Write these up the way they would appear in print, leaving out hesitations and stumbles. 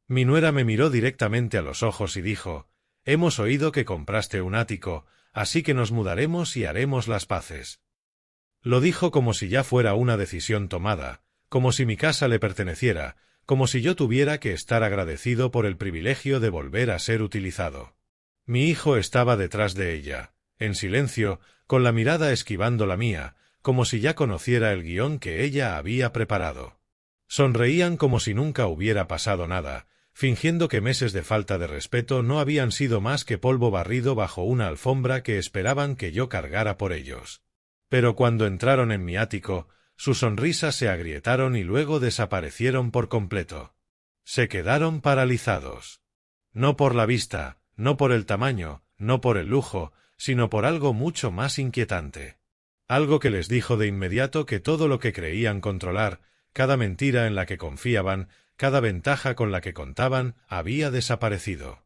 Mi nuera me miró directamente a los ojos y dijo: «Hemos oído que compraste un ático, así que nos mudaremos y haremos las paces». Lo dijo como si ya fuera una decisión tomada, como si mi casa le perteneciera, como si yo tuviera que estar agradecido por el privilegio de volver a ser utilizado. Mi hijo estaba detrás de ella, en silencio, con la mirada esquivando la mía, como si ya conociera el guión que ella había preparado. Sonreían como si nunca hubiera pasado nada, fingiendo que meses de falta de respeto no habían sido más que polvo barrido bajo una alfombra que esperaban que yo cargara por ellos. Pero cuando entraron en mi ático, sus sonrisas se agrietaron y luego desaparecieron por completo. Se quedaron paralizados. No por la vista, no por el tamaño, no por el lujo, sino por algo mucho más inquietante. Algo que les dijo de inmediato que todo lo que creían controlar, cada mentira en la que confiaban, cada ventaja con la que contaban, había desaparecido.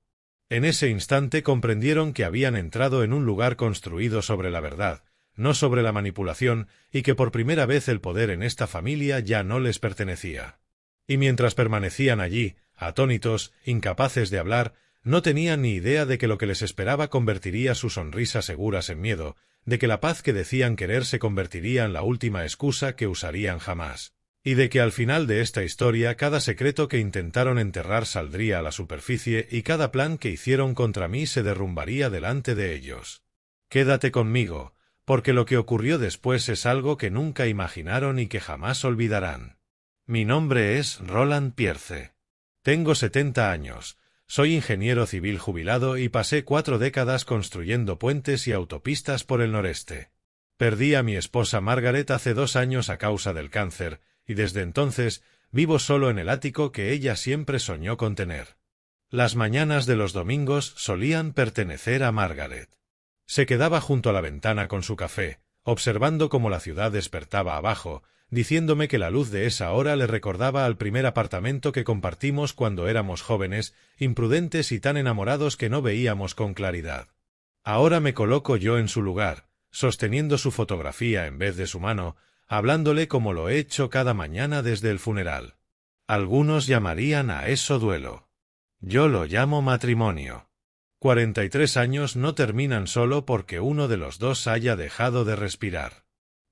En ese instante comprendieron que habían entrado en un lugar construido sobre la verdad, no sobre la manipulación, y que por primera vez el poder en esta familia ya no les pertenecía. Y mientras permanecían allí, atónitos, incapaces de hablar, no tenían ni idea de que lo que les esperaba convertiría sus sonrisas seguras en miedo, de que la paz que decían querer se convertiría en la última excusa que usarían jamás, y de que al final de esta historia cada secreto que intentaron enterrar saldría a la superficie y cada plan que hicieron contra mí se derrumbaría delante de ellos. «Quédate conmigo», porque lo que ocurrió después es algo que nunca imaginaron y que jamás olvidarán. Mi nombre es Roland Pierce. Tengo 70 años, soy ingeniero civil jubilado y pasé 4 décadas construyendo puentes y autopistas por el noreste. Perdí a mi esposa Margaret hace 2 años a causa del cáncer, y desde entonces vivo solo en el ático que ella siempre soñó con tener. Las mañanas de los domingos solían pertenecer a Margaret. Se quedaba junto a la ventana con su café, observando cómo la ciudad despertaba abajo, diciéndome que la luz de esa hora le recordaba al primer apartamento que compartimos cuando éramos jóvenes, imprudentes y tan enamorados que no veíamos con claridad. Ahora me coloco yo en su lugar, sosteniendo su fotografía en vez de su mano, hablándole como lo he hecho cada mañana desde el funeral. Algunos llamarían a eso duelo. Yo lo llamo matrimonio. 43 años no terminan solo porque uno de los dos haya dejado de respirar.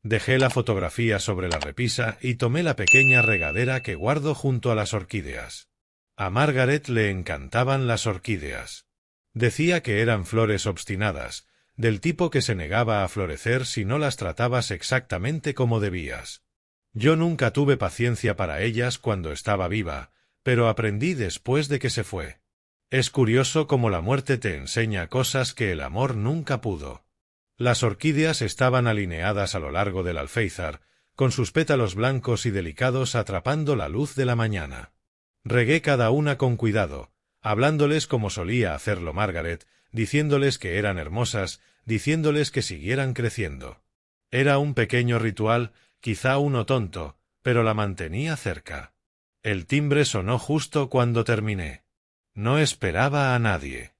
Dejé la fotografía sobre la repisa y tomé la pequeña regadera que guardo junto a las orquídeas. A Margaret le encantaban las orquídeas. Decía que eran flores obstinadas, del tipo que se negaba a florecer si no las tratabas exactamente como debías. Yo nunca tuve paciencia para ellas cuando estaba viva, pero aprendí después de que se fue. Es curioso cómo la muerte te enseña cosas que el amor nunca pudo. Las orquídeas estaban alineadas a lo largo del alféizar, con sus pétalos blancos y delicados atrapando la luz de la mañana. Regué cada una con cuidado, hablándoles como solía hacerlo Margaret, diciéndoles que eran hermosas, diciéndoles que siguieran creciendo. Era un pequeño ritual, quizá uno tonto, pero la mantenía cerca. El timbre sonó justo cuando terminé. No esperaba a nadie.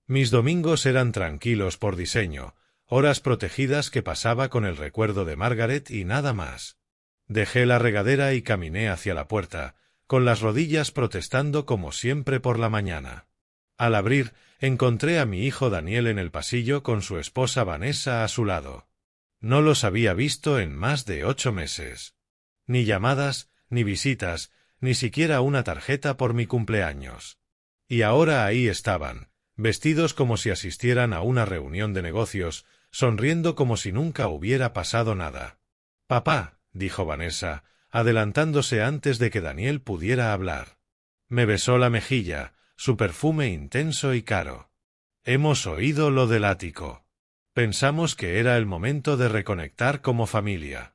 Mis domingos eran tranquilos por diseño, horas protegidas que pasaba con el recuerdo de Margaret y nada más. Dejé la regadera y caminé hacia la puerta, con las rodillas protestando como siempre por la mañana. Al abrir, encontré a mi hijo Daniel en el pasillo con su esposa Vanessa a su lado. No los había visto en más de 8 meses. Ni llamadas, ni visitas, ni siquiera una tarjeta por mi cumpleaños. Y ahora ahí estaban, vestidos como si asistieran a una reunión de negocios, sonriendo como si nunca hubiera pasado nada. «Papá», dijo Vanessa, adelantándose antes de que Daniel pudiera hablar. Me besó la mejilla, su perfume intenso y caro. «Hemos oído lo del ático. Pensamos que era el momento de reconectar como familia».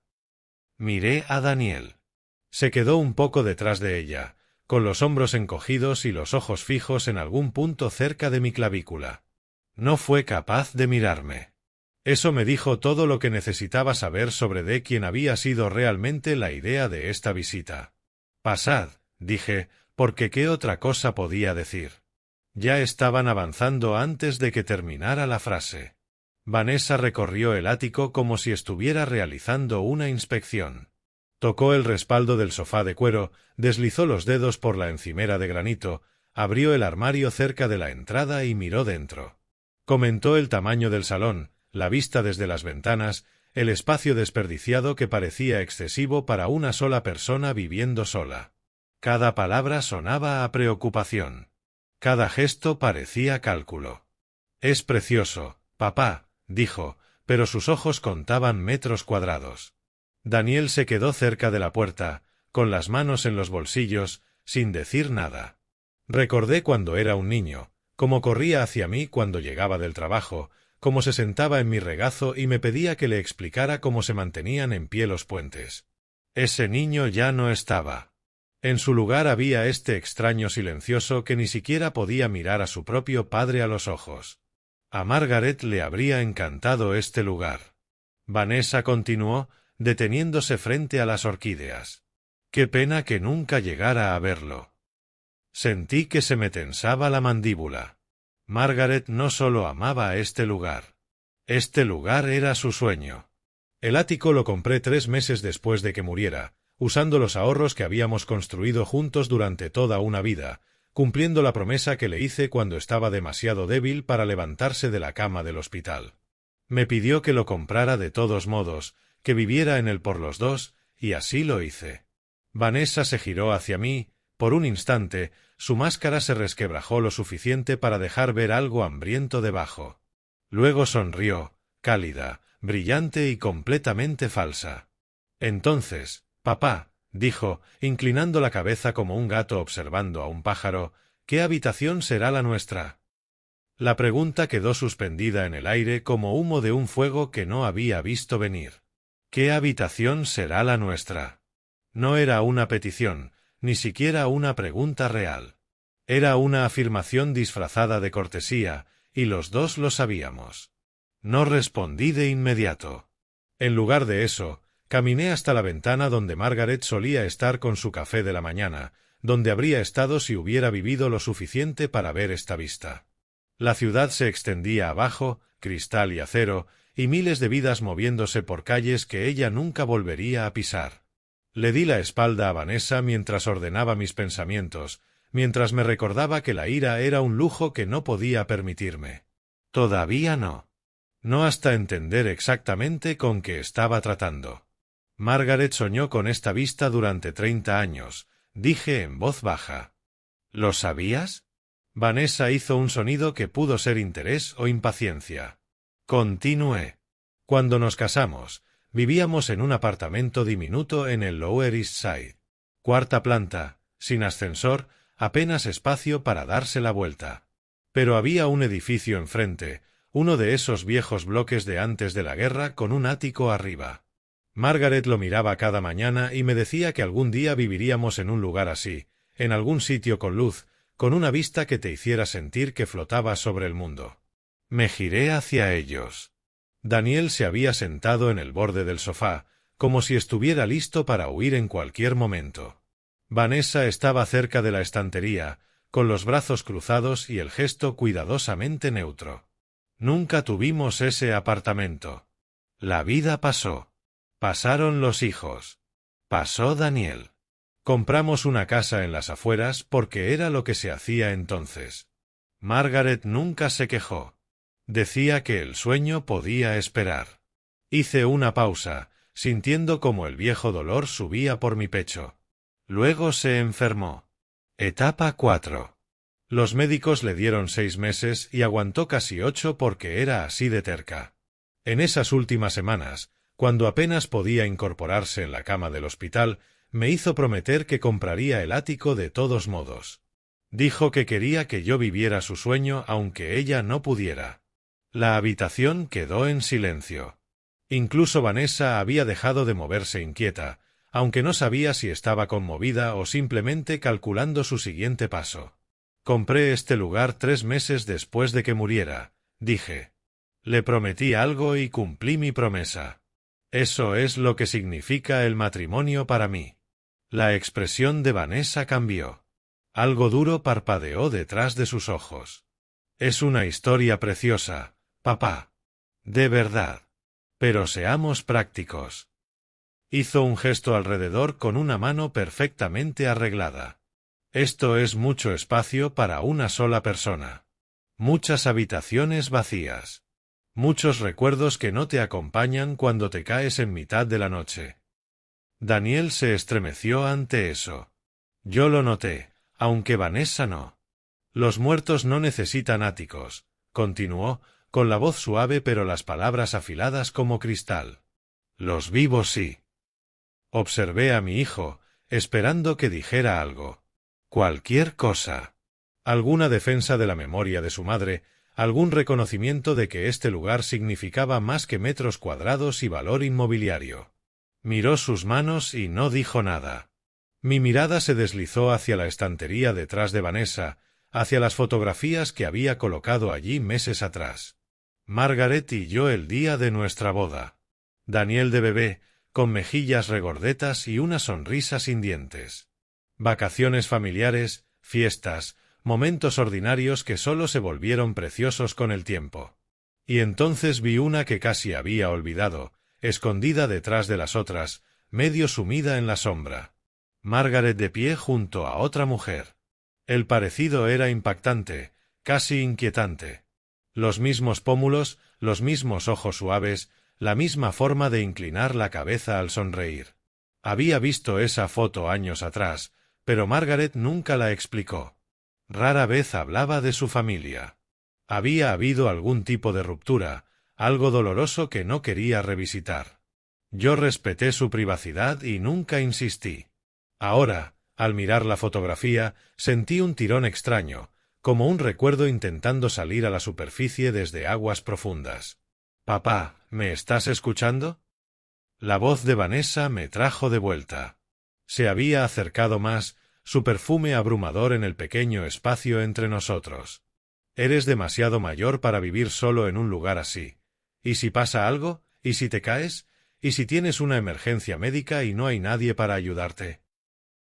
Miré a Daniel. Se quedó un poco detrás de ella, con los hombros encogidos y los ojos fijos en algún punto cerca de mi clavícula. No fue capaz de mirarme. Eso me dijo todo lo que necesitaba saber sobre de quién había sido realmente la idea de esta visita. «Pasad», dije, porque ¿qué otra cosa podía decir? Ya estaban avanzando antes de que terminara la frase. Vanessa recorrió el ático como si estuviera realizando una inspección. Tocó el respaldo del sofá de cuero, deslizó los dedos por la encimera de granito, Abrió el armario cerca de la entrada y miró dentro. Comentó el tamaño del salón, la vista desde las ventanas, el espacio desperdiciado que parecía excesivo para una sola persona viviendo sola. Cada palabra sonaba a preocupación. Cada gesto parecía cálculo. «Es precioso, papá», dijo, pero sus ojos contaban metros cuadrados. Daniel se quedó cerca de la puerta, con las manos en los bolsillos, sin decir nada. Recordé cuando era un niño, cómo corría hacia mí cuando llegaba del trabajo, cómo se sentaba en mi regazo y me pedía que le explicara cómo se mantenían en pie los puentes. Ese niño ya no estaba. En su lugar había este extraño silencioso que ni siquiera podía mirar a su propio padre a los ojos. A Margaret le habría encantado este lugar. Vanessa continuó, deteniéndose frente a las orquídeas. Qué pena que nunca llegara a verlo. Sentí que se me tensaba la mandíbula. Margaret no solo amaba a este lugar. Este lugar era su sueño. El ático lo compré 3 meses después de que muriera, usando los ahorros que habíamos construido juntos durante toda una vida, cumpliendo la promesa que le hice cuando estaba demasiado débil para levantarse de la cama del hospital. Me pidió que lo comprara de todos modos, que viviera en él por los dos, y así lo hice. Vanessa se giró hacia mí. Por un instante, su máscara se resquebrajó lo suficiente para dejar ver algo hambriento debajo. Luego sonrió, cálida, brillante y completamente falsa. Entonces, papá, dijo, inclinando la cabeza como un gato observando a un pájaro, ¿qué habitación será la nuestra? La pregunta quedó suspendida en el aire como humo de un fuego que no había visto venir. ¿Qué habitación será la nuestra? No era una petición, ni siquiera una pregunta real. Era una afirmación disfrazada de cortesía, y los dos lo sabíamos. No respondí de inmediato. En lugar de eso, caminé hasta la ventana donde Margaret solía estar con su café de la mañana, donde habría estado si hubiera vivido lo suficiente para ver esta vista. La ciudad se extendía abajo, cristal y acero, y miles de vidas moviéndose por calles que ella nunca volvería a pisar. Le di la espalda a Vanessa mientras ordenaba mis pensamientos, mientras me recordaba que la ira era un lujo que no podía permitirme. Todavía no. No hasta entender exactamente con qué estaba tratando. Margaret soñó con esta vista durante 30 años, dije en voz baja. ¿Lo sabías? Vanessa hizo un sonido que pudo ser interés o impaciencia. Continué. Cuando nos casamos, vivíamos en un apartamento diminuto en el Lower East Side. 4ª planta, sin ascensor, apenas espacio para darse la vuelta. Pero había un edificio enfrente, uno de esos viejos bloques de antes de la guerra con un ático arriba. Margaret lo miraba cada mañana y me decía que algún día viviríamos en un lugar así, en algún sitio con luz, con una vista que te hiciera sentir que flotabas sobre el mundo. Me giré hacia ellos. Daniel se había sentado en el borde del sofá, como si estuviera listo para huir en cualquier momento. Vanessa estaba cerca de la estantería, con los brazos cruzados y el gesto cuidadosamente neutro. Nunca tuvimos ese apartamento. La vida pasó. Pasaron los hijos. Pasó Daniel. Compramos una casa en las afueras porque era lo que se hacía entonces. Margaret nunca se quejó. Decía que el sueño podía esperar. Hice una pausa, sintiendo como el viejo dolor subía por mi pecho. Luego se enfermó. Etapa 4. Los médicos le dieron 6 meses y aguantó casi 8 porque era así de terca. En esas últimas semanas, cuando apenas podía incorporarse en la cama del hospital, me hizo prometer que compraría el ático de todos modos. Dijo que quería que yo viviera su sueño aunque ella no pudiera. La habitación quedó en silencio. Incluso Vanessa había dejado de moverse inquieta, aunque no sabía si estaba conmovida o simplemente calculando su siguiente paso. Compré este lugar 3 meses después de que muriera, dije. Le prometí algo y cumplí mi promesa. Eso es lo que significa el matrimonio para mí. La expresión de Vanessa cambió. Algo duro parpadeó detrás de sus ojos. Es una historia preciosa, papá. De verdad. Pero seamos prácticos. Hizo un gesto alrededor con una mano perfectamente arreglada. Esto es mucho espacio para una sola persona. Muchas habitaciones vacías. Muchos recuerdos que no te acompañan cuando te caes en mitad de la noche. Daniel se estremeció ante eso. Yo lo noté, aunque Vanessa no. Los muertos no necesitan áticos, continuó, con la voz suave pero las palabras afiladas como cristal. Los vivos sí. Observé a mi hijo, esperando que dijera algo. Cualquier cosa. Alguna defensa de la memoria de su madre, algún reconocimiento de que este lugar significaba más que metros cuadrados y valor inmobiliario. Miró sus manos y no dijo nada. Mi mirada se deslizó hacia la estantería detrás de Vanessa, hacia las fotografías que había colocado allí meses atrás. Margaret y yo el día de nuestra boda. Daniel de bebé, con mejillas regordetas y una sonrisa sin dientes. Vacaciones familiares, fiestas, momentos ordinarios que solo se volvieron preciosos con el tiempo. Y entonces vi una que casi había olvidado, escondida detrás de las otras, medio sumida en la sombra. Margaret de pie junto a otra mujer. El parecido era impactante, casi inquietante. Los mismos pómulos, los mismos ojos suaves, la misma forma de inclinar la cabeza al sonreír. Había visto esa foto años atrás, pero Margaret nunca la explicó. Rara vez hablaba de su familia. Había habido algún tipo de ruptura, algo doloroso que no quería revisitar. Yo respeté su privacidad y nunca insistí. Ahora, al mirar la fotografía, sentí un tirón extraño, como un recuerdo intentando salir a la superficie desde aguas profundas. «Papá, ¿me estás escuchando?» La voz de Vanessa me trajo de vuelta. Se había acercado más, su perfume abrumador en el pequeño espacio entre nosotros. «Eres demasiado mayor para vivir solo en un lugar así. ¿Y si pasa algo? ¿Y si te caes? ¿Y si tienes una emergencia médica y no hay nadie para ayudarte?»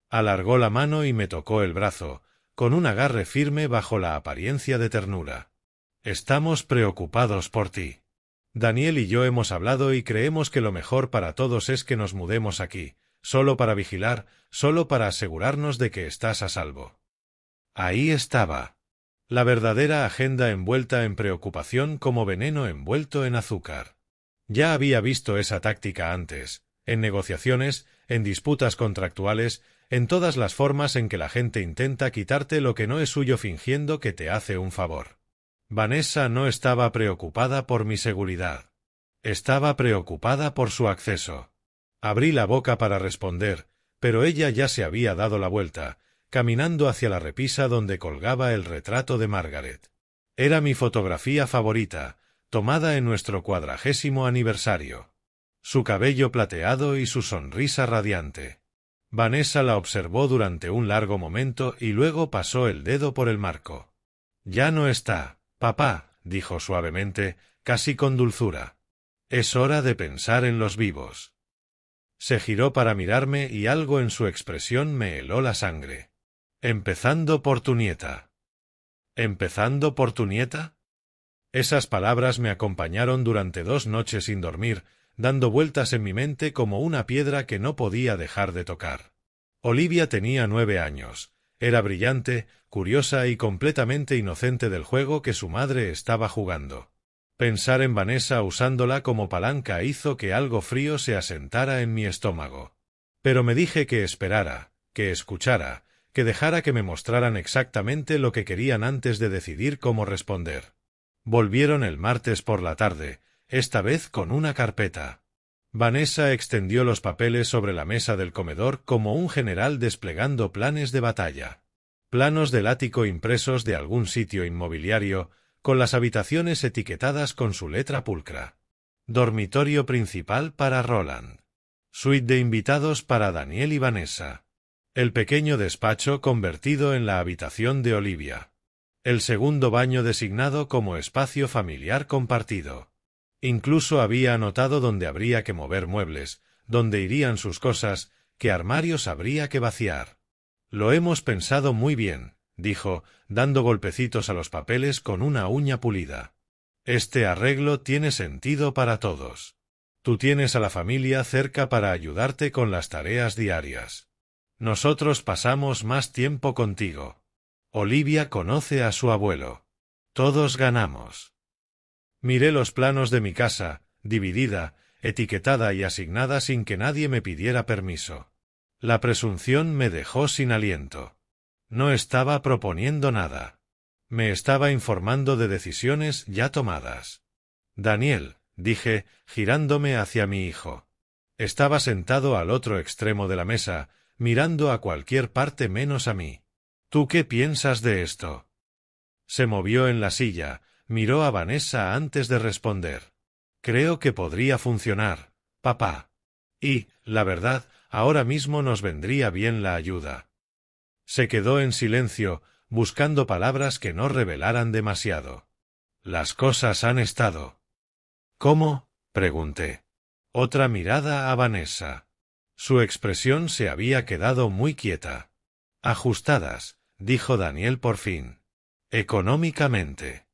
Alargó la mano y me tocó el brazo, con un agarre firme bajo la apariencia de ternura. «Estamos preocupados por ti. Daniel y yo hemos hablado y creemos que lo mejor para todos es que nos mudemos aquí, solo para vigilar, solo para asegurarnos de que estás a salvo». Ahí estaba. La verdadera agenda envuelta en preocupación como veneno envuelto en azúcar. Ya había visto esa táctica antes, en negociaciones, en disputas contractuales, en todas las formas en que la gente intenta quitarte lo que no es suyo fingiendo que te hace un favor. Vanessa no estaba preocupada por mi seguridad. Estaba preocupada por su acceso. Abrí la boca para responder, pero ella ya se había dado la vuelta, caminando hacia la repisa donde colgaba el retrato de Margaret. Era mi fotografía favorita, tomada en nuestro 40º aniversario. Su cabello plateado y su sonrisa radiante. Vanessa la observó durante un largo momento y luego pasó el dedo por el marco. «Ya no está, papá», dijo suavemente, casi con dulzura. «Es hora de pensar en los vivos». Se giró para mirarme y algo en su expresión me heló la sangre. «Empezando por tu nieta». «¿Empezando por tu nieta?» Esas palabras me acompañaron durante 2 noches sin dormir, dando vueltas en mi mente como una piedra que no podía dejar de tocar. Olivia tenía 9 años. Era brillante, curiosa y completamente inocente del juego que su madre estaba jugando. Pensar en Vanessa usándola como palanca hizo que algo frío se asentara en mi estómago. Pero me dije que esperara, que escuchara, que dejara que me mostraran exactamente lo que querían antes de decidir cómo responder. Volvieron el martes por la tarde, esta vez con una carpeta. Vanessa extendió los papeles sobre la mesa del comedor como un general desplegando planes de batalla. Planos del ático impresos de algún sitio inmobiliario, con las habitaciones etiquetadas con su letra pulcra. Dormitorio principal para Roland. Suite de invitados para Daniel y Vanessa. El pequeño despacho convertido en la habitación de Olivia. El segundo baño designado como espacio familiar compartido. Incluso había anotado dónde habría que mover muebles, dónde irían sus cosas, qué armarios habría que vaciar. «Lo hemos pensado muy bien», dijo, dando golpecitos a los papeles con una uña pulida. «Este arreglo tiene sentido para todos. Tú tienes a la familia cerca para ayudarte con las tareas diarias. Nosotros pasamos más tiempo contigo. Olivia conoce a su abuelo. Todos ganamos. Miré los planos de mi casa, dividida, etiquetada y asignada sin que nadie me pidiera permiso. La presunción me dejó sin aliento. No estaba proponiendo nada. Me estaba informando de decisiones ya tomadas. Daniel, dije, girándome hacia mi hijo. Estaba sentado al otro extremo de la mesa, mirando a cualquier parte menos a mí. ¿Tú qué piensas de esto? Se movió en la silla, miró a Vanessa antes de responder. Creo que podría funcionar, papá. Y, la verdad, ahora mismo nos vendría bien la ayuda. Se quedó en silencio, buscando palabras que no revelaran demasiado. Las cosas han estado. ¿Cómo? Pregunté. Otra mirada a Vanessa. Su expresión se había quedado muy quieta. Ajustadas, dijo Daniel por fin. Económicamente.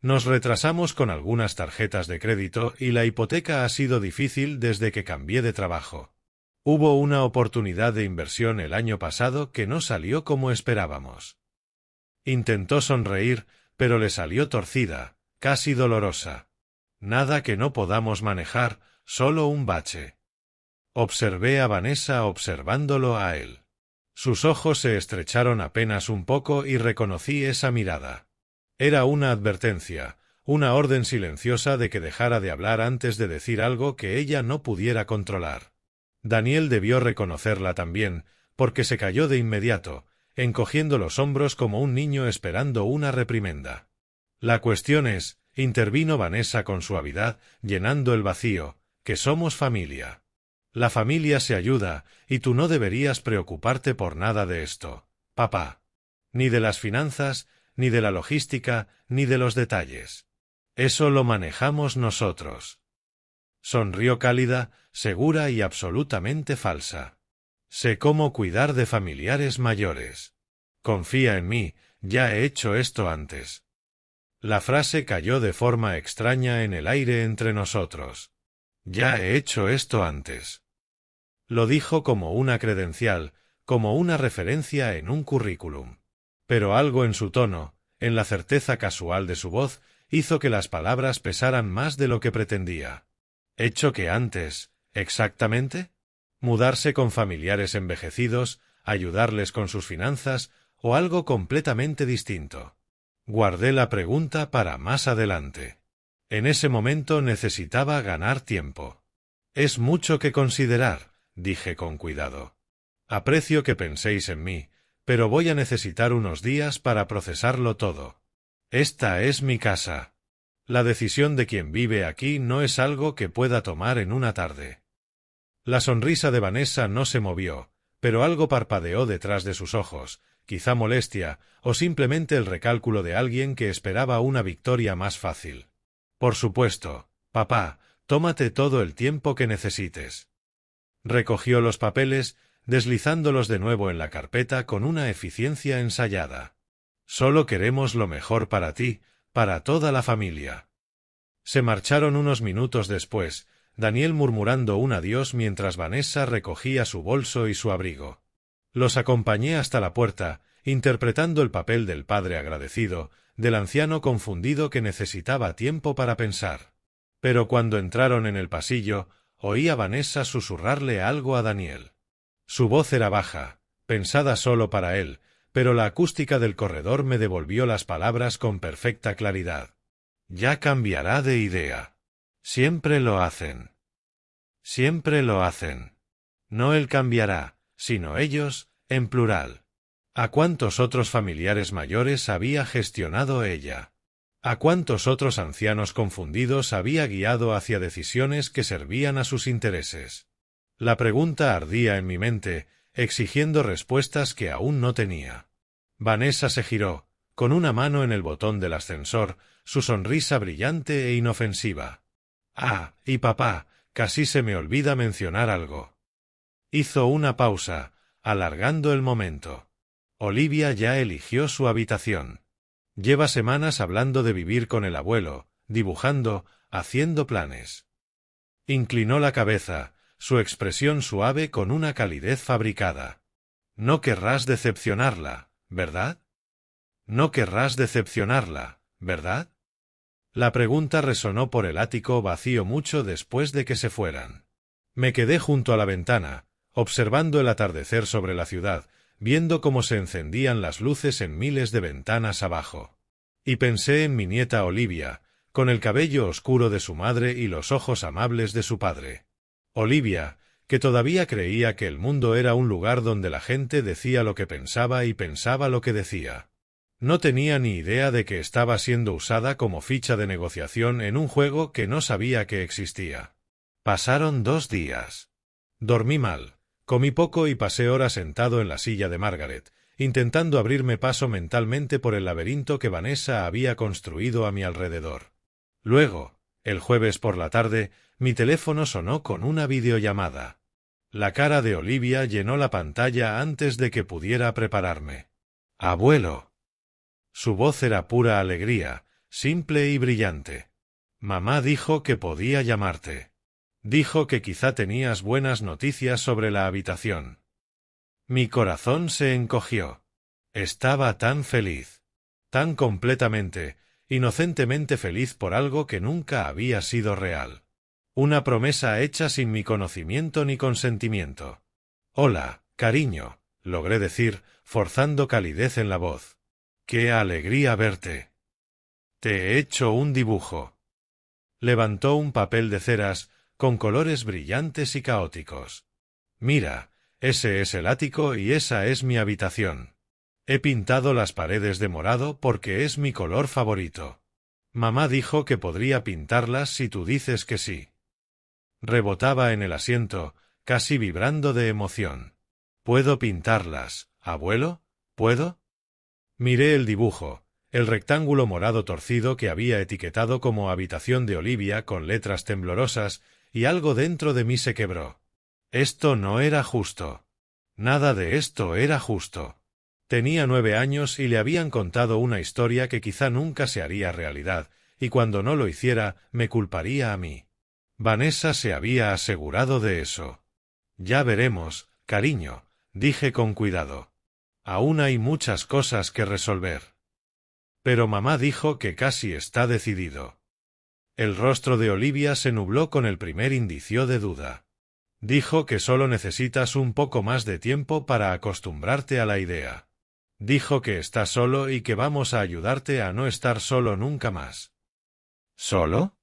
Nos retrasamos con algunas tarjetas de crédito y la hipoteca ha sido difícil desde que cambié de trabajo. Hubo una oportunidad de inversión el año pasado que no salió como esperábamos. Intentó sonreír, pero le salió torcida, casi dolorosa. Nada que no podamos manejar, solo un bache. Observé a Vanessa observándolo a él. Sus ojos se estrecharon apenas un poco y reconocí esa mirada. Era una advertencia, una orden silenciosa de que dejara de hablar antes de decir algo que ella no pudiera controlar. Daniel debió reconocerla también, porque se calló de inmediato, encogiendo los hombros como un niño esperando una reprimenda. La cuestión es, intervino Vanessa con suavidad, llenando el vacío, que somos familia. La familia se ayuda, y tú no deberías preocuparte por nada de esto, papá. Ni de las finanzas, ni de la logística, ni de los detalles. Eso lo manejamos nosotros. Sonrió cálida, segura y absolutamente falsa. Sé cómo cuidar de familiares mayores. Confía en mí, ya he hecho esto antes. La frase cayó de forma extraña en el aire entre nosotros. Ya he hecho esto antes. Lo dijo como una credencial, como una referencia en un currículum. Pero algo en su tono, en la certeza casual de su voz, hizo que las palabras pesaran más de lo que pretendía. ¿Hecho que antes, exactamente? ¿Mudarse con familiares envejecidos, ayudarles con sus finanzas, o algo completamente distinto? Guardé la pregunta para más adelante. En ese momento necesitaba ganar tiempo. Es mucho que considerar, dije con cuidado. Aprecio que penséis en mí, pero voy a necesitar unos días para procesarlo todo. Esta es mi casa. La decisión de quien vive aquí no es algo que pueda tomar en una tarde. La sonrisa de Vanessa no se movió, pero algo parpadeó detrás de sus ojos, quizá molestia, o simplemente el recálculo de alguien que esperaba una victoria más fácil. Por supuesto, papá, tómate todo el tiempo que necesites. Recogió los papeles, deslizándolos de nuevo en la carpeta con una eficiencia ensayada. Solo queremos lo mejor para ti, para toda la familia. Se marcharon unos minutos después, Daniel murmurando un adiós mientras Vanessa recogía su bolso y su abrigo. Los acompañé hasta la puerta, interpretando el papel del padre agradecido, del anciano confundido que necesitaba tiempo para pensar. Pero cuando entraron en el pasillo, oí a Vanessa susurrarle algo a Daniel. Su voz era baja, pensada solo para él, pero la acústica del corredor me devolvió las palabras con perfecta claridad. Ya cambiará de idea. Siempre lo hacen. Siempre lo hacen. No él cambiará, sino ellos, en plural. ¿A cuántos otros familiares mayores había gestionado ella? ¿A cuántos otros ancianos confundidos había guiado hacia decisiones que servían a sus intereses? La pregunta ardía en mi mente, exigiendo respuestas que aún no tenía. Vanessa se giró, con una mano en el botón del ascensor, su sonrisa brillante e inofensiva. Ah, y papá, casi se me olvida mencionar algo. Hizo una pausa, alargando el momento. Olivia ya eligió su habitación. Lleva semanas hablando de vivir con el abuelo, dibujando, haciendo planes. Inclinó la cabeza, su expresión suave con una calidez fabricada. No querrás decepcionarla, ¿verdad? No querrás decepcionarla, ¿verdad? La pregunta resonó por el ático vacío mucho después de que se fueran. Me quedé junto a la ventana, observando el atardecer sobre la ciudad, viendo cómo se encendían las luces en miles de ventanas abajo. Y pensé en mi nieta Olivia, con el cabello oscuro de su madre y los ojos amables de su padre. Olivia, que todavía creía que el mundo era un lugar donde la gente decía lo que pensaba y pensaba lo que decía. No tenía ni idea de que estaba siendo usada como ficha de negociación en un juego que no sabía que existía. Pasaron 2 días. Dormí mal, comí poco y pasé horas sentado en la silla de Margaret, intentando abrirme paso mentalmente por el laberinto que Vanessa había construido a mi alrededor. Luego, el jueves por la tarde, mi teléfono sonó con una videollamada. La cara de Olivia llenó la pantalla antes de que pudiera prepararme. «Abuelo». Su voz era pura alegría, simple y brillante. «Mamá dijo que podía llamarte. Dijo que quizá tenías buenas noticias sobre la habitación». Mi corazón se encogió. Estaba tan feliz. Tan completamente, inocentemente feliz por algo que nunca había sido real. Una promesa hecha sin mi conocimiento ni consentimiento. «Hola, cariño», logré decir, forzando calidez en la voz. «¡Qué alegría verte! Te he hecho un dibujo». Levantó un papel de ceras, con colores brillantes y caóticos. «Mira, ese es el ático y esa es mi habitación. He pintado las paredes de morado porque es mi color favorito. Mamá dijo que podría pintarlas si tú dices que sí». Rebotaba en el asiento, casi vibrando de emoción. «¿Puedo pintarlas, abuelo? ¿Puedo?» Miré el dibujo, el rectángulo morado torcido que había etiquetado como habitación de Olivia con letras temblorosas, y algo dentro de mí se quebró. Esto no era justo. Nada de esto era justo. Tenía 9 años y le habían contado una historia que quizá nunca se haría realidad, y cuando no lo hiciera, me culparía a mí. Vanessa se había asegurado de eso. «Ya veremos, cariño», dije con cuidado. «Aún hay muchas cosas que resolver». Pero mamá dijo que casi está decidido. El rostro de Olivia se nubló con el primer indicio de duda. Dijo que solo necesitas un poco más de tiempo para acostumbrarte a la idea. Dijo que está solo y que vamos a ayudarte a no estar solo nunca más. ¿Solo?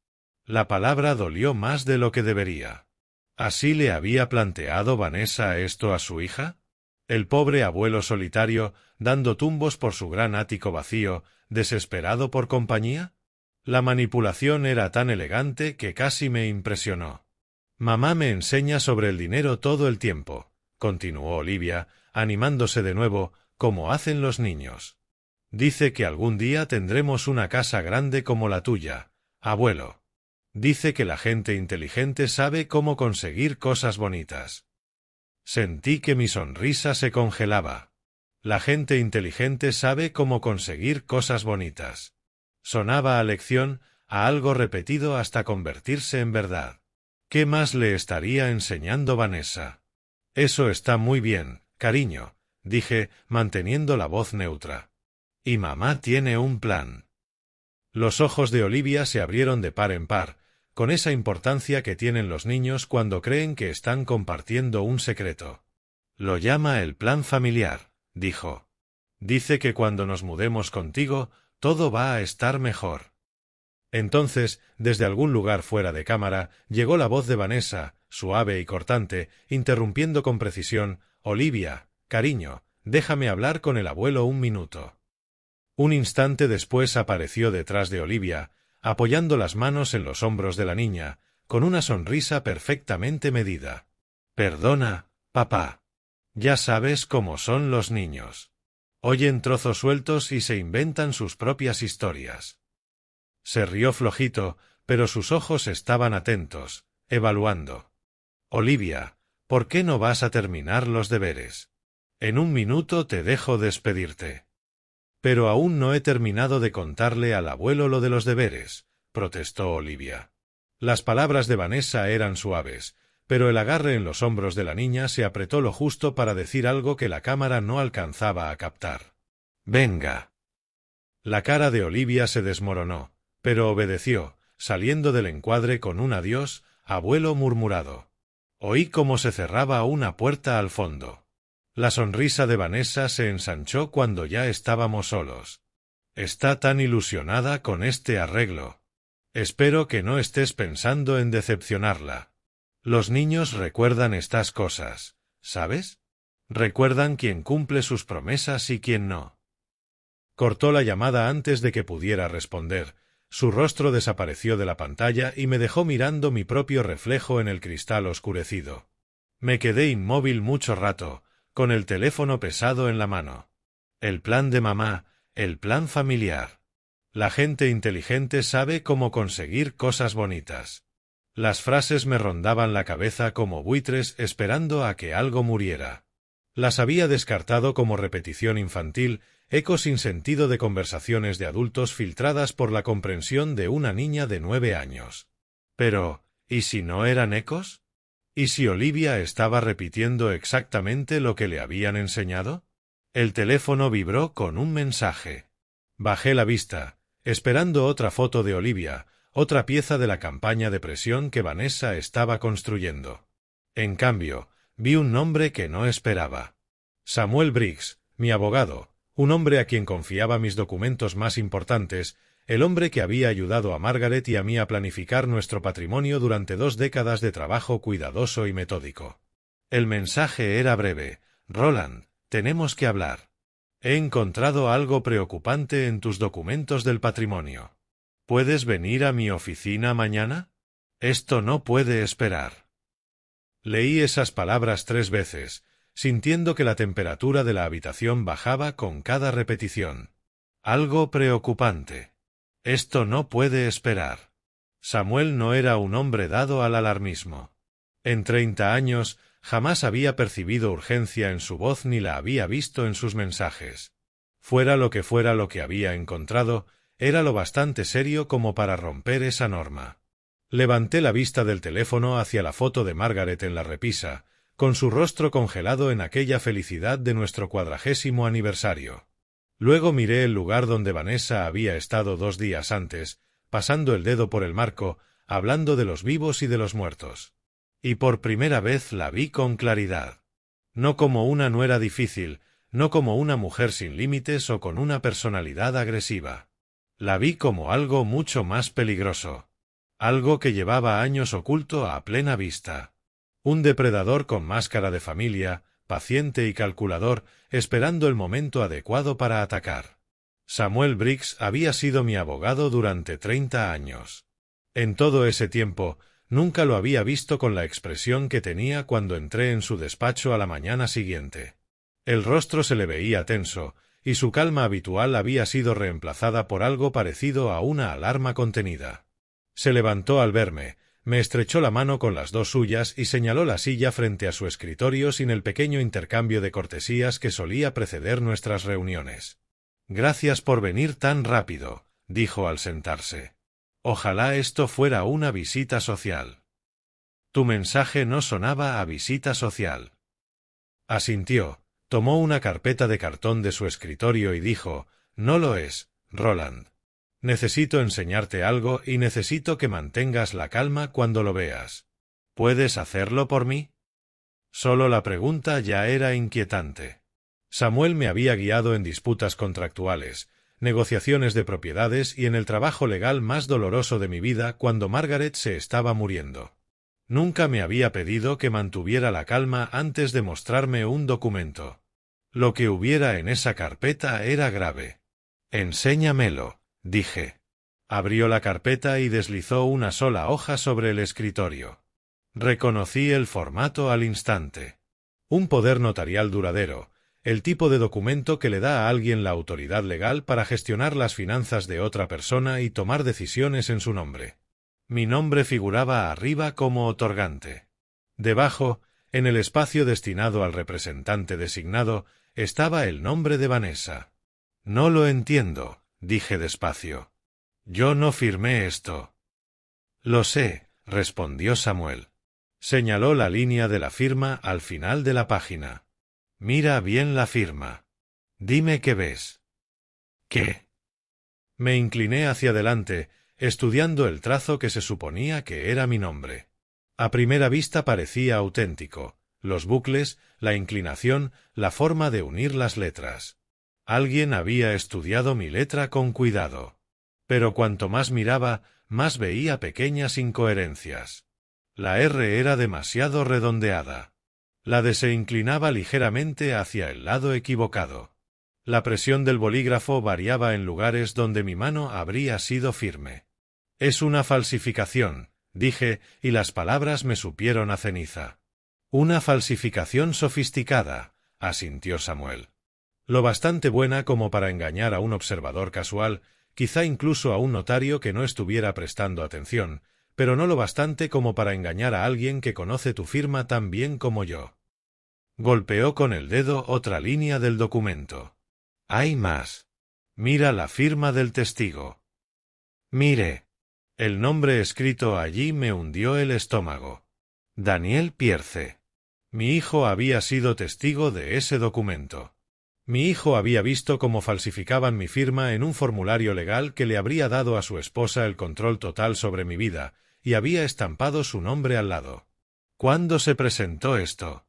La palabra dolió más de lo que debería. ¿Así le había planteado Vanessa esto a su hija? El pobre abuelo solitario, dando tumbos por su gran ático vacío, desesperado por compañía. La manipulación era tan elegante que casi me impresionó. «Mamá me enseña sobre el dinero todo el tiempo», continuó Olivia, animándose de nuevo, como hacen los niños. «Dice que algún día tendremos una casa grande como la tuya, abuelo. Dice que la gente inteligente sabe cómo conseguir cosas bonitas». Sentí que mi sonrisa se congelaba. La gente inteligente sabe cómo conseguir cosas bonitas. Sonaba a lección, a algo repetido hasta convertirse en verdad. ¿Qué más le estaría enseñando Vanessa? «Eso está muy bien, cariño», dije, manteniendo la voz neutra. «Y mamá tiene un plan». Los ojos de Olivia se abrieron de par en par, con esa importancia que tienen los niños cuando creen que están compartiendo un secreto. «Lo llama el plan familiar», dijo. «Dice que cuando nos mudemos contigo, todo va a estar mejor». Entonces, desde algún lugar fuera de cámara, llegó la voz de Vanessa, suave y cortante, interrumpiendo con precisión: «Olivia, cariño, déjame hablar con el abuelo un minuto». Un instante después apareció detrás de Olivia, apoyando las manos en los hombros de la niña, con una sonrisa perfectamente medida. «Perdona, papá. Ya sabes cómo son los niños. Oyen trozos sueltos y se inventan sus propias historias». Se rió flojito, pero sus ojos estaban atentos, evaluando. «Olivia, ¿por qué no vas a terminar los deberes? En un minuto te dejo despedirte». «Pero aún no he terminado de contarle al abuelo lo de los deberes», protestó Olivia. Las palabras de Vanessa eran suaves, pero el agarre en los hombros de la niña se apretó lo justo para decir algo que la cámara no alcanzaba a captar. «Venga». La cara de Olivia se desmoronó, pero obedeció, saliendo del encuadre con un adiós, abuelo murmurado. Oí cómo se cerraba una puerta al fondo. La sonrisa de Vanessa se ensanchó cuando ya estábamos solos. Está tan ilusionada con este arreglo. Espero que no estés pensando en decepcionarla. Los niños recuerdan estas cosas, ¿sabes? Recuerdan quién cumple sus promesas y quién no. Cortó la llamada antes de que pudiera responder. Su rostro desapareció de la pantalla y me dejó mirando mi propio reflejo en el cristal oscurecido. Me quedé inmóvil mucho rato, con el teléfono pesado en la mano. El plan de mamá, el plan familiar. La gente inteligente sabe cómo conseguir cosas bonitas. Las frases me rondaban la cabeza como buitres esperando a que algo muriera. Las había descartado como repetición infantil, eco sin sentido de conversaciones de adultos filtradas por la comprensión de una niña de 9 años. Pero, ¿y si no eran ecos? ¿Y si Olivia estaba repitiendo exactamente lo que le habían enseñado? El teléfono vibró con un mensaje. Bajé la vista, esperando otra foto de Olivia, otra pieza de la campaña de presión que Vanessa estaba construyendo. En cambio, vi un nombre que no esperaba. Samuel Briggs, mi abogado, un hombre a quien confiaba mis documentos más importantes, el hombre que había ayudado a Margaret y a mí a planificar nuestro patrimonio durante 2 décadas de trabajo cuidadoso y metódico. El mensaje era breve. Roland, tenemos que hablar. He encontrado algo preocupante en tus documentos del patrimonio. ¿Puedes venir a mi oficina mañana? Esto no puede esperar. Leí esas palabras 3 veces, sintiendo que la temperatura de la habitación bajaba con cada repetición. Algo preocupante. Esto no puede esperar. Samuel no era un hombre dado al alarmismo. En 30 años jamás había percibido urgencia en su voz ni la había visto en sus mensajes. Fuera lo que había encontrado, era lo bastante serio como para romper esa norma. Levanté la vista del teléfono hacia la foto de Margaret en la repisa, con su rostro congelado en aquella felicidad de nuestro 40º aniversario. Luego miré el lugar donde Vanessa había estado 2 días antes, pasando el dedo por el marco, hablando de los vivos y de los muertos. Y por primera vez la vi con claridad. No como una nuera difícil, no como una mujer sin límites o con una personalidad agresiva. La vi como algo mucho más peligroso. Algo que llevaba años oculto a plena vista. Un depredador con máscara de familia, paciente y calculador, esperando el momento adecuado para atacar. Samuel Briggs había sido mi abogado durante 30 años. En todo ese tiempo, nunca lo había visto con la expresión que tenía cuando entré en su despacho a la mañana siguiente. El rostro se le veía tenso, y su calma habitual había sido reemplazada por algo parecido a una alarma contenida. Se levantó al verme, me estrechó la mano con las 2 suyas y señaló la silla frente a su escritorio sin el pequeño intercambio de cortesías que solía preceder nuestras reuniones. «Gracias por venir tan rápido», dijo al sentarse. «Ojalá esto fuera una visita social». «Tu mensaje no sonaba a visita social». Asintió, tomó una carpeta de cartón de su escritorio y dijo: «No lo es, Roland. Necesito enseñarte algo y necesito que mantengas la calma cuando lo veas. ¿Puedes hacerlo por mí?» Solo la pregunta ya era inquietante. Samuel me había guiado en disputas contractuales, negociaciones de propiedades y en el trabajo legal más doloroso de mi vida cuando Margaret se estaba muriendo. Nunca me había pedido que mantuviera la calma antes de mostrarme un documento. Lo que hubiera en esa carpeta era grave. «Enséñamelo», dije. Abrió la carpeta y deslizó una sola hoja sobre el escritorio. Reconocí el formato al instante. Un poder notarial duradero, el tipo de documento que le da a alguien la autoridad legal para gestionar las finanzas de otra persona y tomar decisiones en su nombre. Mi nombre figuraba arriba como otorgante. Debajo, en el espacio destinado al representante designado, estaba el nombre de Vanessa. «No lo entiendo», dije despacio. «Yo no firmé esto». «Lo sé», respondió Samuel. Señaló la línea de la firma al final de la página. Mira bien la firma. Dime qué ves. ¿Qué? Me incliné hacia adelante, estudiando el trazo que se suponía que era mi nombre. A primera vista parecía auténtico, los bucles, la inclinación, la forma de unir las letras. Alguien había estudiado mi letra con cuidado. Pero cuanto más miraba, más veía pequeñas incoherencias. La R era demasiado redondeada. La D se inclinaba ligeramente hacia el lado equivocado. La presión del bolígrafo variaba en lugares donde mi mano habría sido firme. Es una falsificación, dije, y las palabras me supieron a ceniza. Una falsificación sofisticada, asintió Samuel. Lo bastante buena como para engañar a un observador casual, quizá incluso a un notario que no estuviera prestando atención, pero no lo bastante como para engañar a alguien que conoce tu firma tan bien como yo. Golpeó con el dedo otra línea del documento. Hay más. Mira la firma del testigo. Mire. El nombre escrito allí me hundió el estómago. Daniel Pierce. Mi hijo había sido testigo de ese documento. Mi hijo había visto cómo falsificaban mi firma en un formulario legal que le habría dado a su esposa el control total sobre mi vida, y había estampado su nombre al lado. ¿Cuándo se presentó esto?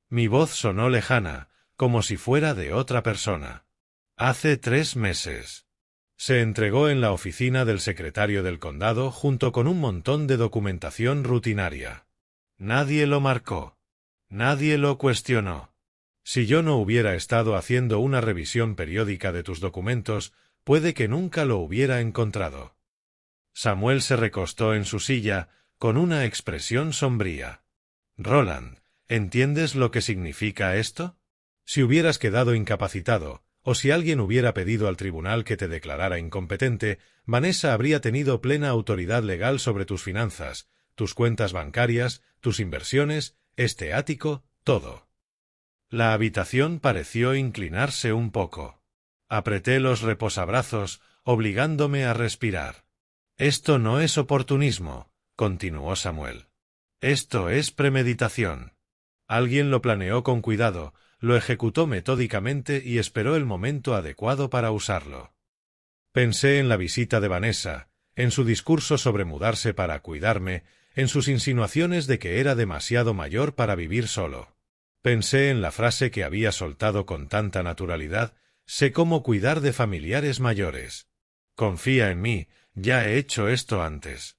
Mi voz sonó lejana, como si fuera de otra persona. Hace 3 meses. Se entregó en la oficina del secretario del condado junto con un montón de documentación rutinaria. Nadie lo marcó. Nadie lo cuestionó. Si yo no hubiera estado haciendo una revisión periódica de tus documentos, puede que nunca lo hubiera encontrado. Samuel se recostó en su silla, con una expresión sombría. Roland, ¿entiendes lo que significa esto? Si hubieras quedado incapacitado, o si alguien hubiera pedido al tribunal que te declarara incompetente, Vanessa habría tenido plena autoridad legal sobre tus finanzas, tus cuentas bancarias, tus inversiones, este ático, todo. La habitación pareció inclinarse un poco. Apreté los reposabrazos, obligándome a respirar. Esto no es oportunismo, continuó Samuel. Esto es premeditación. Alguien lo planeó con cuidado, lo ejecutó metódicamente y esperó el momento adecuado para usarlo. Pensé en la visita de Vanessa, en su discurso sobre mudarse para cuidarme, en sus insinuaciones de que era demasiado mayor para vivir solo. Pensé en la frase que había soltado con tanta naturalidad: sé cómo cuidar de familiares mayores. Confía en mí, ya he hecho esto antes.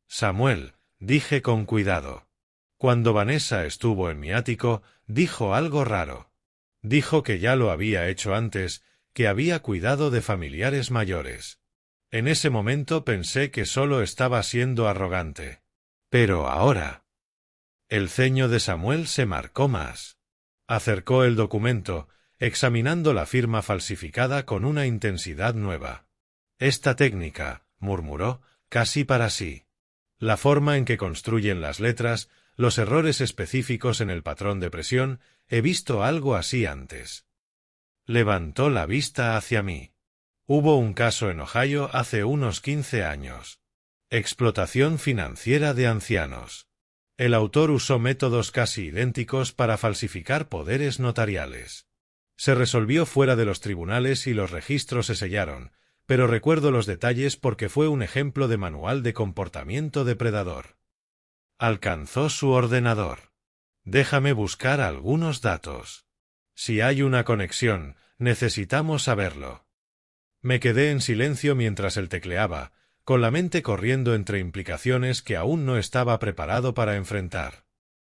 Samuel, dije con cuidado. Cuando Vanessa estuvo en mi ático, dijo algo raro. Dijo que ya lo había hecho antes, que había cuidado de familiares mayores. En ese momento pensé que solo estaba siendo arrogante. Pero ahora... El ceño de Samuel se marcó más. Acercó el documento, examinando la firma falsificada con una intensidad nueva. Esta técnica, murmuró, casi para sí. La forma en que construyen las letras, los errores específicos en el patrón de presión, he visto algo así antes. Levantó la vista hacia mí. Hubo un caso en Ohio hace unos 15 años. Explotación financiera de ancianos. El autor usó métodos casi idénticos para falsificar poderes notariales. Se resolvió fuera de los tribunales y los registros se sellaron, pero recuerdo los detalles porque fue un ejemplo de manual de comportamiento depredador. Alcanzó su ordenador. Déjame buscar algunos datos. Si hay una conexión, necesitamos saberlo. Me quedé en silencio mientras él tecleaba, con la mente corriendo entre implicaciones que aún no estaba preparado para enfrentar.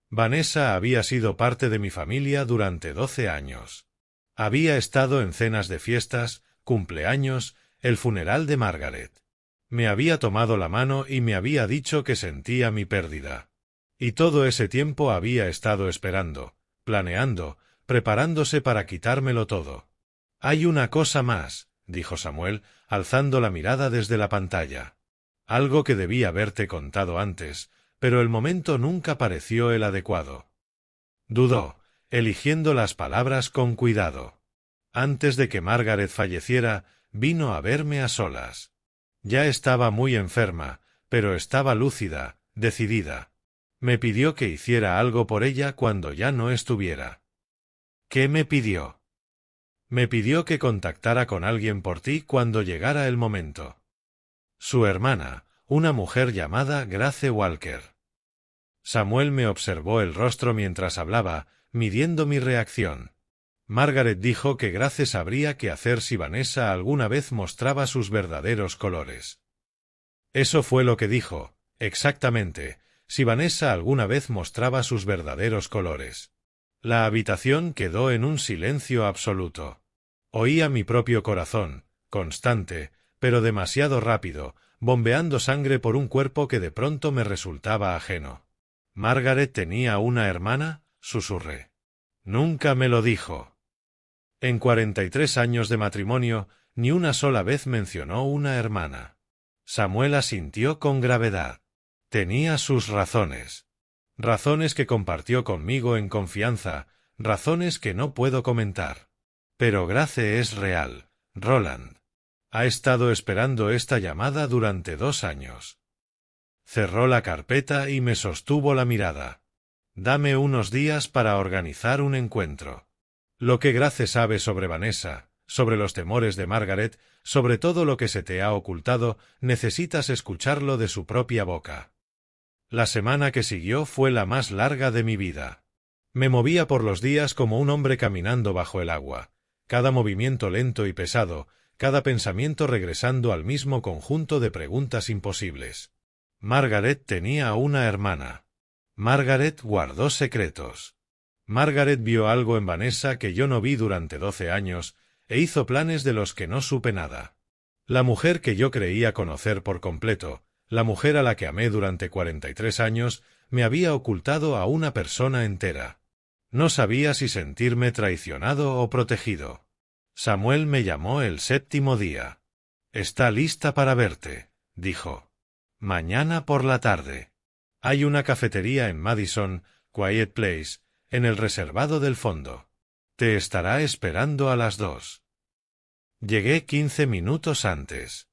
Vanessa había sido parte de mi familia durante 12 años. Había estado en cenas de fiestas, cumpleaños, el funeral de Margaret. Me había tomado la mano y me había dicho que sentía mi pérdida. Y todo ese tiempo había estado esperando, planeando, preparándose para quitármelo todo. Hay una cosa más, dijo Samuel, alzando la mirada desde la pantalla. Algo que debí haberte contado antes, pero el momento nunca pareció el adecuado. Dudó, eligiendo las palabras con cuidado. Antes de que Margaret falleciera, vino a verme a solas. Ya estaba muy enferma, pero estaba lúcida, decidida. Me pidió que hiciera algo por ella cuando ya no estuviera. ¿Qué me pidió? Me pidió que contactara con alguien por ti cuando llegara el momento. Su hermana, una mujer llamada Grace Walker. Samuel me observó el rostro mientras hablaba, midiendo mi reacción. Margaret dijo que Grace sabría qué hacer si Vanessa alguna vez mostraba sus verdaderos colores. Eso fue lo que dijo, exactamente, si Vanessa alguna vez mostraba sus verdaderos colores. La habitación quedó en un silencio absoluto. Oía mi propio corazón, constante, pero demasiado rápido, bombeando sangre por un cuerpo que de pronto me resultaba ajeno. ¿Margaret tenía una hermana?, susurré. Nunca me lo dijo. En 43 años de matrimonio, ni una sola vez mencionó una hermana. Samuel asintió con gravedad. Tenía sus razones. Razones que compartió conmigo en confianza, razones que no puedo comentar. Pero Grace es real, Roland. Ha estado esperando esta llamada durante 2 años. Cerró la carpeta y me sostuvo la mirada. Dame unos días para organizar un encuentro. Lo que Grace sabe sobre Vanessa, sobre los temores de Margaret, sobre todo lo que se te ha ocultado, necesitas escucharlo de su propia boca. La semana que siguió fue la más larga de mi vida. Me movía por los días como un hombre caminando bajo el agua, cada movimiento lento y pesado, cada pensamiento regresando al mismo conjunto de preguntas imposibles. Margaret tenía una hermana. Margaret guardó secretos. Margaret vio algo en Vanessa que yo no vi durante 12 años, e hizo planes de los que no supe nada. La mujer que yo creía conocer por completo, la mujer a la que amé durante 43 años, me había ocultado a una persona entera. No sabía si sentirme traicionado o protegido. Samuel me llamó el 7º día. «Está lista para verte», dijo. «Mañana por la tarde. Hay una cafetería en Madison, Quiet Place, en el reservado del fondo. Te estará esperando a las 2». Llegué 15 minutos antes.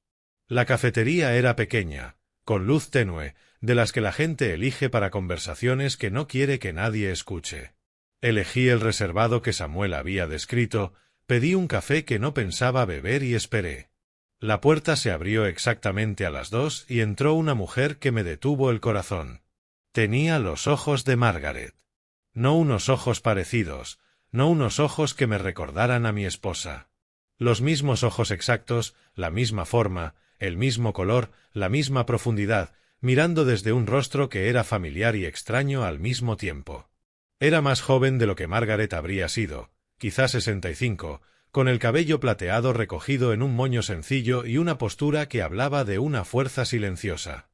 La cafetería era pequeña, con luz tenue, de las que la gente elige para conversaciones que no quiere que nadie escuche. Elegí el reservado que Samuel había descrito, pedí un café que no pensaba beber y esperé. La puerta se abrió exactamente a las 2 y entró una mujer que me detuvo el corazón. Tenía los ojos de Margaret. No unos ojos parecidos, no unos ojos que me recordaran a mi esposa. Los mismos ojos exactos, la misma forma, el mismo color, la misma profundidad, mirando desde un rostro que era familiar y extraño al mismo tiempo. Era más joven de lo que Margaret habría sido, quizá 65, con el cabello plateado recogido en un moño sencillo y una postura que hablaba de una fuerza silenciosa.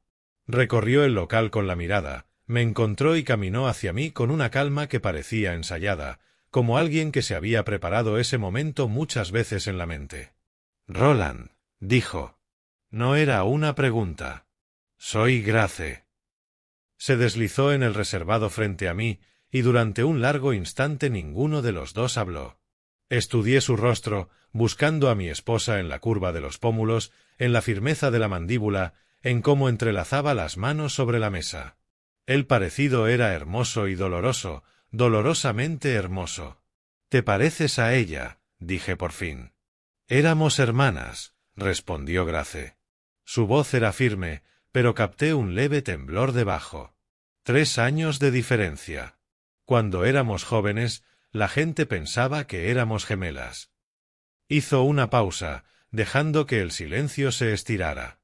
Recorrió el local con la mirada, me encontró y caminó hacia mí con una calma que parecía ensayada, como alguien que se había preparado ese momento muchas veces en la mente. «Roland», dijo. No era una pregunta. «Soy Grace». Se deslizó en el reservado frente a mí, y durante un largo instante ninguno de los dos habló. Estudié su rostro, buscando a mi esposa en la curva de los pómulos, en la firmeza de la mandíbula, en cómo entrelazaba las manos sobre la mesa. El parecido era hermoso y doloroso, dolorosamente hermoso. «Te pareces a ella», dije por fin. «Éramos hermanas», respondió Grace. Su voz era firme, pero capté un leve temblor debajo. 3 años de diferencia. Cuando éramos jóvenes, la gente pensaba que éramos gemelas. Hizo una pausa, dejando que el silencio se estirara.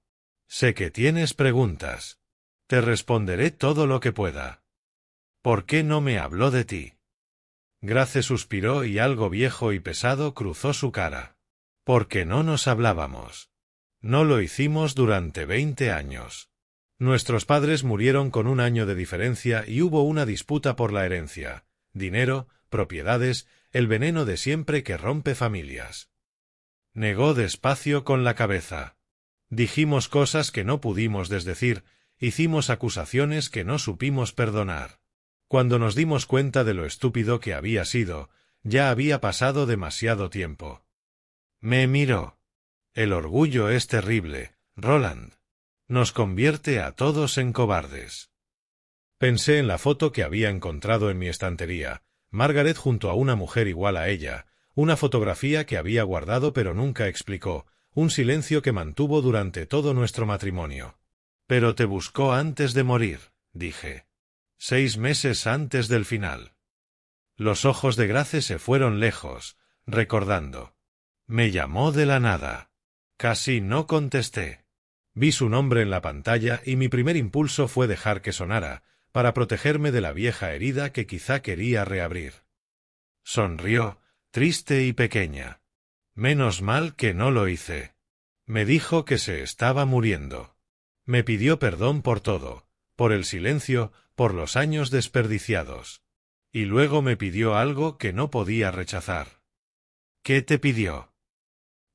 «Sé que tienes preguntas. Te responderé todo lo que pueda». «¿Por qué no me habló de ti?» Grace suspiró y algo viejo y pesado cruzó su cara. «Porque no nos hablábamos. No lo hicimos durante 20 años. Nuestros padres murieron con 1 año de diferencia y hubo una disputa por la herencia, dinero, propiedades, el veneno de siempre que rompe familias». Negó despacio con la cabeza. Dijimos cosas que no pudimos desdecir, hicimos acusaciones que no supimos perdonar. Cuando nos dimos cuenta de lo estúpido que había sido, ya había pasado demasiado tiempo. Me miró. «El orgullo es terrible, Roland. Nos convierte a todos en cobardes». Pensé en la foto que había encontrado en mi estantería, Margaret junto a una mujer igual a ella, una fotografía que había guardado pero nunca explicó, un silencio que mantuvo durante todo nuestro matrimonio. «Pero te buscó antes de morir», dije. 6 meses antes del final. Los ojos de Grace se fueron lejos, recordando. Me llamó de la nada. Casi no contesté. Vi su nombre en la pantalla y mi primer impulso fue dejar que sonara, para protegerme de la vieja herida que quizá quería reabrir. Sonrió, triste y pequeña. Menos mal que no lo hice. Me dijo que se estaba muriendo. Me pidió perdón por todo, por el silencio, por los años desperdiciados. Y luego me pidió algo que no podía rechazar. ¿Qué te pidió?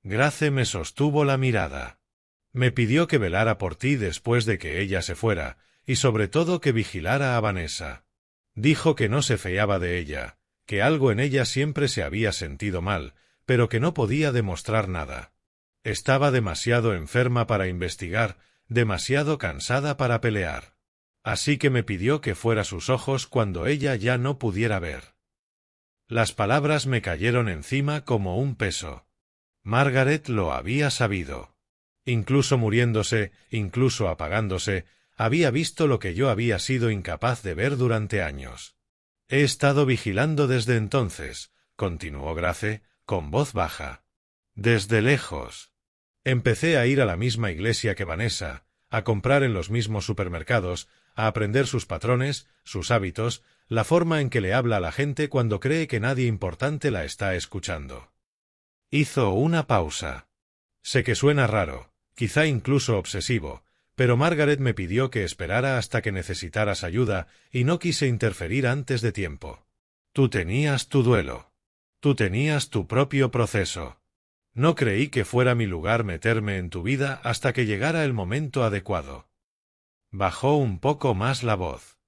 Grace me sostuvo la mirada. Me pidió que velara por ti después de que ella se fuera, y sobre todo que vigilara a Vanessa. Dijo que no se fiaba de ella, que algo en ella siempre se había sentido mal, pero que no podía demostrar nada. Estaba demasiado enferma para investigar, demasiado cansada para pelear. Así que me pidió que fuera sus ojos cuando ella ya no pudiera ver. Las palabras me cayeron encima como un peso. Margaret lo había sabido. Incluso muriéndose, incluso apagándose, había visto lo que yo había sido incapaz de ver durante años. He estado vigilando desde entonces, continuó Grace, con voz baja. Desde lejos. Empecé a ir a la misma iglesia que Vanessa, a comprar en los mismos supermercados, a aprender sus patrones, sus hábitos, la forma en que le habla a la gente cuando cree que nadie importante la está escuchando. Hizo una pausa. Sé que suena raro, quizá incluso obsesivo, pero Margaret me pidió que esperara hasta que necesitaras ayuda y no quise interferir antes de tiempo. Tú tenías tu duelo. Tú tenías tu propio proceso. No creí que fuera mi lugar meterme en tu vida hasta que llegara el momento adecuado. Bajó un poco más la voz.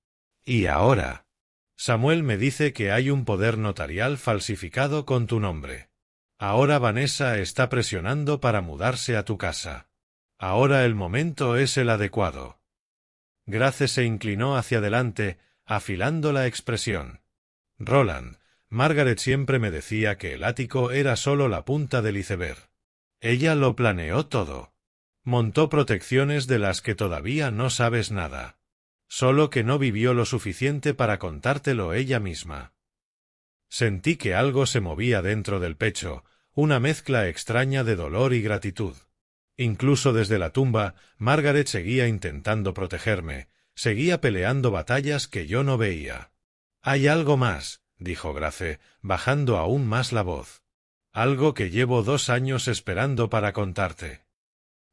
Y ahora. Samuel me dice que hay un poder notarial falsificado con tu nombre. Ahora Vanessa está presionando para mudarse a tu casa. Ahora el momento es el adecuado. Grace se inclinó hacia adelante, afilando la expresión. Roland, Margaret siempre me decía que el ático era solo la punta del iceberg. Ella lo planeó todo. Montó protecciones de las que todavía no sabes nada. Solo que no vivió lo suficiente para contártelo ella misma. Sentí que algo se movía dentro del pecho, una mezcla extraña de dolor y gratitud. Incluso desde la tumba, Margaret seguía intentando protegerme, seguía peleando batallas que yo no veía. «Hay algo más», dijo Grace, bajando aún más la voz. «Algo que llevo 2 años esperando para contarte».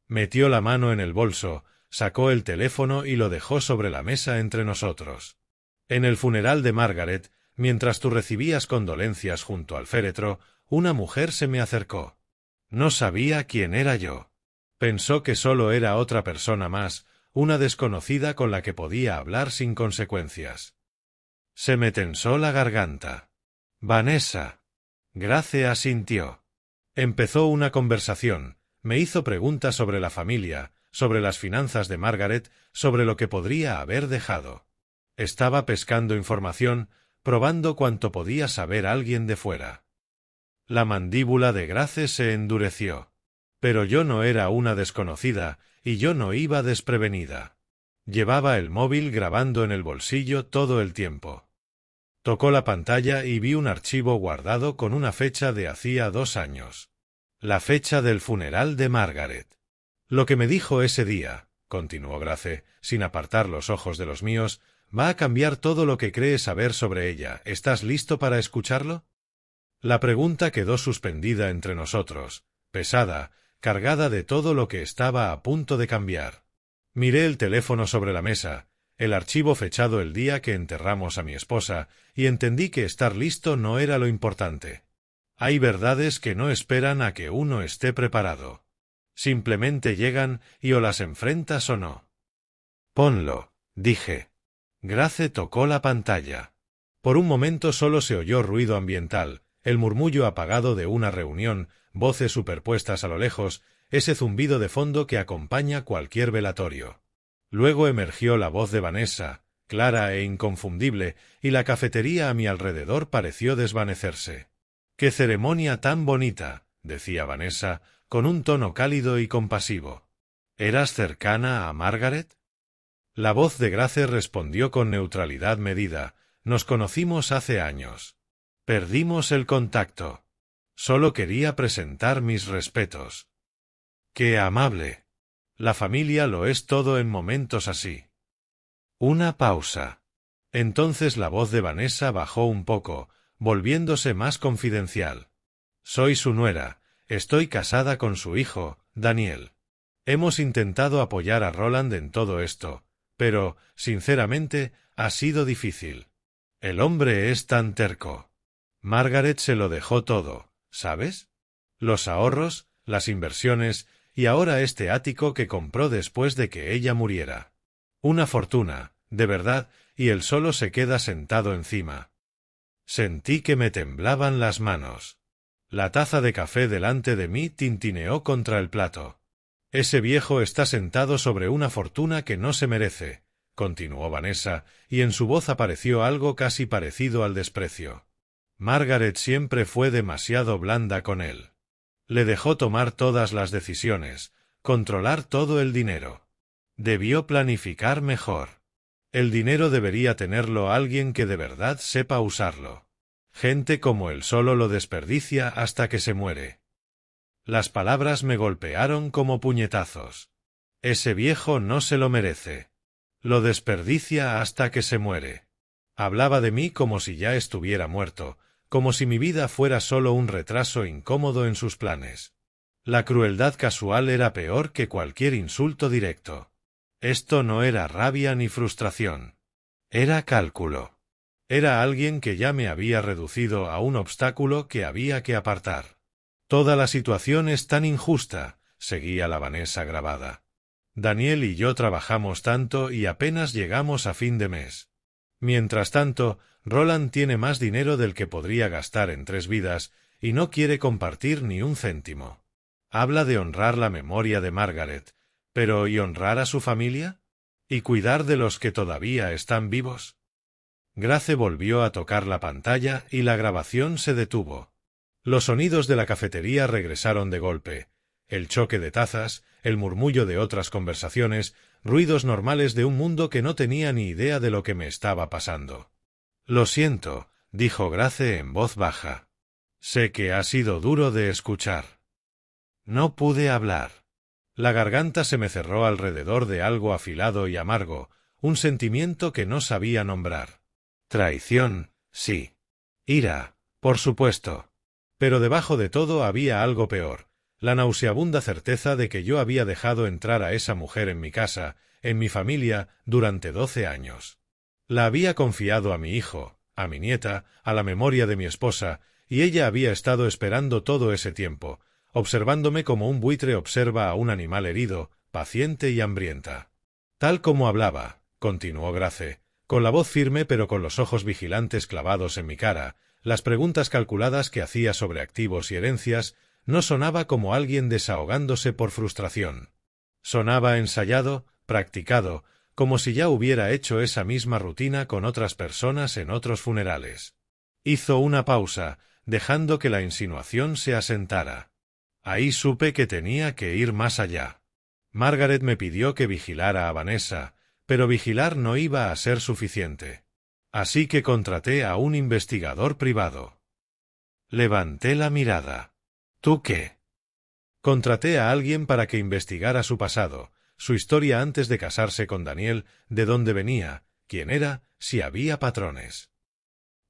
Metió la mano en el bolso, sacó el teléfono y lo dejó sobre la mesa entre nosotros. En el funeral de Margaret, mientras tú recibías condolencias junto al féretro, una mujer se me acercó. No sabía quién era yo. Pensó que solo era otra persona más, una desconocida con la que podía hablar sin consecuencias. Se me tensó la garganta. «Vanessa». Grace asintió. Empezó una conversación, me hizo preguntas sobre la familia, sobre las finanzas de Margaret, sobre lo que podría haber dejado. Estaba pescando información, probando cuanto podía saber alguien de fuera. La mandíbula de Grace se endureció. Pero yo no era una desconocida, y yo no iba desprevenida. Llevaba el móvil grabando en el bolsillo todo el tiempo. Tocó la pantalla y vi un archivo guardado con una fecha de hacía 2 años. La fecha del funeral de Margaret. Lo que me dijo ese día, continuó Grace, sin apartar los ojos de los míos, va a cambiar todo lo que crees saber sobre ella. ¿Estás listo para escucharlo? La pregunta quedó suspendida entre nosotros, pesada, cargada de todo lo que estaba a punto de cambiar. Miré el teléfono sobre la mesa, el archivo fechado el día que enterramos a mi esposa, y entendí que estar listo no era lo importante. Hay verdades que no esperan a que uno esté preparado. Simplemente llegan y o las enfrentas o no. Ponlo, dije. Grace tocó la pantalla. Por un momento solo se oyó ruido ambiental, el murmullo apagado de una reunión, voces superpuestas a lo lejos, ese zumbido de fondo que acompaña cualquier velatorio. Luego emergió la voz de Vanessa, clara e inconfundible, y la cafetería a mi alrededor pareció desvanecerse. «¡Qué ceremonia tan bonita!», decía Vanessa, con un tono cálido y compasivo. «¿Eras cercana a Margaret?». La voz de Grace respondió con neutralidad medida. «Nos conocimos hace años. Perdimos el contacto. Solo quería presentar mis respetos». «¡Qué amable! La familia lo es todo en momentos así». Una pausa. Entonces la voz de Vanessa bajó un poco, volviéndose más confidencial. «Soy su nuera. Estoy casada con su hijo, Daniel. Hemos intentado apoyar a Roland en todo esto, pero, sinceramente, ha sido difícil. El hombre es tan terco. Margaret se lo dejó todo, ¿sabes? Los ahorros, las inversiones, y ahora este ático que compró después de que ella muriera. Una fortuna, de verdad, y él solo se queda sentado encima». Sentí que me temblaban las manos. La taza de café delante de mí tintineó contra el plato. «Ese viejo está sentado sobre una fortuna que no se merece», continuó Vanessa, y en su voz apareció algo casi parecido al desprecio. «Margaret siempre fue demasiado blanda con él. Le dejó tomar todas las decisiones, controlar todo el dinero. Debió planificar mejor. El dinero debería tenerlo alguien que de verdad sepa usarlo. Gente como él solo lo desperdicia hasta que se muere». Las palabras me golpearon como puñetazos. «Ese viejo no se lo merece. Lo desperdicia hasta que se muere». Hablaba de mí como si ya estuviera muerto, como si mi vida fuera solo un retraso incómodo en sus planes. La crueldad casual era peor que cualquier insulto directo. Esto no era rabia ni frustración. Era cálculo. Era alguien que ya me había reducido a un obstáculo que había que apartar. «Toda la situación es tan injusta», seguía la Vanessa grabada. «Daniel y yo trabajamos tanto y apenas llegamos a fin de mes. Mientras tanto, Roland tiene más dinero del que podría gastar en 3 vidas y no quiere compartir ni un céntimo. Habla de honrar la memoria de Margaret, pero ¿y honrar a su familia? ¿Y cuidar de los que todavía están vivos?». Grace volvió a tocar la pantalla y la grabación se detuvo. Los sonidos de la cafetería regresaron de golpe. El choque de tazas, el murmullo de otras conversaciones, ruidos normales de un mundo que no tenía ni idea de lo que me estaba pasando. «Lo siento», dijo Grace en voz baja. «Sé que ha sido duro de escuchar». No pude hablar. La garganta se me cerró alrededor de algo afilado y amargo, un sentimiento que no sabía nombrar. Traición, sí. Ira, por supuesto. Pero debajo de todo había algo peor, la nauseabunda certeza de que yo había dejado entrar a esa mujer en mi casa, en mi familia, durante 12 años. La había confiado a mi hijo, a mi nieta, a la memoria de mi esposa, y ella había estado esperando todo ese tiempo, observándome como un buitre observa a un animal herido, paciente y hambrienta. Tal como hablaba, continuó Grace, con la voz firme pero con los ojos vigilantes clavados en mi cara, las preguntas calculadas que hacía sobre activos y herencias, no sonaba como alguien desahogándose por frustración. Sonaba ensayado, practicado, como si ya hubiera hecho esa misma rutina con otras personas en otros funerales. Hizo una pausa, dejando que la insinuación se asentara. Ahí supe que tenía que ir más allá. Margaret me pidió que vigilara a Vanessa, pero vigilar no iba a ser suficiente. Así que contraté a un investigador privado. Levanté la mirada. ¿Tú qué? Contraté a alguien para que investigara su pasado, su historia antes de casarse con Daniel, de dónde venía, quién era, si había patrones.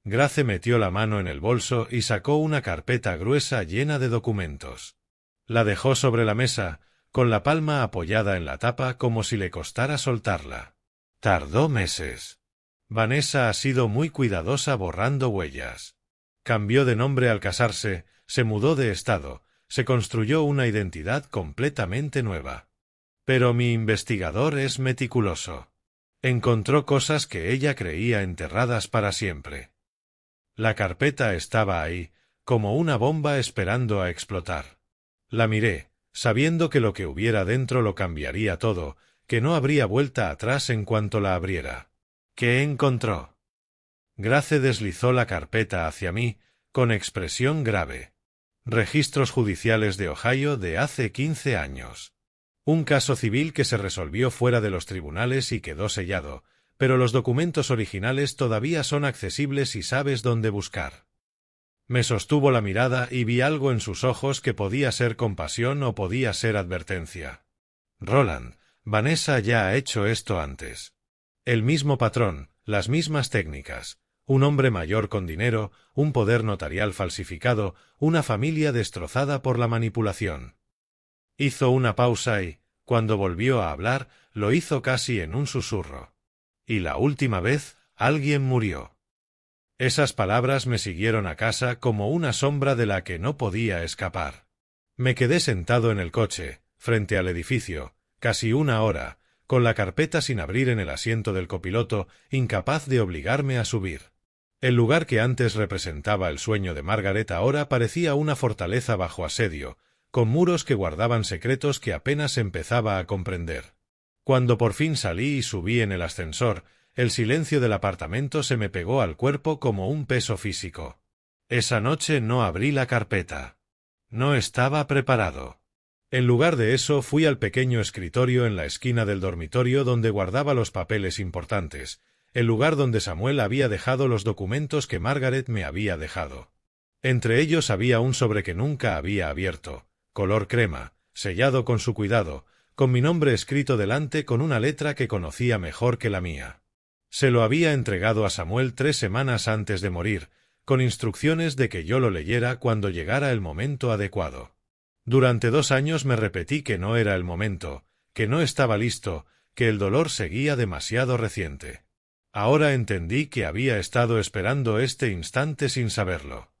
Grace metió la mano en el bolso y sacó una carpeta gruesa llena de documentos. La dejó sobre la mesa, con la palma apoyada en la tapa como si le costara soltarla. Tardó meses. Vanessa ha sido muy cuidadosa borrando huellas. Cambió de nombre al casarse, se mudó de estado, se construyó una identidad completamente nueva. Pero mi investigador es meticuloso. Encontró cosas que ella creía enterradas para siempre. La carpeta estaba ahí, como una bomba esperando a explotar. La miré, sabiendo que lo que hubiera dentro lo cambiaría todo, que no habría vuelta atrás en cuanto la abriera. ¿Qué encontró? Grace deslizó la carpeta hacia mí, con expresión grave. Registros judiciales de Ohio de hace 15 años. Un caso civil que se resolvió fuera de los tribunales y quedó sellado, pero los documentos originales todavía son accesibles y sabes dónde buscar. Me sostuvo la mirada y vi algo en sus ojos que podía ser compasión o podía ser advertencia. Roland, Vanessa ya ha hecho esto antes. El mismo patrón, las mismas técnicas. Un hombre mayor con dinero, un poder notarial falsificado, una familia destrozada por la manipulación. Hizo una pausa y, cuando volvió a hablar, lo hizo casi en un susurro. Y la última vez, alguien murió. Esas palabras me siguieron a casa como una sombra de la que no podía escapar. Me quedé sentado en el coche, frente al edificio, casi una hora, con la carpeta sin abrir en el asiento del copiloto, incapaz de obligarme a subir. El lugar que antes representaba el sueño de Margaret ahora parecía una fortaleza bajo asedio, con muros que guardaban secretos que apenas empezaba a comprender. Cuando por fin salí y subí en el ascensor, el silencio del apartamento se me pegó al cuerpo como un peso físico. Esa noche no abrí la carpeta. No estaba preparado. En lugar de eso fui al pequeño escritorio en la esquina del dormitorio donde guardaba los papeles importantes, el lugar donde Samuel había dejado los documentos que Margaret me había dejado. Entre ellos había un sobre que nunca había abierto, color crema, sellado con su cuidado, con mi nombre escrito delante con una letra que conocía mejor que la mía. Se lo había entregado a Samuel 3 semanas antes de morir, con instrucciones de que yo lo leyera cuando llegara el momento adecuado. Durante 2 años me repetí que no era el momento, que no estaba listo, que el dolor seguía demasiado reciente. Ahora entendí que había estado esperando este instante sin saberlo.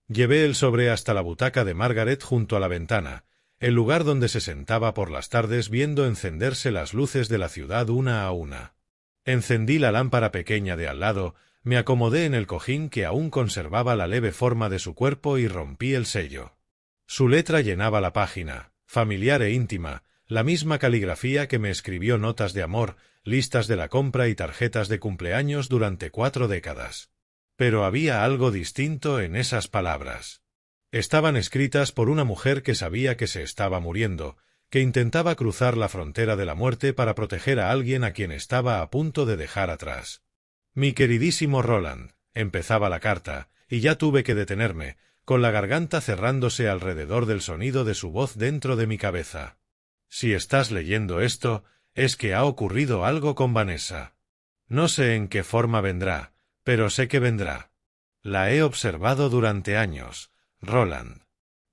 Llevé el sobre hasta la butaca de Margaret junto a la ventana, el lugar donde se sentaba por las tardes viendo encenderse las luces de la ciudad una a una. Encendí la lámpara pequeña de al lado, me acomodé en el cojín que aún conservaba la leve forma de su cuerpo y rompí el sello. Su letra llenaba la página, familiar e íntima, la misma caligrafía que me escribió notas de amor, listas de la compra y tarjetas de cumpleaños durante 4 décadas. Pero había algo distinto en esas palabras. Estaban escritas por una mujer que sabía que se estaba muriendo, que intentaba cruzar la frontera de la muerte para proteger a alguien a quien estaba a punto de dejar atrás. Mi queridísimo Roland, empezaba la carta, y ya tuve que detenerme, con la garganta cerrándose alrededor del sonido de su voz dentro de mi cabeza. Si estás leyendo esto, es que ha ocurrido algo con Vanessa. No sé en qué forma vendrá, pero sé que vendrá. La he observado durante años, Roland.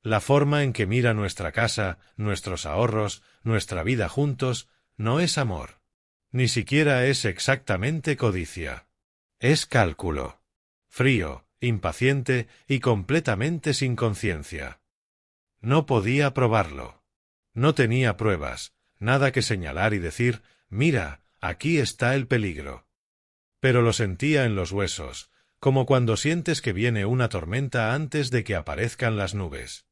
La forma en que mira nuestra casa, nuestros ahorros, nuestra vida juntos, no es amor. Ni siquiera es exactamente codicia. Es cálculo. Frío, impaciente y completamente sin conciencia. No podía probarlo. No tenía pruebas, nada que señalar y decir, mira, aquí está el peligro. Pero lo sentía en los huesos, como cuando sientes que viene una tormenta antes de que aparezcan las nubes.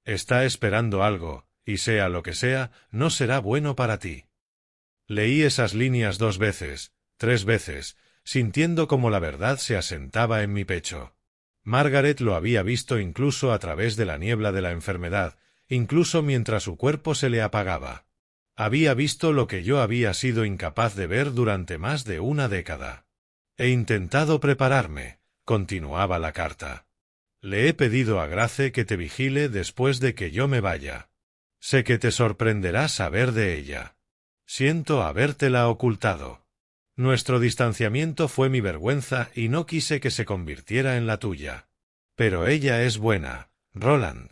Está esperando algo, y sea lo que sea, no será bueno para ti. Leí esas líneas 2 veces, 3 veces, sintiendo como la verdad se asentaba en mi pecho. Margaret lo había visto incluso a través de la niebla de la enfermedad, incluso mientras su cuerpo se le apagaba. Había visto lo que yo había sido incapaz de ver durante más de 1 década. He intentado prepararme, continuaba la carta. Le he pedido a Grace que te vigile después de que yo me vaya. Sé que te sorprenderá saber de ella. Siento habértela ocultado. Nuestro distanciamiento fue mi vergüenza y no quise que se convirtiera en la tuya. Pero ella es buena, Roland.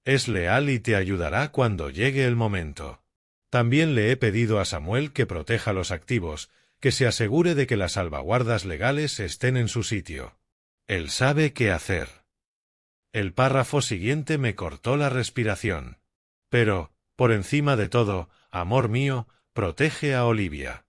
Es leal y te ayudará cuando llegue el momento. También le he pedido a Samuel que proteja los activos, que se asegure de que las salvaguardas legales estén en su sitio. Él sabe qué hacer. El párrafo siguiente me cortó la respiración. Pero, por encima de todo, amor mío, protege a Olivia.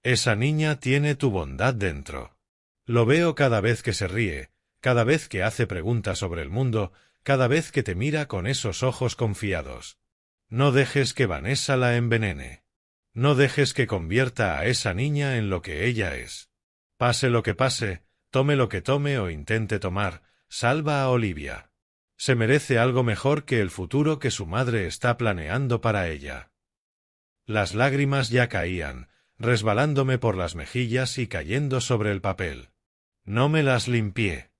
Esa niña tiene tu bondad dentro. Lo veo cada vez que se ríe, cada vez que hace preguntas sobre el mundo, cada vez que te mira con esos ojos confiados. No dejes que Vanessa la envenene. No dejes que convierta a esa niña en lo que ella es. Pase lo que pase, tome lo que tome o intente tomar, salva a Olivia. Se merece algo mejor que el futuro que su madre está planeando para ella. Las lágrimas ya caían, resbalándome por las mejillas y cayendo sobre el papel. No me las limpié.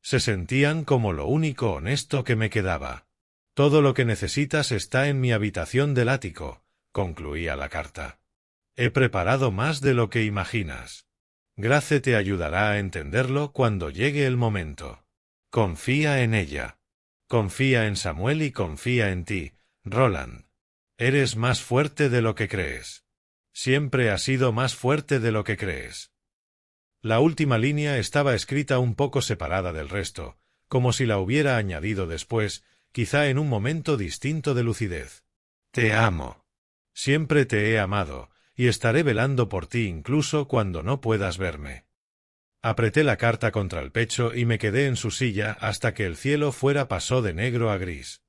Se sentían como lo único honesto que me quedaba. Todo lo que necesitas está en mi habitación del ático, concluía la carta. He preparado más de lo que imaginas. Grace te ayudará a entenderlo cuando llegue el momento. Confía en ella. Confía en Samuel y confía en ti, Roland. Eres más fuerte de lo que crees. Siempre has sido más fuerte de lo que crees. La última línea estaba escrita un poco separada del resto, como si la hubiera añadido después, quizá en un momento distinto de lucidez. Te amo. Siempre te he amado, y estaré velando por ti incluso cuando no puedas verme. Apreté la carta contra el pecho y me quedé en su silla hasta que el cielo fuera pasó de negro a gris.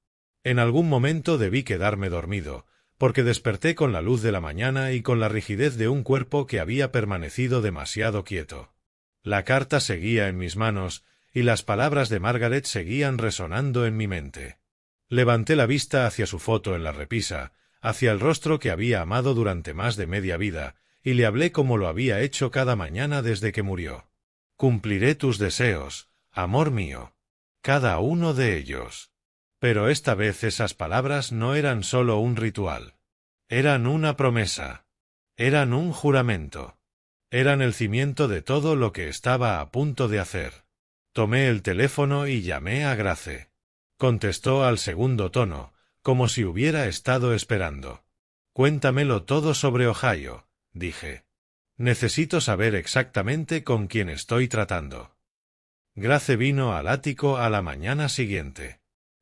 En algún momento debí quedarme dormido, porque desperté con la luz de la mañana y con la rigidez de un cuerpo que había permanecido demasiado quieto. La carta seguía en mis manos, y las palabras de Margaret seguían resonando en mi mente. Levanté la vista hacia su foto en la repisa, hacia el rostro que había amado durante más de media vida, y le hablé como lo había hecho cada mañana desde que murió. Cumpliré tus deseos, amor mío. Cada uno de ellos. Pero esta vez esas palabras no eran solo un ritual. Eran una promesa. Eran un juramento. Eran el cimiento de todo lo que estaba a punto de hacer. Tomé el teléfono y llamé a Grace. Contestó al segundo tono, como si hubiera estado esperando. Cuéntamelo todo sobre Ohio, dije. Necesito saber exactamente con quién estoy tratando. Grace vino al ático a la mañana siguiente.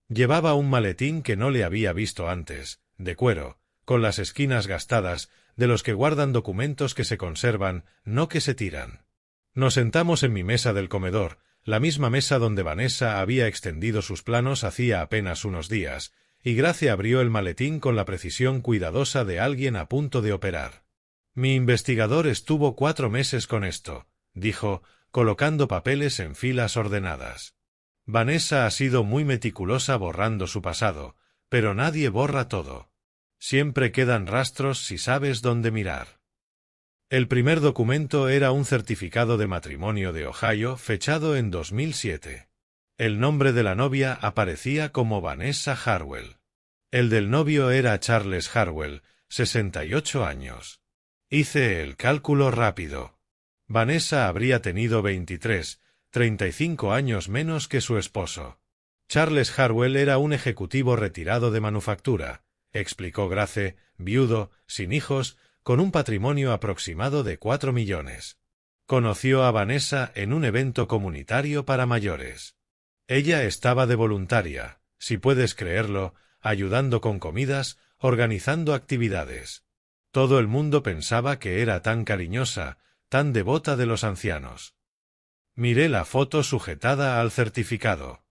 Llevaba un maletín que no le había visto antes, de cuero, con las esquinas gastadas, de los que guardan documentos que se conservan, no que se tiran. Nos sentamos en mi mesa del comedor, la misma mesa donde Vanessa había extendido sus planos hacía apenas unos días, y Grace abrió el maletín con la precisión cuidadosa de alguien a punto de operar. Mi investigador estuvo 4 meses con esto, dijo, colocando papeles en filas ordenadas. Vanessa ha sido muy meticulosa borrando su pasado, pero nadie borra todo. Siempre quedan rastros si sabes dónde mirar. El primer documento era un certificado de matrimonio de Ohio fechado en 2007. El nombre de la novia aparecía como Vanessa Harwell. El del novio era Charles Harwell, 68 años. Hice el cálculo rápido. Vanessa habría tenido 23, 35 años menos que su esposo. Charles Harwell era un ejecutivo retirado de manufactura, explicó Grace, viudo, sin hijos, con un patrimonio aproximado de 4 millones. Conoció a Vanessa en un evento comunitario para mayores. Ella estaba de voluntaria, si puedes creerlo, ayudando con comidas, organizando actividades. Todo el mundo pensaba que era tan cariñosa, tan devota de los ancianos. Miré la foto sujetada al certificado.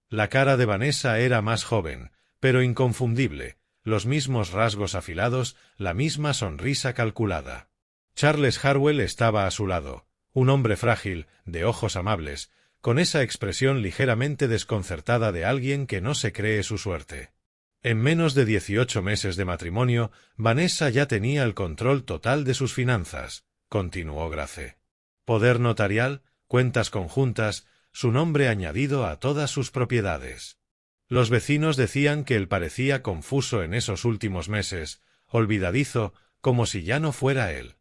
La cara de Vanessa era más joven, pero inconfundible, los mismos rasgos afilados, la misma sonrisa calculada. Charles Harwell estaba a su lado, un hombre frágil, de ojos amables, con esa expresión ligeramente desconcertada de alguien que no se cree su suerte. En menos de 18 meses de matrimonio, Vanessa ya tenía el control total de sus finanzas, continuó Grace. Poder notarial, cuentas conjuntas, su nombre añadido a todas sus propiedades. Los vecinos decían que él parecía confuso en esos últimos meses, olvidadizo, como si ya no fuera él.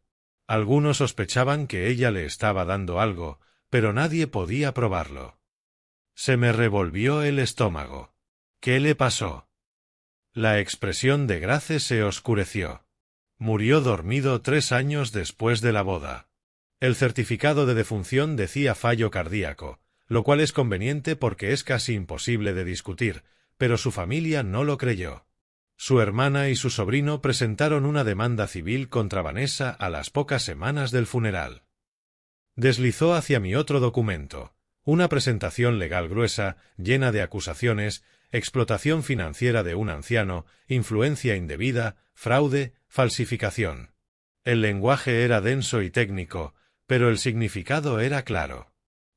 Algunos sospechaban que ella le estaba dando algo, pero nadie podía probarlo. Se me revolvió el estómago. ¿Qué le pasó? La expresión de Grace se oscureció. Murió dormido 3 años después de la boda. El certificado de defunción decía fallo cardíaco, lo cual es conveniente porque es casi imposible de discutir, pero su familia no lo creyó. Su hermana y su sobrino presentaron una demanda civil contra Vanessa a las pocas semanas del funeral. Deslizó hacia mi otro documento, una presentación legal gruesa, llena de acusaciones, explotación financiera de un anciano, influencia indebida, fraude, falsificación. El lenguaje era denso y técnico, Pero el significado era claro.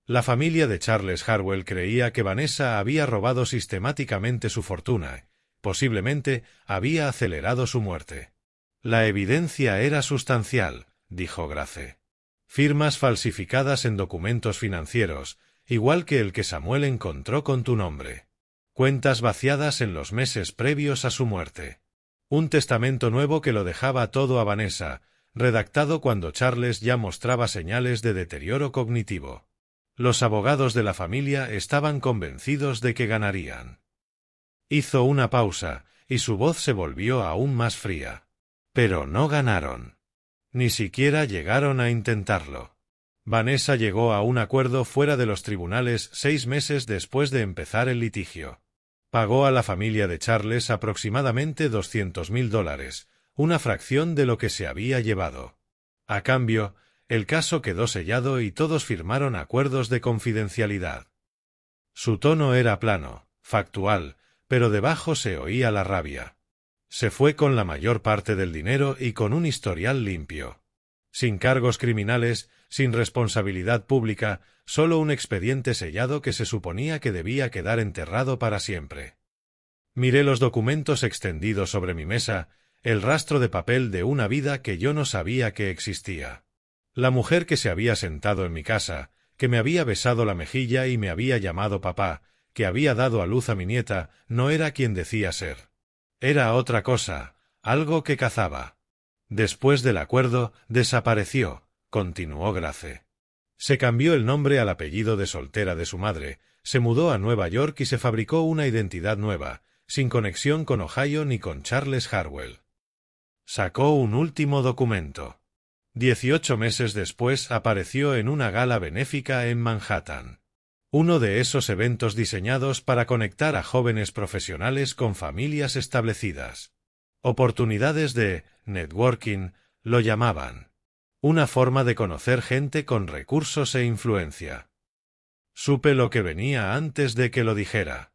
La familia de Charles Harwell creía que Vanessa había robado sistemáticamente su fortuna, posiblemente había acelerado su muerte. La evidencia era sustancial, dijo Grace. Firmas falsificadas en documentos financieros, igual que el que Samuel encontró con tu nombre. Cuentas vaciadas en los meses previos a su muerte. Un testamento nuevo que lo dejaba todo a Vanessa, redactado cuando Charles ya mostraba señales de deterioro cognitivo. Los abogados de la familia estaban convencidos de que ganarían. Hizo una pausa, y su voz se volvió aún más fría. Pero no ganaron. Ni siquiera llegaron a intentarlo. Vanessa llegó a un acuerdo fuera de los tribunales 6 meses después de empezar el litigio. Pagó a la familia de Charles aproximadamente $200,000, una fracción de lo que se había llevado. A cambio, el caso quedó sellado y todos firmaron acuerdos de confidencialidad. Su tono era plano, factual, pero debajo se oía la rabia. Se fue con la mayor parte del dinero y con un historial limpio. Sin cargos criminales, sin responsabilidad pública, solo un expediente sellado que se suponía que debía quedar enterrado para siempre. Miré los documentos extendidos sobre mi mesa, el rastro de papel de una vida que yo no sabía que existía. La mujer que se había sentado en mi casa, que me había besado la mejilla y me había llamado papá, que había dado a luz a mi nieta, no era quien decía ser. Era otra cosa, algo que cazaba. Después del acuerdo, desapareció, continuó Grace. Se cambió el nombre al apellido de soltera de su madre, se mudó a Nueva York y se fabricó una identidad nueva, sin conexión con Ohio ni con Charles Harwell. Sacó un último documento. 18 meses después apareció en una gala benéfica en Manhattan. Uno de esos eventos diseñados para conectar a jóvenes profesionales con familias establecidas. Oportunidades de networking, lo llamaban. Una forma de conocer gente con recursos e influencia. Supe lo que venía antes de que lo dijera.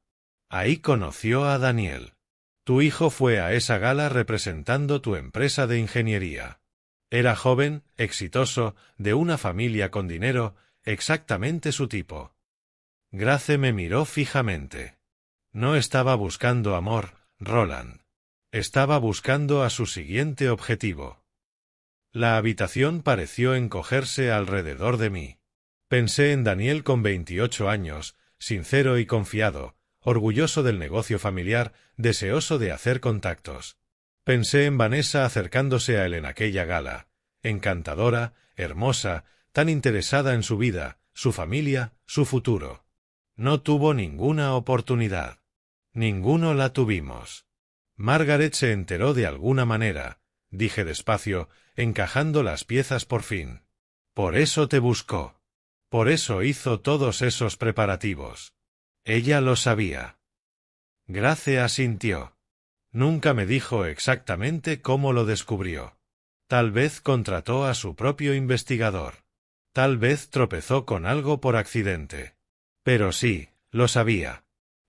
Ahí conoció a Daniel. Tu hijo fue a esa gala representando tu empresa de ingeniería. Era joven, exitoso, de una familia con dinero, exactamente su tipo. Grace me miró fijamente. No estaba buscando amor, Roland. Estaba buscando a su siguiente objetivo. La habitación pareció encogerse alrededor de mí. Pensé en Daniel con 28 años, sincero y confiado, orgulloso del negocio familiar, deseoso de hacer contactos. Pensé en Vanessa acercándose a él en aquella gala, encantadora, hermosa, tan interesada en su vida, su familia, su futuro. No tuvo ninguna oportunidad. Ninguno la tuvimos. Margaret se enteró de alguna manera, dije despacio, encajando las piezas por fin. Por eso te buscó. Por eso hizo todos esos preparativos. Ella lo sabía. Grace asintió. Nunca me dijo exactamente cómo lo descubrió. Tal vez contrató a su propio investigador. Tal vez tropezó con algo por accidente. Pero sí, lo sabía.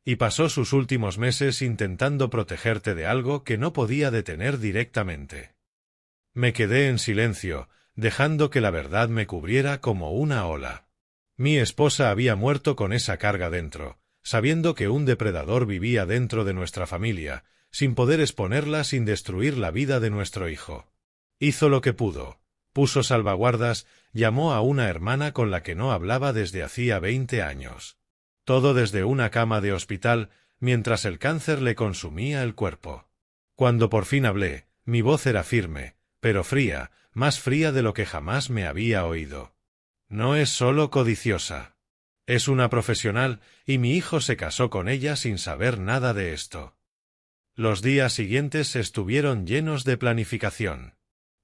Y pasó sus últimos meses intentando protegerte de algo que no podía detener directamente. Me quedé en silencio, dejando que la verdad me cubriera como una ola. Mi esposa había muerto con esa carga dentro, sabiendo que un depredador vivía dentro de nuestra familia, sin poder exponerla sin destruir la vida de nuestro hijo. Hizo lo que pudo, puso salvaguardas, llamó a una hermana con la que no hablaba desde hacía 20 años. Todo desde una cama de hospital, mientras el cáncer le consumía el cuerpo. Cuando por fin hablé, mi voz era firme, pero fría, más fría de lo que jamás me había oído. No es solo codiciosa. Es una profesional, y mi hijo se casó con ella sin saber nada de esto. Los días siguientes estuvieron llenos de planificación.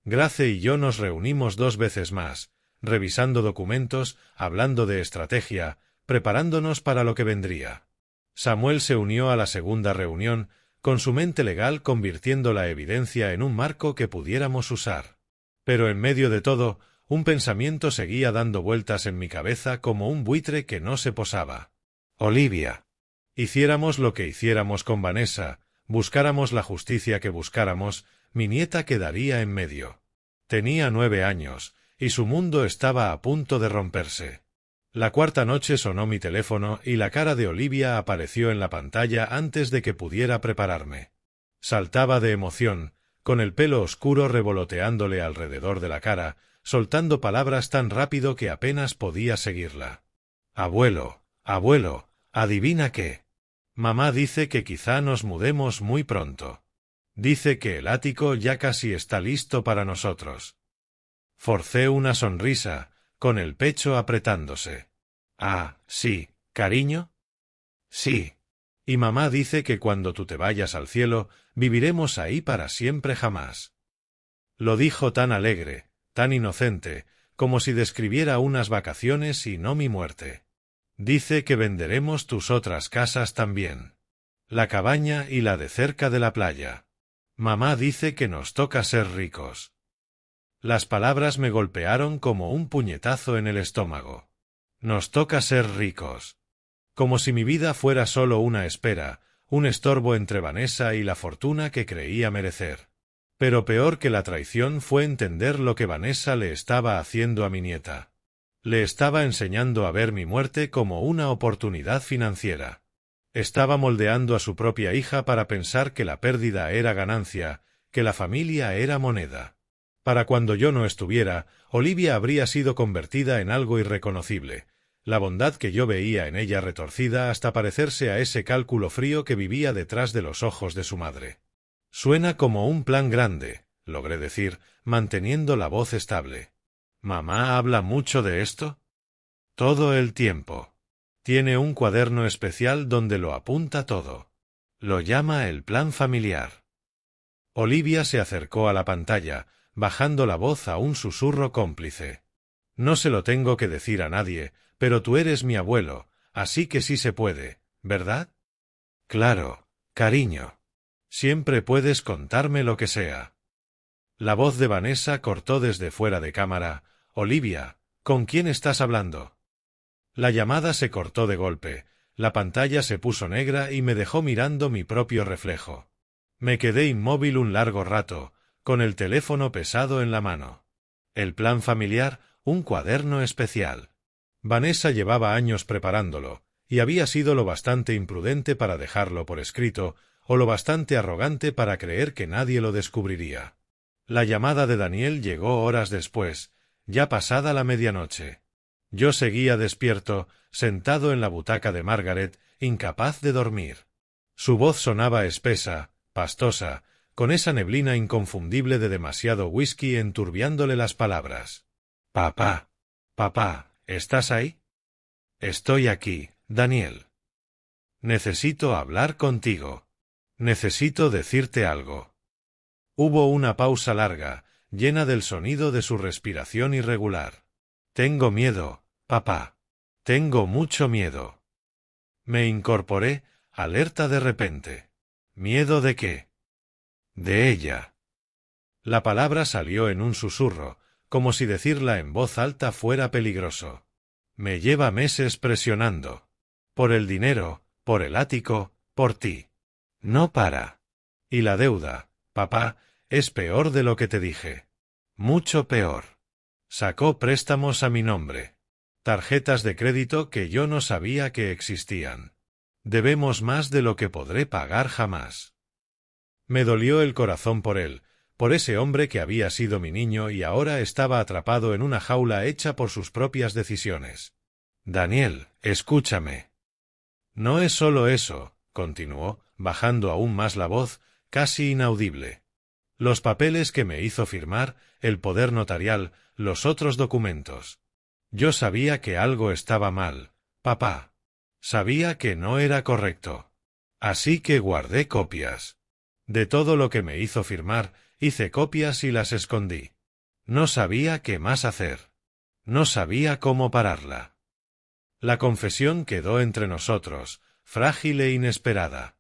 Grace y yo nos reunimos 2 veces más, revisando documentos, hablando de estrategia, preparándonos para lo que vendría. Samuel se unió a la segunda reunión, con su mente legal convirtiendo la evidencia en un marco que pudiéramos usar. Pero en medio de todo, un pensamiento seguía dando vueltas en mi cabeza como un buitre que no se posaba. Olivia. Hiciéramos lo que hiciéramos con Vanessa, buscáramos la justicia que buscáramos, mi nieta quedaría en medio. Tenía 9 años, y su mundo estaba a punto de romperse. La cuarta noche sonó mi teléfono y la cara de Olivia apareció en la pantalla antes de que pudiera prepararme. Saltaba de emoción, con el pelo oscuro revoloteándole alrededor de la cara, soltando palabras tan rápido que apenas podía seguirla. «Abuelo, abuelo, ¿adivina qué? Mamá dice que quizá nos mudemos muy pronto. Dice que el ático ya casi está listo para nosotros». Forcé una sonrisa, con el pecho apretándose. «Ah, sí, cariño». «Sí. Y mamá dice que cuando tú te vayas al cielo, viviremos ahí para siempre jamás». Lo dijo tan alegre, tan inocente, como si describiera unas vacaciones y no mi muerte. «Dice que venderemos tus otras casas también. La cabaña y la de cerca de la playa. Mamá dice que nos toca ser ricos». Las palabras me golpearon como un puñetazo en el estómago. «Nos toca ser ricos». Como si mi vida fuera solo una espera, un estorbo entre Vanessa y la fortuna que creía merecer. Pero peor que la traición fue entender lo que Vanessa le estaba haciendo a mi nieta. Le estaba enseñando a ver mi muerte como una oportunidad financiera. Estaba moldeando a su propia hija para pensar que la pérdida era ganancia, que la familia era moneda. Para cuando yo no estuviera, Olivia habría sido convertida en algo irreconocible. La bondad que yo veía en ella retorcida hasta parecerse a ese cálculo frío que vivía detrás de los ojos de su madre. «Suena como un plan grande», logré decir, manteniendo la voz estable. «¿Mamá habla mucho de esto?» «Todo el tiempo. Tiene un cuaderno especial donde lo apunta todo. Lo llama el plan familiar». Olivia se acercó a la pantalla, bajando la voz a un susurro cómplice. «No se lo tengo que decir a nadie, pero tú eres mi abuelo, así que sí se puede, ¿verdad?» «Claro, cariño. Siempre puedes contarme lo que sea». La voz de Vanessa cortó desde fuera de cámara. «Olivia, ¿con quién estás hablando?» La llamada se cortó de golpe, la pantalla se puso negra y me dejó mirando mi propio reflejo. Me quedé inmóvil un largo rato, con el teléfono pesado en la mano. El plan familiar, un cuaderno especial. Vanessa llevaba años preparándolo, y había sido lo bastante imprudente para dejarlo por escrito, o lo bastante arrogante para creer que nadie lo descubriría. La llamada de Daniel llegó horas después, ya pasada la medianoche. Yo seguía despierto, sentado en la butaca de Margaret, incapaz de dormir. Su voz sonaba espesa, pastosa, con esa neblina inconfundible de demasiado whisky enturbiándole las palabras. «Papá, papá, ¿estás ahí?» «Estoy aquí, Daniel. Necesito hablar contigo. Necesito decirte algo». Hubo una pausa larga, llena del sonido de su respiración irregular. «Tengo miedo, papá. Tengo mucho miedo». Me incorporé, alerta de repente. «¿Miedo de qué?» «De ella». La palabra salió en un susurro, como si decirla en voz alta fuera peligroso. «Me lleva meses presionando. Por el dinero, por el ático, por ti. No para. Y la deuda, papá, es peor de lo que te dije. Mucho peor. Sacó préstamos a mi nombre. Tarjetas de crédito que yo no sabía que existían. Debemos más de lo que podré pagar jamás». Me dolió el corazón por él, por ese hombre que había sido mi niño y ahora estaba atrapado en una jaula hecha por sus propias decisiones. «Daniel, escúchame». «No es solo eso», continuó, bajando aún más la voz, casi inaudible. «Los papeles que me hizo firmar, el poder notarial, los otros documentos. Yo sabía que algo estaba mal, papá. Sabía que no era correcto. Así que guardé copias. De todo lo que me hizo firmar, hice copias y las escondí. No sabía qué más hacer. No sabía cómo pararla». La confesión quedó entre nosotros, frágil e inesperada.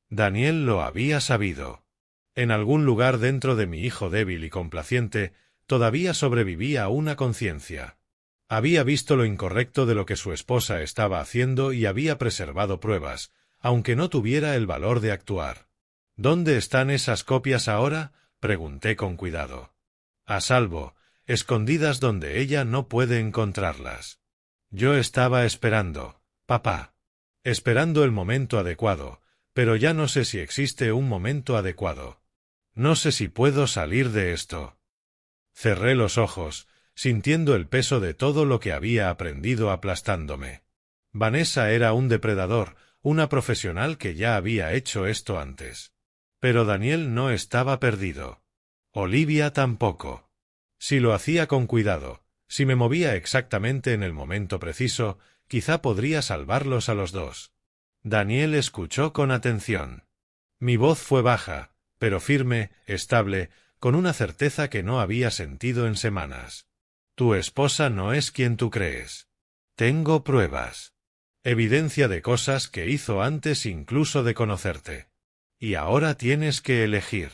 Daniel lo había sabido. En algún lugar dentro de mi hijo débil y complaciente, todavía sobrevivía una conciencia. Había visto lo incorrecto de lo que su esposa estaba haciendo y había preservado pruebas, aunque no tuviera el valor de actuar. «¿Dónde están esas copias ahora?», pregunté con cuidado. «A salvo, escondidas donde ella no puede encontrarlas. Yo estaba esperando, papá. Esperando el momento adecuado, pero ya no sé si existe un momento adecuado. No sé si puedo salir de esto. Cerré los ojos, sintiendo el peso de todo lo que había aprendido aplastándome. Vanessa era un depredador, una profesional que ya había hecho esto antes. Pero Daniel no estaba perdido. Olivia tampoco. Si lo hacía con cuidado, si me movía exactamente en el momento preciso, quizá podría salvarlos a los dos. Daniel escuchó con atención. Mi voz fue baja, pero firme, estable, con una certeza que no había sentido en semanas. Tu esposa no es quien tú crees. Tengo pruebas. Evidencia de cosas que hizo antes incluso de conocerte. Y ahora tienes que elegir.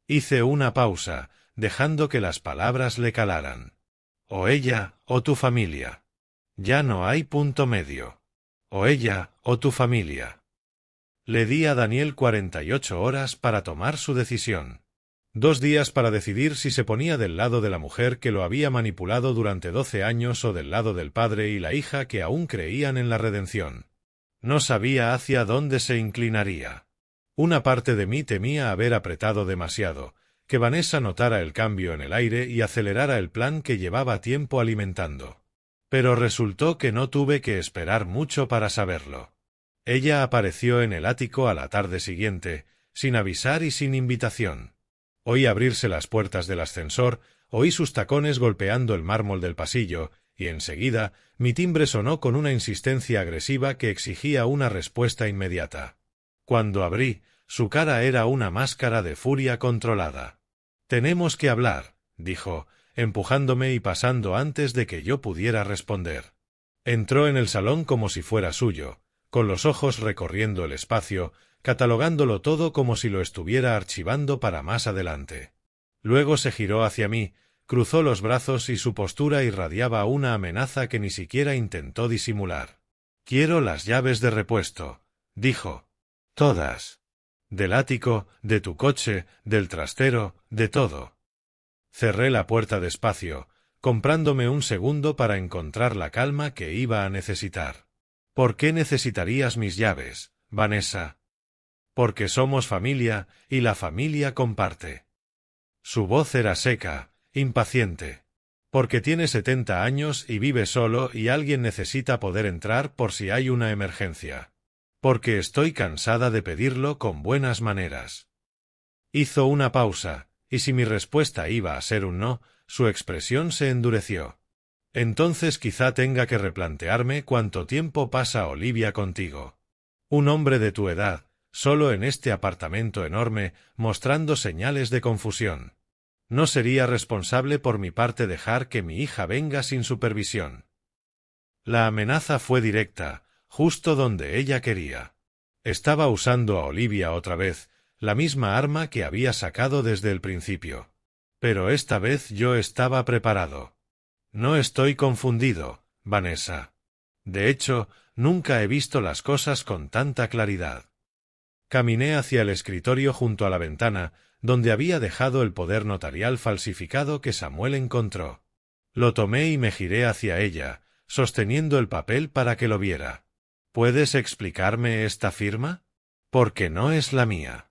Hice una pausa, dejando que las palabras le calaran. O ella, o tu familia. Ya no hay punto medio. O ella, o tu familia. Le di a Daniel 48 horas para tomar su decisión. 2 días para decidir si se ponía del lado de la mujer que lo había manipulado durante 12 años o del lado del padre y la hija que aún creían en la redención. No sabía hacia dónde se inclinaría. Una parte de mí temía haber apretado demasiado, que Vanessa notara el cambio en el aire y acelerara el plan que llevaba tiempo alimentando. Pero resultó que no tuve que esperar mucho para saberlo. Ella apareció en el ático a la tarde siguiente, sin avisar y sin invitación. Oí abrirse las puertas del ascensor, oí sus tacones golpeando el mármol del pasillo, y enseguida mi timbre sonó con una insistencia agresiva que exigía una respuesta inmediata. Cuando abrí, su cara era una máscara de furia controlada. «Tenemos que hablar», dijo, empujándome y pasando antes de que yo pudiera responder. Entró en el salón como si fuera suyo, con los ojos recorriendo el espacio, catalogándolo todo como si lo estuviera archivando para más adelante. Luego se giró hacia mí, cruzó los brazos y su postura irradiaba una amenaza que ni siquiera intentó disimular. «Quiero las llaves de repuesto», dijo. «Todas. Del ático, de tu coche, del trastero, de todo». Cerré la puerta despacio, comprándome un segundo para encontrar la calma que iba a necesitar. «¿Por qué necesitarías mis llaves, Vanessa?» «Porque somos familia, y la familia comparte». Su voz era seca, impaciente. «Porque tiene 70 años y vive solo y alguien necesita poder entrar por si hay una emergencia. Porque estoy cansada de pedirlo con buenas maneras». Hizo una pausa, y si mi respuesta iba a ser un no, su expresión se endureció. «Entonces quizá tenga que replantearme cuánto tiempo pasa Olivia contigo. Un hombre de tu edad, solo en este apartamento enorme, mostrando señales de confusión. No sería responsable por mi parte dejar que mi hija venga sin supervisión». La amenaza fue directa, justo donde ella quería. Estaba usando a Olivia otra vez, la misma arma que había sacado desde el principio. Pero esta vez yo estaba preparado. No estoy confundido, Vanessa. De hecho, nunca he visto las cosas con tanta claridad. Caminé hacia el escritorio junto a la ventana, donde había dejado el poder notarial falsificado que Samuel encontró. Lo tomé y me giré hacia ella, sosteniendo el papel para que lo viera. ¿Puedes explicarme esta firma? Porque no es la mía.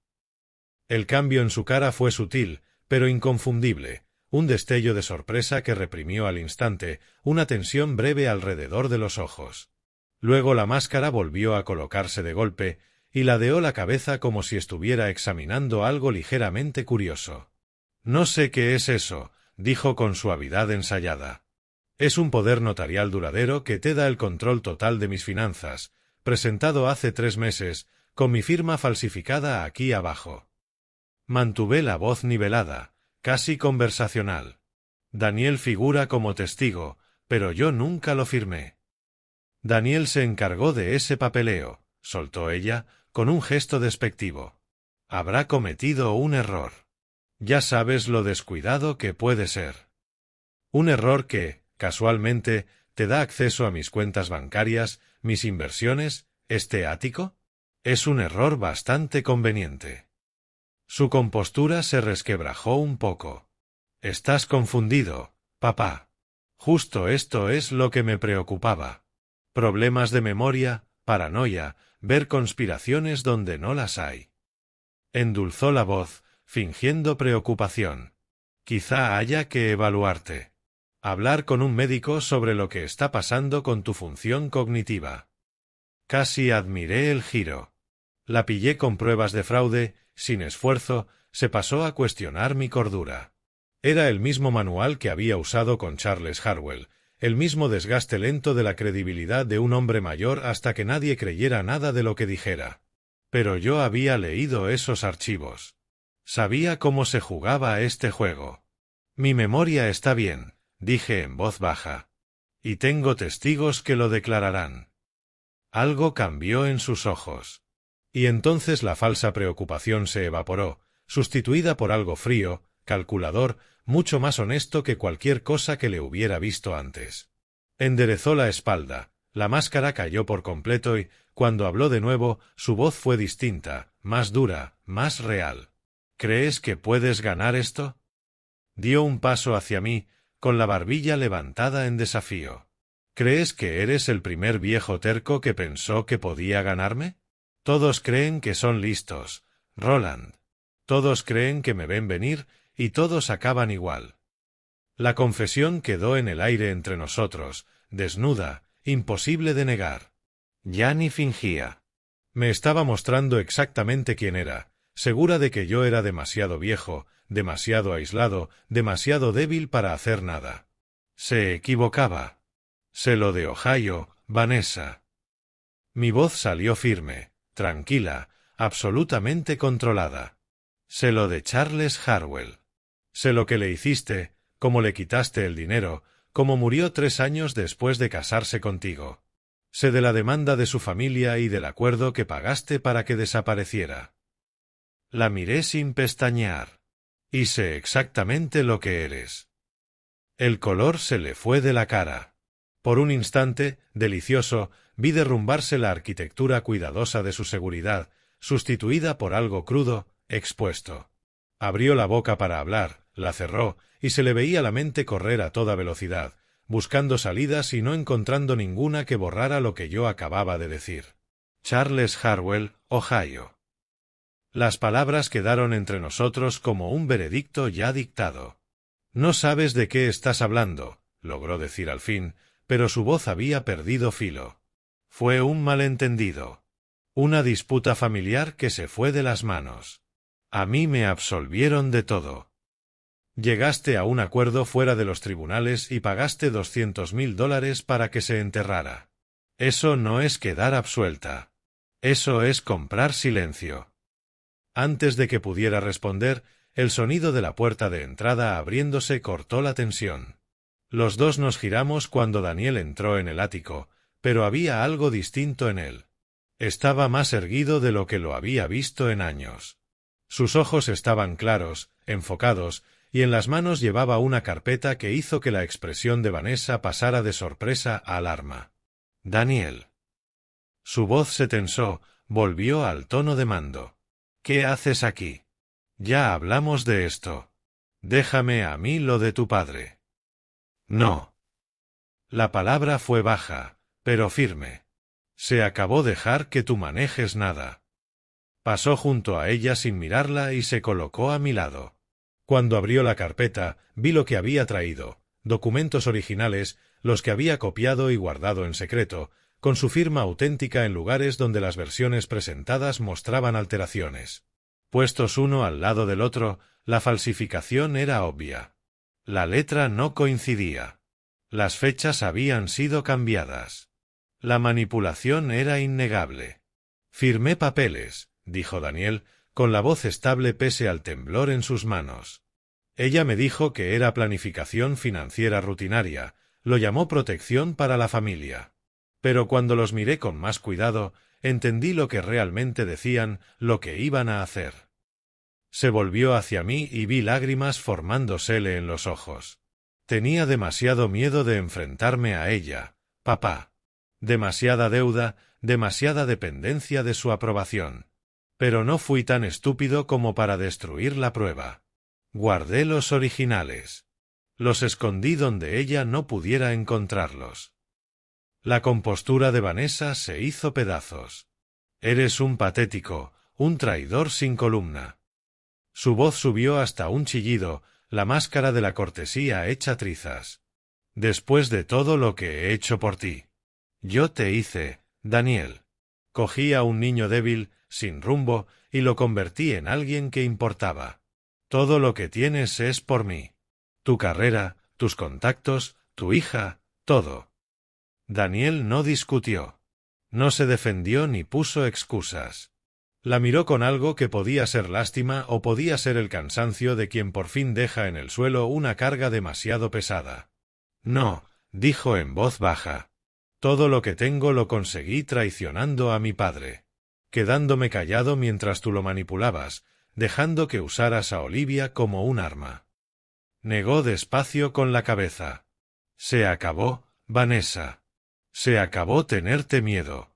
El cambio en su cara fue sutil, pero inconfundible, un destello de sorpresa que reprimió al instante, una tensión breve alrededor de los ojos. Luego la máscara volvió a colocarse de golpe, y ladeó la cabeza como si estuviera examinando algo ligeramente curioso. «No sé qué es eso», dijo con suavidad ensayada. «Es un poder notarial duradero que te da el control total de mis finanzas, presentado hace 3 meses, con mi firma falsificada aquí abajo». Mantuve la voz nivelada, casi conversacional. «Daniel figura como testigo, pero yo nunca lo firmé». «Daniel se encargó de ese papeleo», soltó ella, con un gesto despectivo. «Habrá cometido un error. Ya sabes lo descuidado que puede ser. Un error que, casualmente, te da acceso a mis cuentas bancarias, mis inversiones, este ático. Es un error bastante conveniente». Su compostura se resquebrajó un poco. Estás confundido, papá. Justo esto es lo que me preocupaba. Problemas de memoria, paranoia, ver conspiraciones donde no las hay. Endulzó la voz, fingiendo preocupación. Quizá haya que evaluarte. Hablar con un médico sobre lo que está pasando con tu función cognitiva. Casi admiré el giro. La pillé con pruebas de fraude, sin esfuerzo, se pasó a cuestionar mi cordura. Era el mismo manual que había usado con Charles Harwell, el mismo desgaste lento de la credibilidad de un hombre mayor hasta que nadie creyera nada de lo que dijera. Pero yo había leído esos archivos. Sabía cómo se jugaba este juego. Mi memoria está bien, dije en voz baja. Y tengo testigos que lo declararán. Algo cambió en sus ojos. Y entonces la falsa preocupación se evaporó, sustituida por algo frío, calculador, mucho más honesto que cualquier cosa que le hubiera visto antes. Enderezó la espalda, la máscara cayó por completo y, cuando habló de nuevo, su voz fue distinta, más dura, más real. ¿Crees que puedes ganar esto? Dio un paso hacia mí, con la barbilla levantada en desafío. ¿Crees que eres el primer viejo terco que pensó que podía ganarme? Todos creen que son listos, Roland. Todos creen que me ven venir, y todos acaban igual. La confesión quedó en el aire entre nosotros, desnuda, imposible de negar. Ya ni fingía. Me estaba mostrando exactamente quién era, segura de que yo era demasiado viejo, demasiado aislado, demasiado débil para hacer nada. Se equivocaba. Sé lo de Ohio, Vanessa. Mi voz salió firme, tranquila, absolutamente controlada. Sé lo de Charles Harwell. Sé lo que le hiciste, cómo le quitaste el dinero, cómo murió 3 años después de casarse contigo. Sé de la demanda de su familia y del acuerdo que pagaste para que desapareciera. La miré sin pestañear. Y sé exactamente lo que eres. El color se le fue de la cara. Por un instante, delicioso, vi derrumbarse la arquitectura cuidadosa de su seguridad, sustituida por algo crudo, expuesto. Abrió la boca para hablar, la cerró, y se le veía la mente correr a toda velocidad, buscando salidas y no encontrando ninguna que borrara lo que yo acababa de decir. Charles Harwell, Ohio. Las palabras quedaron entre nosotros como un veredicto ya dictado. No sabes de qué estás hablando, logró decir al fin, pero su voz había perdido filo. Fue un malentendido. Una disputa familiar que se fue de las manos. A mí me absolvieron de todo. Llegaste a un acuerdo fuera de los tribunales y pagaste $200,000 para que se enterrara. Eso no es quedar absuelta. Eso es comprar silencio. Antes de que pudiera responder, el sonido de la puerta de entrada abriéndose cortó la tensión. Los dos nos giramos cuando Daniel entró en el ático, pero había algo distinto en él. Estaba más erguido de lo que lo había visto en años. Sus ojos estaban claros, enfocados, y en las manos llevaba una carpeta que hizo que la expresión de Vanessa pasara de sorpresa a alarma. Daniel. Su voz se tensó, volvió al tono de mando. ¿Qué haces aquí? Ya hablamos de esto. Déjame a mí lo de tu padre. No. La palabra fue baja, pero firme. Se acabó dejar que tú manejes nada. Pasó junto a ella sin mirarla y se colocó a mi lado. Cuando abrió la carpeta, vi lo que había traído, documentos originales, los que había copiado y guardado en secreto, con su firma auténtica en lugares donde las versiones presentadas mostraban alteraciones. Puestos uno al lado del otro, la falsificación era obvia. La letra no coincidía. Las fechas habían sido cambiadas. La manipulación era innegable. Firmé papeles, dijo Daniel, con la voz estable pese al temblor en sus manos. Ella me dijo que era planificación financiera rutinaria, lo llamó protección para la familia. Pero cuando los miré con más cuidado, entendí lo que realmente decían, lo que iban a hacer. Se volvió hacia mí y vi lágrimas formándosele en los ojos. Tenía demasiado miedo de enfrentarme a ella, papá. Demasiada deuda, demasiada dependencia de su aprobación. Pero no fui tan estúpido como para destruir la prueba. Guardé los originales. Los escondí donde ella no pudiera encontrarlos. La compostura de Vanessa se hizo pedazos. Eres un patético, un traidor sin columna. Su voz subió hasta un chillido, la máscara de la cortesía hecha trizas. Después de todo lo que he hecho por ti. Yo te hice, Daniel. Cogí a un niño débil, sin rumbo, y lo convertí en alguien que importaba. Todo lo que tienes es por mí. Tu carrera, tus contactos, tu hija, todo. Daniel no discutió. No se defendió ni puso excusas. La miró con algo que podía ser lástima o podía ser el cansancio de quien por fin deja en el suelo una carga demasiado pesada. No, dijo en voz baja. Todo lo que tengo lo conseguí traicionando a mi padre. Quedándome callado mientras tú lo manipulabas, dejando que usaras a Olivia como un arma. Negó despacio con la cabeza. Se acabó, Vanessa. Se acabó tenerte miedo.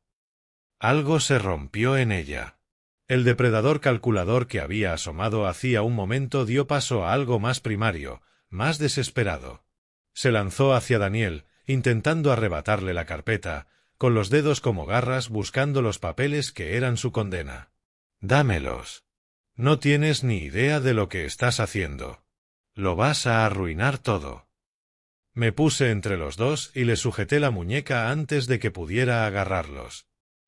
Algo se rompió en ella. El depredador calculador que había asomado hacía un momento dio paso a algo más primario, más desesperado. Se lanzó hacia Daniel, intentando arrebatarle la carpeta, con los dedos como garras buscando los papeles que eran su condena. Dámelos. No tienes ni idea de lo que estás haciendo. Lo vas a arruinar todo. Me puse entre los dos y le sujeté la muñeca antes de que pudiera agarrarlos.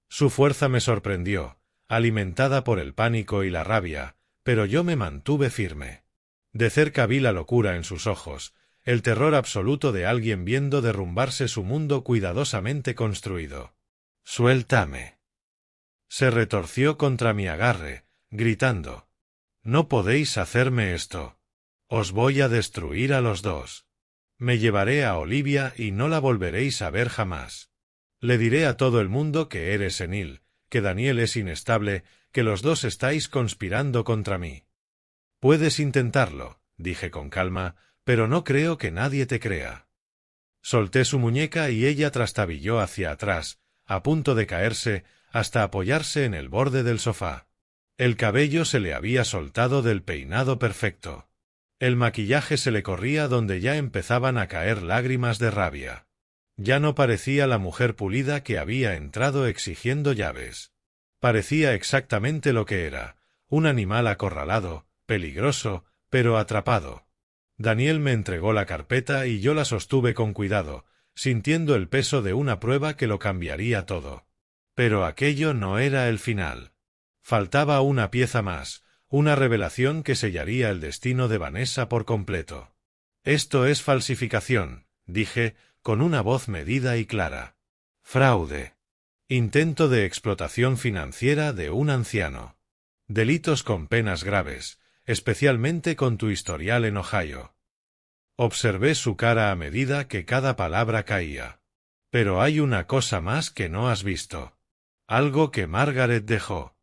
Su fuerza me sorprendió, alimentada por el pánico y la rabia, pero yo me mantuve firme. De cerca vi la locura en sus ojos, el terror absoluto de alguien viendo derrumbarse su mundo cuidadosamente construido. «Suéltame». Se retorció contra mi agarre, gritando. «No podéis hacerme esto. Os voy a destruir a los dos. Me llevaré a Olivia y no la volveréis a ver jamás. Le diré a todo el mundo que eres senil, que Daniel es inestable, que los dos estáis conspirando contra mí». «Puedes intentarlo», dije con calma, «pero no creo que nadie te crea». Solté su muñeca y ella trastabilló hacia atrás, a punto de caerse, hasta apoyarse en el borde del sofá. El cabello se le había soltado del peinado perfecto. El maquillaje se le corría donde ya empezaban a caer lágrimas de rabia. Ya no parecía la mujer pulida que había entrado exigiendo llaves. Parecía exactamente lo que era, un animal acorralado, peligroso, pero atrapado. Daniel me entregó la carpeta y yo la sostuve con cuidado, sintiendo el peso de una prueba que lo cambiaría todo. Pero aquello no era el final. Faltaba una pieza más, una revelación que sellaría el destino de Vanessa por completo. «Esto es falsificación», dije, con una voz medida y clara. «Fraude. Intento de explotación financiera de un anciano. Delitos con penas graves, especialmente con tu historial en Ohio». Observé su cara a medida que cada palabra caía. «Pero hay una cosa más que no has visto. Algo que Margaret dejó».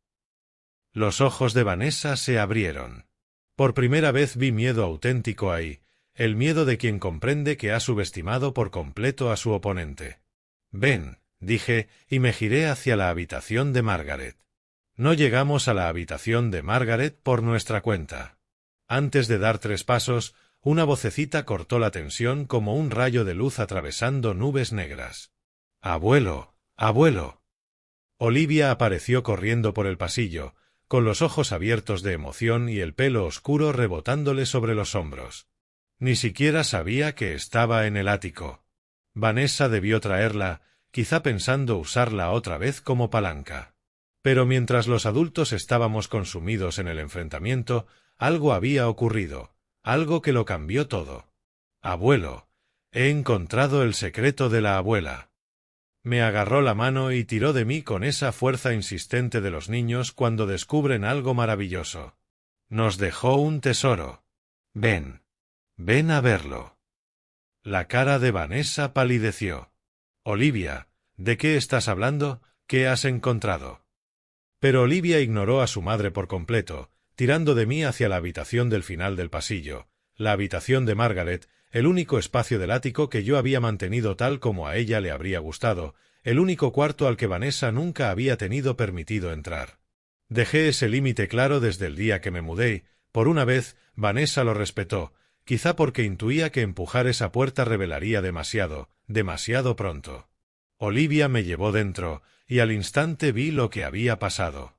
Los ojos de Vanessa se abrieron. Por primera vez vi miedo auténtico ahí, el miedo de quien comprende que ha subestimado por completo a su oponente. «Ven», dije, y me giré hacia la habitación de Margaret. No llegamos a la habitación de Margaret por nuestra cuenta. Antes de dar 3 pasos, una vocecita cortó la tensión como un rayo de luz atravesando nubes negras. «Abuelo, abuelo». Olivia apareció corriendo por el pasillo, con los ojos abiertos de emoción y el pelo oscuro rebotándole sobre los hombros. Ni siquiera sabía que estaba en el ático. Vanessa debió traerla, quizá pensando usarla otra vez como palanca. Pero mientras los adultos estábamos consumidos en el enfrentamiento, algo había ocurrido, algo que lo cambió todo. «Abuelo, he encontrado el secreto de la abuela». Me agarró la mano y tiró de mí con esa fuerza insistente de los niños cuando descubren algo maravilloso. «Nos dejó un tesoro. Ven. Ven a verlo». La cara de Vanessa palideció. «Olivia, ¿de qué estás hablando? ¿Qué has encontrado?» Pero Olivia ignoró a su madre por completo, tirando de mí hacia la habitación del final del pasillo, la habitación de Margaret, el único espacio del ático que yo había mantenido tal como a ella le habría gustado, el único cuarto al que Vanessa nunca había tenido permitido entrar. Dejé ese límite claro desde el día que me mudé. Por una vez, Vanessa lo respetó, quizá porque intuía que empujar esa puerta revelaría demasiado, demasiado pronto. Olivia me llevó dentro, y al instante vi lo que había pasado.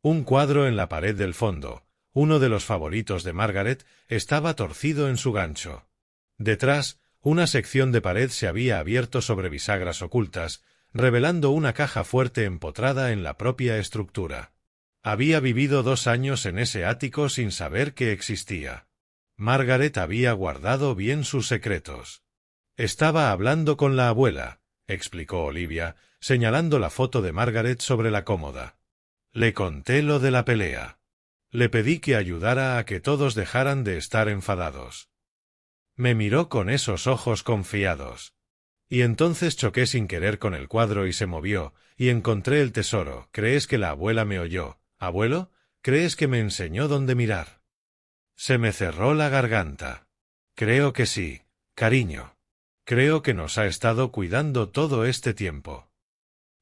Un cuadro en la pared del fondo, uno de los favoritos de Margaret, estaba torcido en su gancho. Detrás, una sección de pared se había abierto sobre bisagras ocultas, revelando una caja fuerte empotrada en la propia estructura. Había vivido 2 años en ese ático sin saber que existía. Margaret había guardado bien sus secretos. Estaba hablando con la abuela, explicó Olivia, señalando la foto de Margaret sobre la cómoda. Le conté lo de la pelea. Le pedí que ayudara a que todos dejaran de estar enfadados. Me miró con esos ojos confiados. Y entonces choqué sin querer con el cuadro y se movió, y encontré el tesoro. ¿Crees que la abuela me oyó? ¿Abuelo? ¿Crees que me enseñó dónde mirar? Se me cerró la garganta. Creo que sí, cariño. Creo que nos ha estado cuidando todo este tiempo.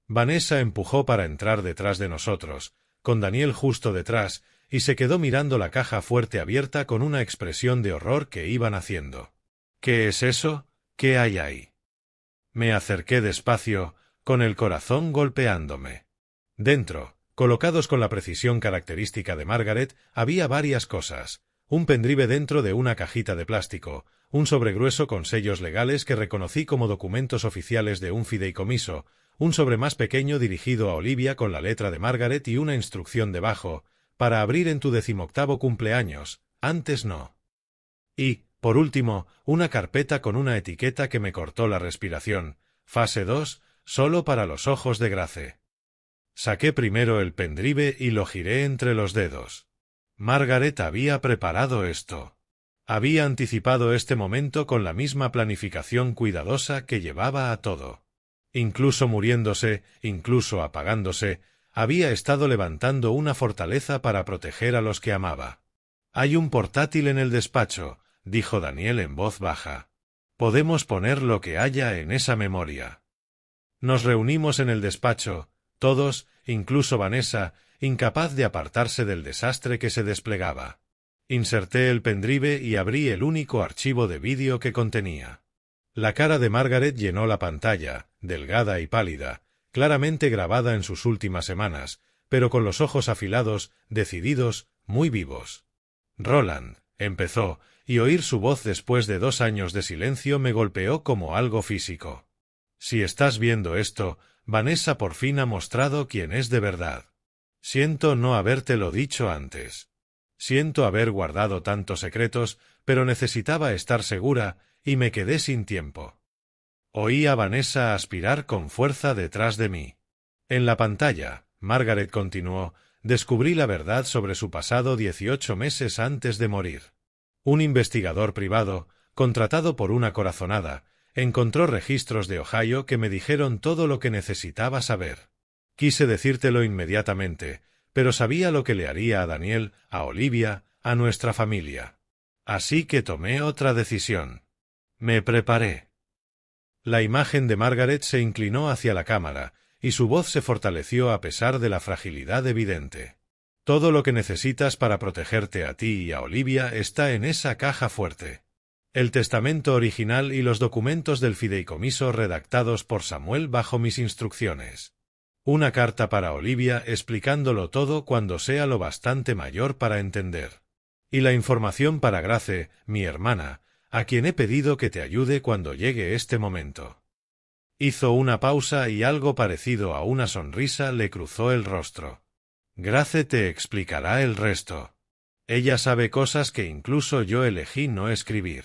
Vanessa empujó para entrar detrás de nosotros, con Daniel justo detrás, y se quedó mirando la caja fuerte abierta con una expresión de horror que iban haciendo. ¿Qué es eso? ¿Qué hay ahí? Me acerqué despacio, con el corazón golpeándome. Dentro, colocados con la precisión característica de Margaret, había varias cosas. Un pendrive dentro de una cajita de plástico, un sobre grueso con sellos legales que reconocí como documentos oficiales de un fideicomiso, un sobre más pequeño dirigido a Olivia con la letra de Margaret y una instrucción debajo, para abrir en tu 18º cumpleaños, antes no. Y, por último, una carpeta con una etiqueta que me cortó la respiración, fase 2, solo para los ojos de Grace. Saqué primero el pendrive y lo giré entre los dedos. Margaret había preparado esto. Había anticipado este momento con la misma planificación cuidadosa que llevaba a todo. Incluso muriéndose, incluso apagándose, había estado levantando una fortaleza para proteger a los que amaba. Hay un portátil en el despacho, dijo Daniel en voz baja. Podemos poner lo que haya en esa memoria. Nos reunimos en el despacho, todos, incluso Vanessa, incapaz de apartarse del desastre que se desplegaba. Inserté el pendrive y abrí el único archivo de vídeo que contenía. La cara de Margaret llenó la pantalla, delgada y pálida, claramente grabada en sus últimas semanas, pero con los ojos afilados, decididos, muy vivos. Roland, empezó, y oír su voz después de 2 años de silencio me golpeó como algo físico. Si estás viendo esto, Vanessa por fin ha mostrado quién es de verdad. Siento no habértelo dicho antes. Siento haber guardado tantos secretos, pero necesitaba estar segura, y me quedé sin tiempo. Oí a Vanessa aspirar con fuerza detrás de mí. En la pantalla, Margaret continuó, descubrí la verdad sobre su pasado 18 meses antes de morir. Un investigador privado, contratado por una corazonada, encontró registros de Ohio que me dijeron todo lo que necesitaba saber. Quise decírtelo inmediatamente, pero sabía lo que le haría a Daniel, a Olivia, a nuestra familia. Así que tomé otra decisión. Me preparé. La imagen de Margaret se inclinó hacia la cámara, y su voz se fortaleció a pesar de la fragilidad evidente. Todo lo que necesitas para protegerte a ti y a Olivia está en esa caja fuerte. El testamento original y los documentos del fideicomiso redactados por Samuel bajo mis instrucciones. Una carta para Olivia explicándolo todo cuando sea lo bastante mayor para entender. Y la información para Grace, mi hermana, a quien he pedido que te ayude cuando llegue este momento. Hizo una pausa y algo parecido a una sonrisa le cruzó el rostro. Grace te explicará el resto. Ella sabe cosas que incluso yo elegí no escribir.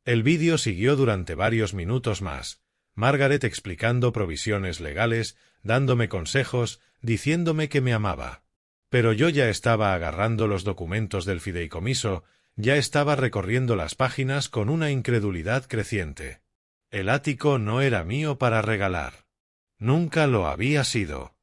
El vídeo siguió durante varios minutos más, Margaret explicando provisiones legales, dándome consejos, diciéndome que me amaba. Pero yo ya estaba agarrando los documentos del fideicomiso, ya estaba recorriendo las páginas con una incredulidad creciente. El ático no era mío para regalar. Nunca lo había sido.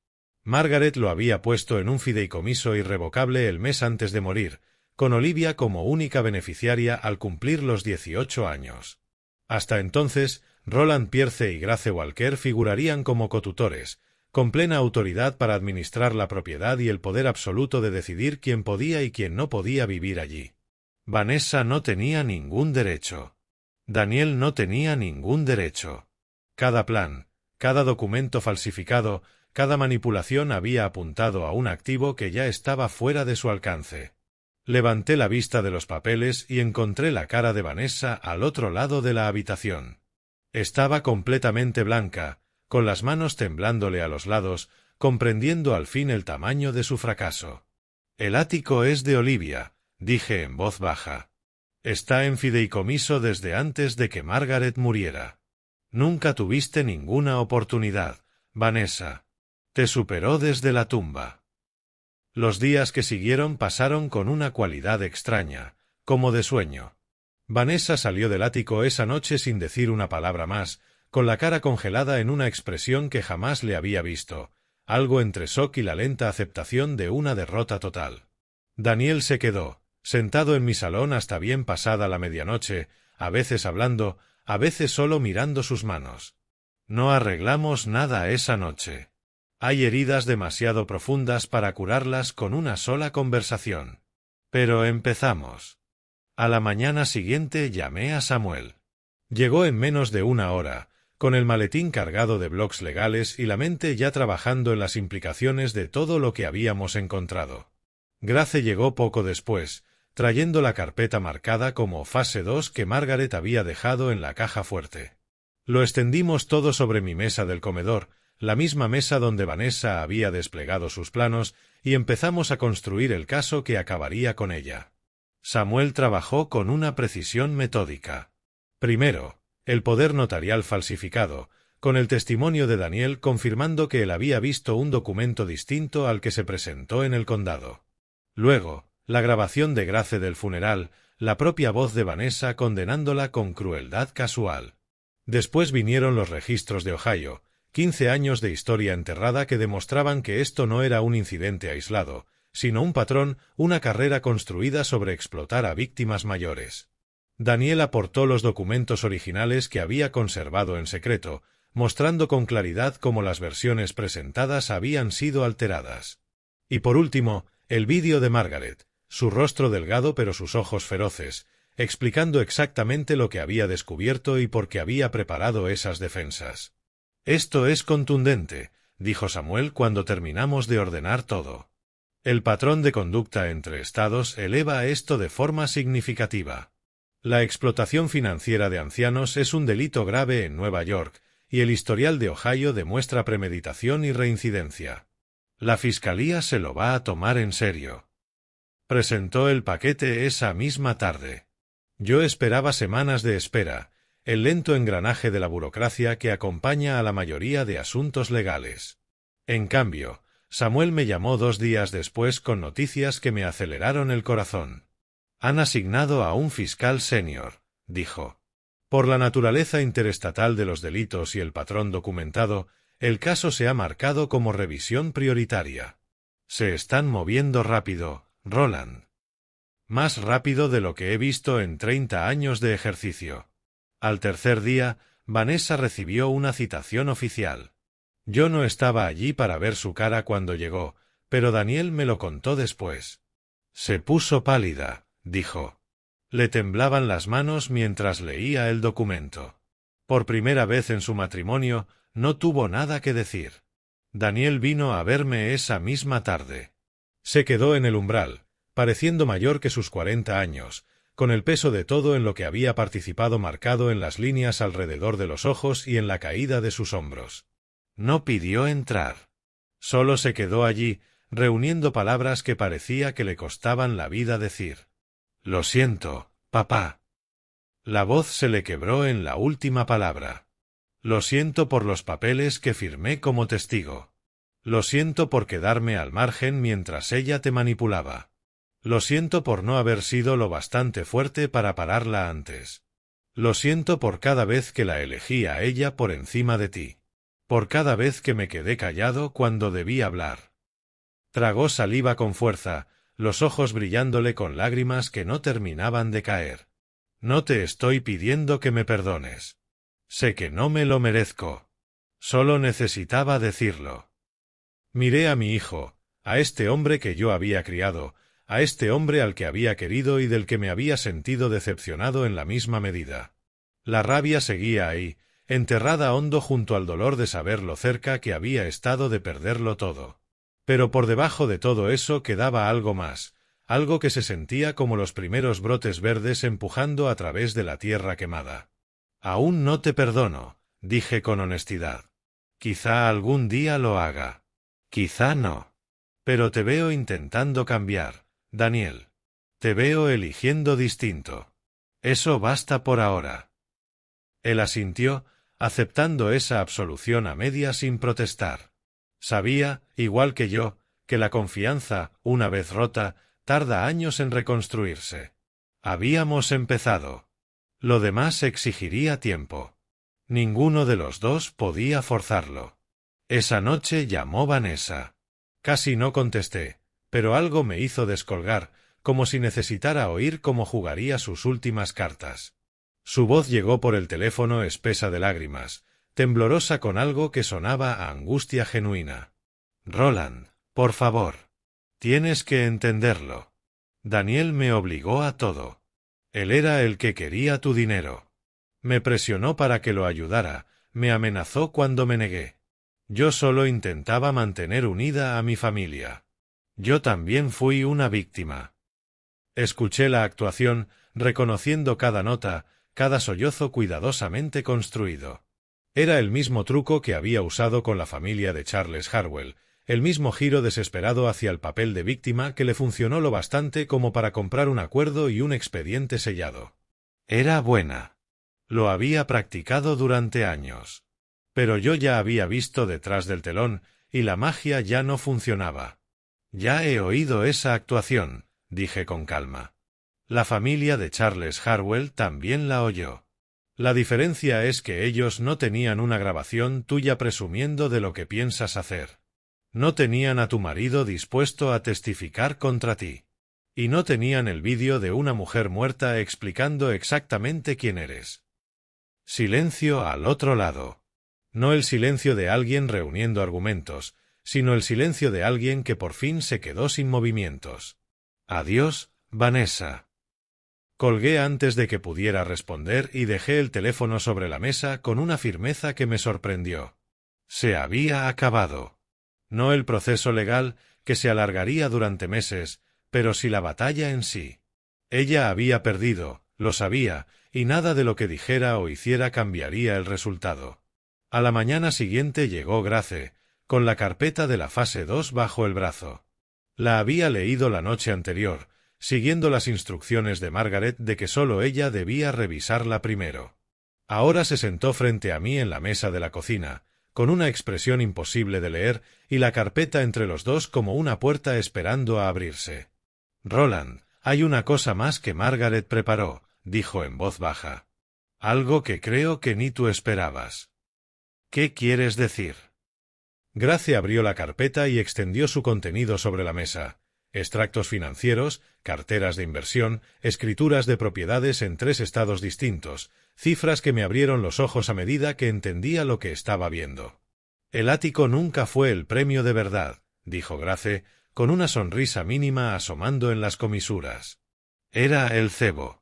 Margaret lo había puesto en un fideicomiso irrevocable el mes antes de morir, con Olivia como única beneficiaria al cumplir los 18 años. Hasta entonces, Roland Pierce y Grace Walker figurarían como cotutores, con plena autoridad para administrar la propiedad y el poder absoluto de decidir quién podía y quién no podía vivir allí. Vanessa no tenía ningún derecho. Daniel no tenía ningún derecho. Cada plan, cada documento falsificado, cada manipulación había apuntado a un activo que ya estaba fuera de su alcance. Levanté la vista de los papeles y encontré la cara de Vanessa al otro lado de la habitación. Estaba completamente blanca, con las manos temblándole a los lados, comprendiendo al fin el tamaño de su fracaso. «El ático es de Olivia», dije en voz baja. «Está en fideicomiso desde antes de que Margaret muriera. Nunca tuviste ninguna oportunidad, Vanessa. Te superó desde la tumba». Los días que siguieron pasaron con una cualidad extraña, como de sueño. Vanessa salió del ático esa noche sin decir una palabra más, con la cara congelada en una expresión que jamás le había visto, algo entre shock y la lenta aceptación de una derrota total. Daniel se quedó, sentado en mi salón hasta bien pasada la medianoche, a veces hablando, a veces solo mirando sus manos. No arreglamos nada esa noche. Hay heridas demasiado profundas para curarlas con una sola conversación. Pero empezamos. A la mañana siguiente llamé a Samuel. Llegó en menos de una hora, con el maletín cargado de blocs legales y la mente ya trabajando en las implicaciones de todo lo que habíamos encontrado. Grace llegó poco después, trayendo la carpeta marcada como fase 2 que Margaret había dejado en la caja fuerte. Lo extendimos todo sobre mi mesa del comedor, la misma mesa donde Vanessa había desplegado sus planos, y empezamos a construir el caso que acabaría con ella. Samuel trabajó con una precisión metódica. Primero, el poder notarial falsificado, con el testimonio de Daniel confirmando que él había visto un documento distinto al que se presentó en el condado. Luego, la grabación de Grace del funeral, la propia voz de Vanessa condenándola con crueldad casual. Después vinieron los registros de Ohio, 15 años de historia enterrada que demostraban que esto no era un incidente aislado, sino un patrón, una carrera construida sobre explotar a víctimas mayores. Daniel aportó los documentos originales que había conservado en secreto, mostrando con claridad cómo las versiones presentadas habían sido alteradas. Y por último, el vídeo de Margaret, su rostro delgado pero sus ojos feroces, explicando exactamente lo que había descubierto y por qué había preparado esas defensas. «Esto es contundente», dijo Samuel cuando terminamos de ordenar todo. «El patrón de conducta entre estados eleva esto de forma significativa. La explotación financiera de ancianos es un delito grave en Nueva York, y el historial de Ohio demuestra premeditación y reincidencia. La fiscalía se lo va a tomar en serio». Presentó el paquete esa misma tarde. Yo esperaba semanas de espera, el lento engranaje de la burocracia que acompaña a la mayoría de asuntos legales. En cambio, Samuel me llamó 2 días después con noticias que me aceleraron el corazón. «Han asignado a un fiscal senior», dijo. «Por la naturaleza interestatal de los delitos y el patrón documentado, el caso se ha marcado como revisión prioritaria. Se están moviendo rápido, Roland. Más rápido de lo que he visto en 30 años de ejercicio». Al tercer día, Vanessa recibió una citación oficial. Yo no estaba allí para ver su cara cuando llegó, pero Daniel me lo contó después. «Se puso pálida», dijo. Le temblaban las manos mientras leía el documento. Por primera vez en su matrimonio, no tuvo nada que decir. Daniel vino a verme esa misma tarde. Se quedó en el umbral, pareciendo mayor que sus 40 años, con el peso de todo en lo que había participado marcado en las líneas alrededor de los ojos y en la caída de sus hombros. No pidió entrar. Solo se quedó allí, reuniendo palabras que parecía que le costaban la vida decir. «Lo siento, papá». La voz se le quebró en la última palabra. «Lo siento por los papeles que firmé como testigo. Lo siento por quedarme al margen mientras ella te manipulaba. Lo siento por no haber sido lo bastante fuerte para pararla antes. Lo siento por cada vez que la elegí a ella por encima de ti. Por cada vez que me quedé callado cuando debí hablar». Tragó saliva con fuerza, los ojos brillándole con lágrimas que no terminaban de caer. «No te estoy pidiendo que me perdones. Sé que no me lo merezco. Solo necesitaba decirlo». Miré a mi hijo, a este hombre que yo había criado, a este hombre al que había querido y del que me había sentido decepcionado en la misma medida. La rabia seguía ahí, enterrada hondo junto al dolor de saber lo cerca que había estado de perderlo todo. Pero por debajo de todo eso quedaba algo más, algo que se sentía como los primeros brotes verdes empujando a través de la tierra quemada. «Aún no te perdono», dije con honestidad. «Quizá algún día lo haga. Quizá no. Pero te veo intentando cambiar, Daniel. Te veo eligiendo distinto. Eso basta por ahora». Él asintió, aceptando esa absolución a medias sin protestar. Sabía, igual que yo, que la confianza, una vez rota, tarda años en reconstruirse. Habíamos empezado. Lo demás exigiría tiempo. Ninguno de los dos podía forzarlo. Esa noche llamó Vanessa. Casi no contesté, pero algo me hizo descolgar, como si necesitara oír cómo jugaría sus últimas cartas. Su voz llegó por el teléfono espesa de lágrimas, temblorosa con algo que sonaba a angustia genuina. «Roland, por favor. Tienes que entenderlo. Daniel me obligó a todo. Él era el que quería tu dinero. Me presionó para que lo ayudara, me amenazó cuando me negué. Yo solo intentaba mantener unida a mi familia. Yo también fui una víctima». Escuché la actuación, reconociendo cada nota, cada sollozo cuidadosamente construido. Era el mismo truco que había usado con la familia de Charles Harwell, el mismo giro desesperado hacia el papel de víctima que le funcionó lo bastante como para comprar un acuerdo y un expediente sellado. Era buena. Lo había practicado durante años. Pero yo ya había visto detrás del telón, y la magia ya no funcionaba. «Ya he oído esa actuación», dije con calma. «La familia de Charles Harwell también la oyó. La diferencia es que ellos no tenían una grabación tuya presumiendo de lo que piensas hacer. No tenían a tu marido dispuesto a testificar contra ti. Y no tenían el vídeo de una mujer muerta explicando exactamente quién eres». Silencio al otro lado. No el silencio de alguien reuniendo argumentos, sino el silencio de alguien que por fin se quedó sin movimientos. «Adiós, Vanessa». Colgué antes de que pudiera responder y dejé el teléfono sobre la mesa con una firmeza que me sorprendió. Se había acabado. No el proceso legal, que se alargaría durante meses, pero sí la batalla en sí. Ella había perdido, lo sabía, y nada de lo que dijera o hiciera cambiaría el resultado. A la mañana siguiente llegó Grace, con la carpeta de la fase 2 bajo el brazo. La había leído la noche anterior, siguiendo las instrucciones de Margaret de que solo ella debía revisarla primero. Ahora se sentó frente a mí en la mesa de la cocina, con una expresión imposible de leer y la carpeta entre los dos como una puerta esperando a abrirse. «Roland, hay una cosa más que Margaret preparó», dijo en voz baja. «Algo que creo que ni tú esperabas». «¿Qué quieres decir?» Grace abrió la carpeta y extendió su contenido sobre la mesa. Extractos financieros, carteras de inversión, escrituras de propiedades en 3 estados distintos, cifras que me abrieron los ojos a medida que entendía lo que estaba viendo. «El ático nunca fue el premio de verdad», dijo Grace, con una sonrisa mínima asomando en las comisuras. «Era el cebo».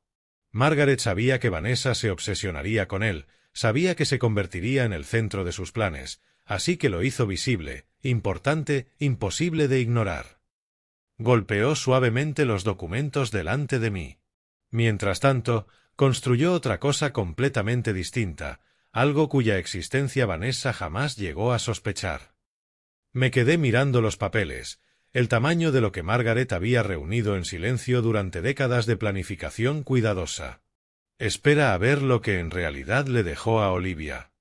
Margaret sabía que Vanessa se obsesionaría con él, sabía que se convertiría en el centro de sus planes, así que lo hizo visible, importante, imposible de ignorar. Golpeó suavemente los documentos delante de mí. Mientras tanto, construyó otra cosa completamente distinta, algo cuya existencia Vanessa jamás llegó a sospechar. Me quedé mirando los papeles, el tamaño de lo que Margaret había reunido en silencio durante décadas de planificación cuidadosa. Espera a ver lo que en realidad le dejó a Olivia.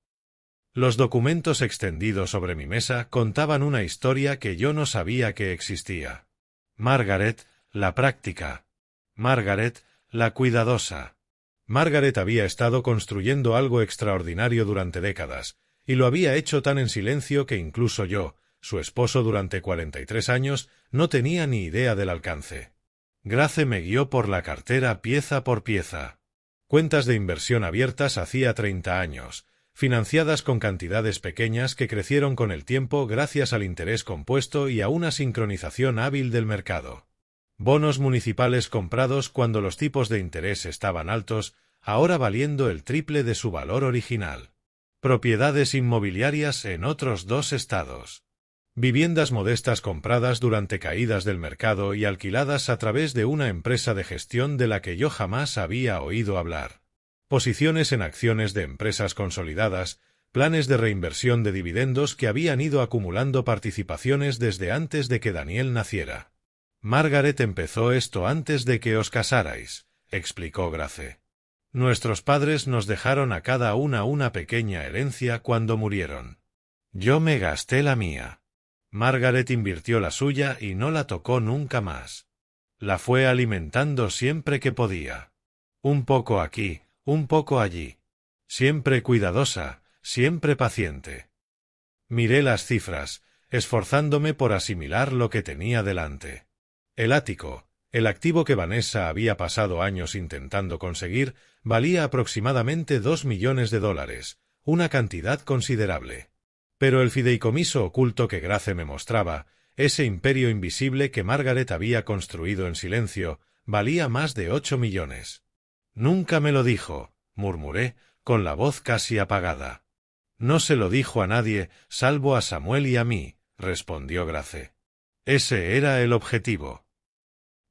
Los documentos extendidos sobre mi mesa contaban una historia que yo no sabía que existía. Margaret, la práctica. Margaret, la cuidadosa. Margaret había estado construyendo algo extraordinario durante décadas, y lo había hecho tan en silencio que incluso yo, su esposo durante 43 años, no tenía ni idea del alcance. Grace me guió por la cartera pieza por pieza. Cuentas de inversión abiertas hacía 30 años, financiadas con cantidades pequeñas que crecieron con el tiempo gracias al interés compuesto y a una sincronización hábil del mercado. Bonos municipales comprados cuando los tipos de interés estaban altos, ahora valiendo el triple de su valor original. Propiedades inmobiliarias en otros 2 estados. Viviendas modestas compradas durante caídas del mercado y alquiladas a través de una empresa de gestión de la que yo jamás había oído hablar. Posiciones en acciones de empresas consolidadas, planes de reinversión de dividendos que habían ido acumulando participaciones desde antes de que Daniel naciera. Margaret empezó esto antes de que os casarais, explicó Grace. Nuestros padres nos dejaron a cada una pequeña herencia cuando murieron. Yo me gasté la mía. Margaret invirtió la suya y no la tocó nunca más. La fue alimentando siempre que podía. Un poco aquí, un poco allí. Siempre cuidadosa, siempre paciente. Miré las cifras, esforzándome por asimilar lo que tenía delante. El ático, el activo que Vanessa había pasado años intentando conseguir, valía aproximadamente $2 millones, una cantidad considerable. Pero el fideicomiso oculto que Grace me mostraba, ese imperio invisible que Margaret había construido en silencio, valía más de 8 millones. Nunca me lo dijo, murmuré, con la voz casi apagada. No se lo dijo a nadie, salvo a Samuel y a mí, respondió Grace. Ese era el objetivo.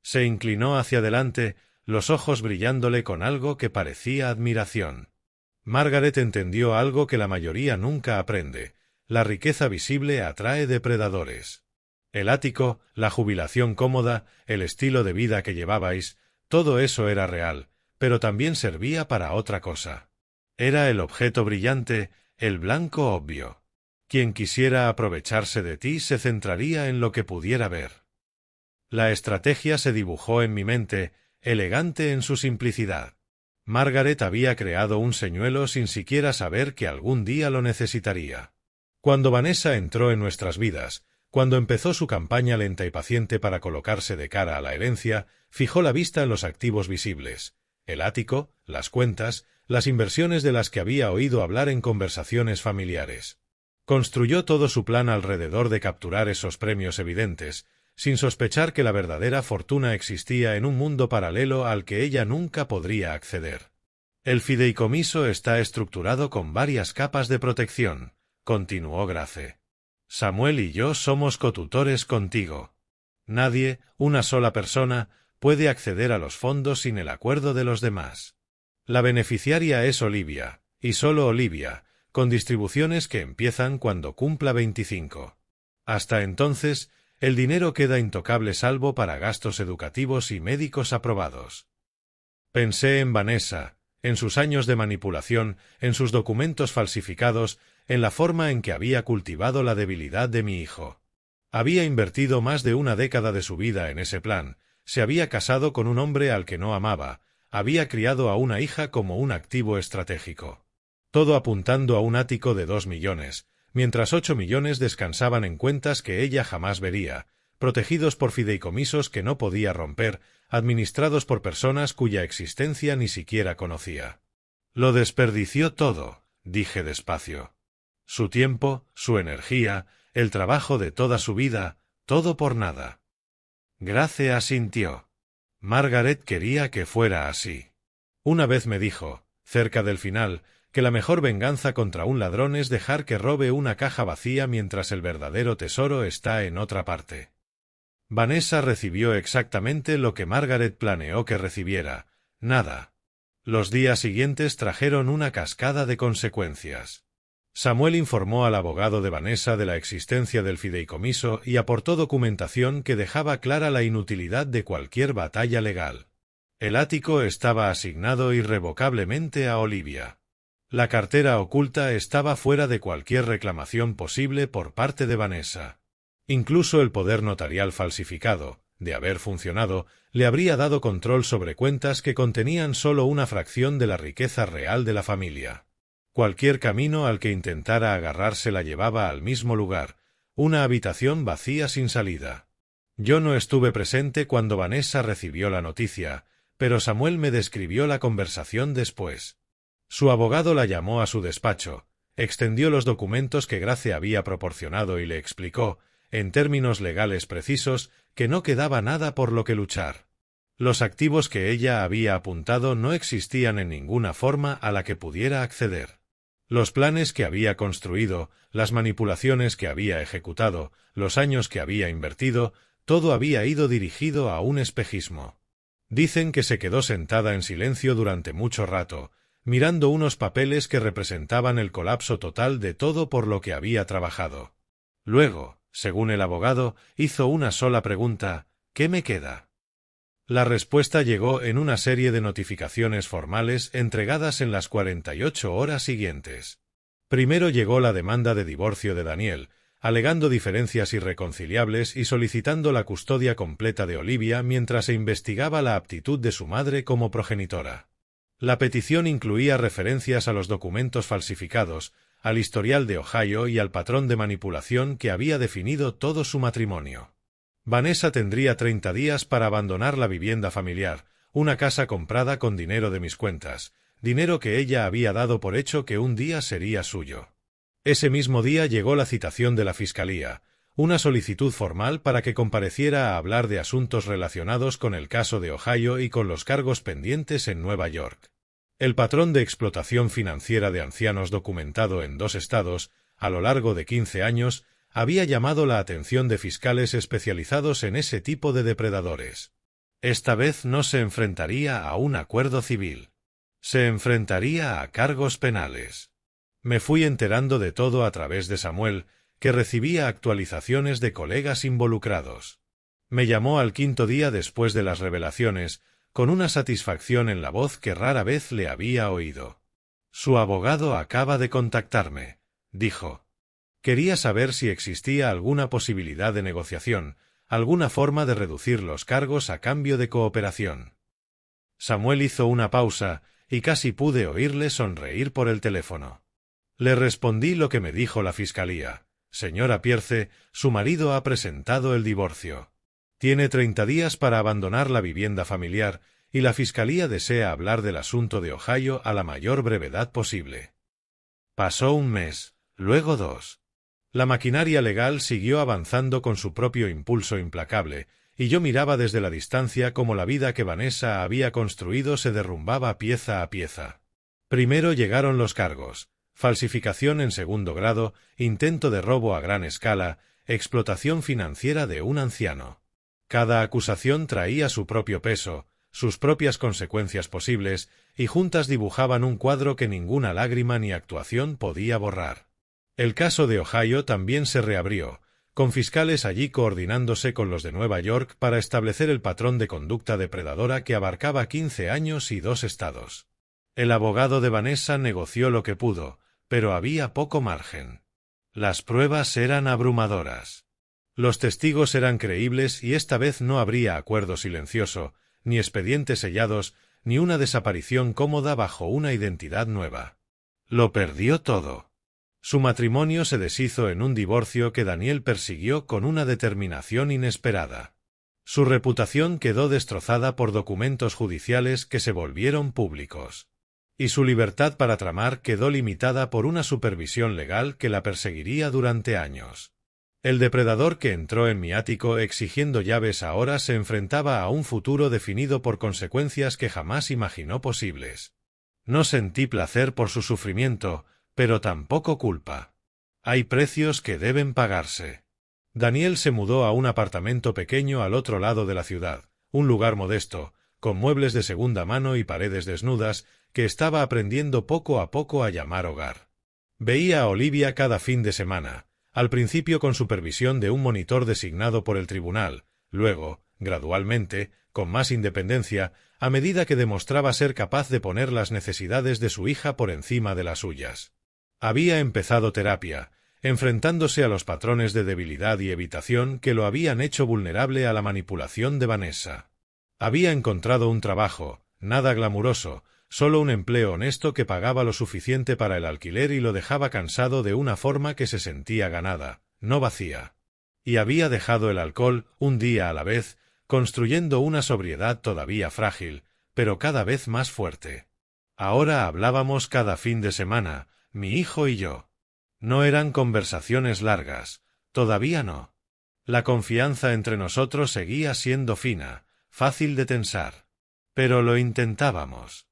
Se inclinó hacia adelante, los ojos brillándole con algo que parecía admiración. Margaret entendió algo que la mayoría nunca aprende. La riqueza visible atrae depredadores. El ático, la jubilación cómoda, el estilo de vida que llevabais, todo eso era real, pero también servía para otra cosa. Era el objeto brillante, el blanco obvio. Quien quisiera aprovecharse de ti se centraría en lo que pudiera ver. La estrategia se dibujó en mi mente, elegante en su simplicidad. Margaret había creado un señuelo sin siquiera saber que algún día lo necesitaría. Cuando Vanessa entró en nuestras vidas, cuando empezó su campaña lenta y paciente para colocarse de cara a la herencia, fijó la vista en los activos visibles, el ático, las cuentas, las inversiones de las que había oído hablar en conversaciones familiares. Construyó todo su plan alrededor de capturar esos premios evidentes, sin sospechar que la verdadera fortuna existía en un mundo paralelo al que ella nunca podría acceder. El fideicomiso está estructurado con varias capas de protección, continuó Grace. Samuel y yo somos cotutores contigo. Nadie, una sola persona, puede acceder a los fondos sin el acuerdo de los demás. La beneficiaria es Olivia, y solo Olivia, con distribuciones que empiezan cuando cumpla 25. Hasta entonces, el dinero queda intocable salvo para gastos educativos y médicos aprobados. Pensé en Vanessa, en sus años de manipulación, en sus documentos falsificados, en la forma en que había cultivado la debilidad de mi hijo. Había invertido más de una década de su vida en ese plan, se había casado con un hombre al que no amaba, había criado a una hija como un activo estratégico. Todo apuntando a un ático de 2 millones, mientras 8 millones descansaban en cuentas que ella jamás vería, protegidos por fideicomisos que no podía romper, administrados por personas cuya existencia ni siquiera conocía. Lo desperdició todo, dije despacio. Su tiempo, su energía, el trabajo de toda su vida, todo por nada. Grace asintió. Margaret quería que fuera así. Una vez me dijo, cerca del final, que la mejor venganza contra un ladrón es dejar que robe una caja vacía mientras el verdadero tesoro está en otra parte. Vanessa recibió exactamente lo que Margaret planeó que recibiera, nada. Los días siguientes trajeron una cascada de consecuencias. Samuel informó al abogado de Vanessa de la existencia del fideicomiso y aportó documentación que dejaba clara la inutilidad de cualquier batalla legal. El ático estaba asignado irrevocablemente a Olivia. La cartera oculta estaba fuera de cualquier reclamación posible por parte de Vanessa. Incluso el poder notarial falsificado, de haber funcionado, le habría dado control sobre cuentas que contenían solo una fracción de la riqueza real de la familia. Cualquier camino al que intentara agarrarse la llevaba al mismo lugar, una habitación vacía sin salida. Yo no estuve presente cuando Vanessa recibió la noticia, pero Samuel me describió la conversación después. Su abogado la llamó a su despacho, extendió los documentos que Grace había proporcionado y le explicó, en términos legales precisos, que no quedaba nada por lo que luchar. Los activos que ella había apuntado no existían en ninguna forma a la que pudiera acceder. Los planes que había construido, las manipulaciones que había ejecutado, los años que había invertido, todo había ido dirigido a un espejismo. Dicen que se quedó sentada en silencio durante mucho rato, mirando unos papeles que representaban el colapso total de todo por lo que había trabajado. Luego, según el abogado, hizo una sola pregunta: ¿qué me queda? La respuesta llegó en una serie de notificaciones formales entregadas en las 48 horas siguientes. Primero llegó la demanda de divorcio de Daniel, alegando diferencias irreconciliables y solicitando la custodia completa de Olivia mientras se investigaba la aptitud de su madre como progenitora. La petición incluía referencias a los documentos falsificados, al historial de Ohio y al patrón de manipulación que había definido todo su matrimonio. Vanessa tendría 30 días para abandonar la vivienda familiar, una casa comprada con dinero de mis cuentas, dinero que ella había dado por hecho que un día sería suyo. Ese mismo día llegó la citación de la Fiscalía, una solicitud formal para que compareciera a hablar de asuntos relacionados con el caso de Ohio y con los cargos pendientes en Nueva York. El patrón de explotación financiera de ancianos documentado en 2 estados, a lo largo de 15 años, había llamado la atención de fiscales especializados en ese tipo de depredadores. Esta vez no se enfrentaría a un acuerdo civil. Se enfrentaría a cargos penales. Me fui enterando de todo a través de Samuel, que recibía actualizaciones de colegas involucrados. Me llamó al 5.º día después de las revelaciones, con una satisfacción en la voz que rara vez le había oído. Su abogado acaba de contactarme, dijo. Quería saber si existía alguna posibilidad de negociación, alguna forma de reducir los cargos a cambio de cooperación. Samuel hizo una pausa, y casi pude oírle sonreír por el teléfono. Le respondí lo que me dijo la Fiscalía. Señora Pierce, su marido ha presentado el divorcio. Tiene 30 días para abandonar la vivienda familiar, y la Fiscalía desea hablar del asunto de Ohio a la mayor brevedad posible. Pasó un mes, luego 2. La maquinaria legal siguió avanzando con su propio impulso implacable, y yo miraba desde la distancia cómo la vida que Vanessa había construido se derrumbaba pieza a pieza. Primero llegaron los cargos: falsificación en 2.º grado, intento de robo a gran escala, explotación financiera de un anciano. Cada acusación traía su propio peso, sus propias consecuencias posibles, y juntas dibujaban un cuadro que ninguna lágrima ni actuación podía borrar. El caso de Ohio también se reabrió, con fiscales allí coordinándose con los de Nueva York para establecer el patrón de conducta depredadora que abarcaba 15 años y 2 estados. El abogado de Vanessa negoció lo que pudo, pero había poco margen. Las pruebas eran abrumadoras. Los testigos eran creíbles y esta vez no habría acuerdo silencioso, ni expedientes sellados, ni una desaparición cómoda bajo una identidad nueva. Lo perdió todo. Su matrimonio se deshizo en un divorcio que Daniel persiguió con una determinación inesperada. Su reputación quedó destrozada por documentos judiciales que se volvieron públicos. Y su libertad para tramar quedó limitada por una supervisión legal que la perseguiría durante años. El depredador que entró en mi ático exigiendo llaves ahora se enfrentaba a un futuro definido por consecuencias que jamás imaginó posibles. No sentí placer por su sufrimiento, pero tampoco culpa. Hay precios que deben pagarse. Daniel se mudó a un apartamento pequeño al otro lado de la ciudad, un lugar modesto, con muebles de segunda mano y paredes desnudas, que estaba aprendiendo poco a poco a llamar hogar. Veía a Olivia cada fin de semana, al principio con supervisión de un monitor designado por el tribunal, luego, gradualmente, con más independencia, a medida que demostraba ser capaz de poner las necesidades de su hija por encima de las suyas. Había empezado terapia, enfrentándose a los patrones de debilidad y evitación que lo habían hecho vulnerable a la manipulación de Vanessa. Había encontrado un trabajo, nada glamuroso, solo un empleo honesto que pagaba lo suficiente para el alquiler y lo dejaba cansado de una forma que se sentía ganada, no vacía. Y había dejado el alcohol, un día a la vez, construyendo una sobriedad todavía frágil, pero cada vez más fuerte. Ahora hablábamos cada fin de semana, mi hijo y yo. No eran conversaciones largas, todavía no. La confianza entre nosotros seguía siendo fina, fácil de tensar. Pero lo intentábamos.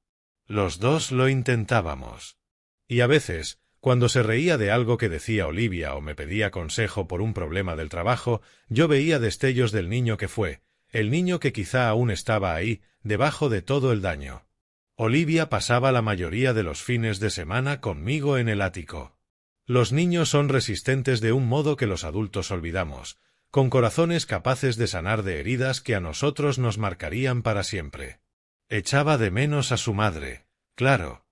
Los dos lo intentábamos. Y a veces, cuando se reía de algo que decía Olivia o me pedía consejo por un problema del trabajo, yo veía destellos del niño que fue, el niño que quizá aún estaba ahí, debajo de todo el daño. Olivia pasaba la mayoría de los fines de semana conmigo en el ático. Los niños son resistentes de un modo que los adultos olvidamos, con corazones capaces de sanar de heridas que a nosotros nos marcarían para siempre. Echaba de menos a su madre, claro.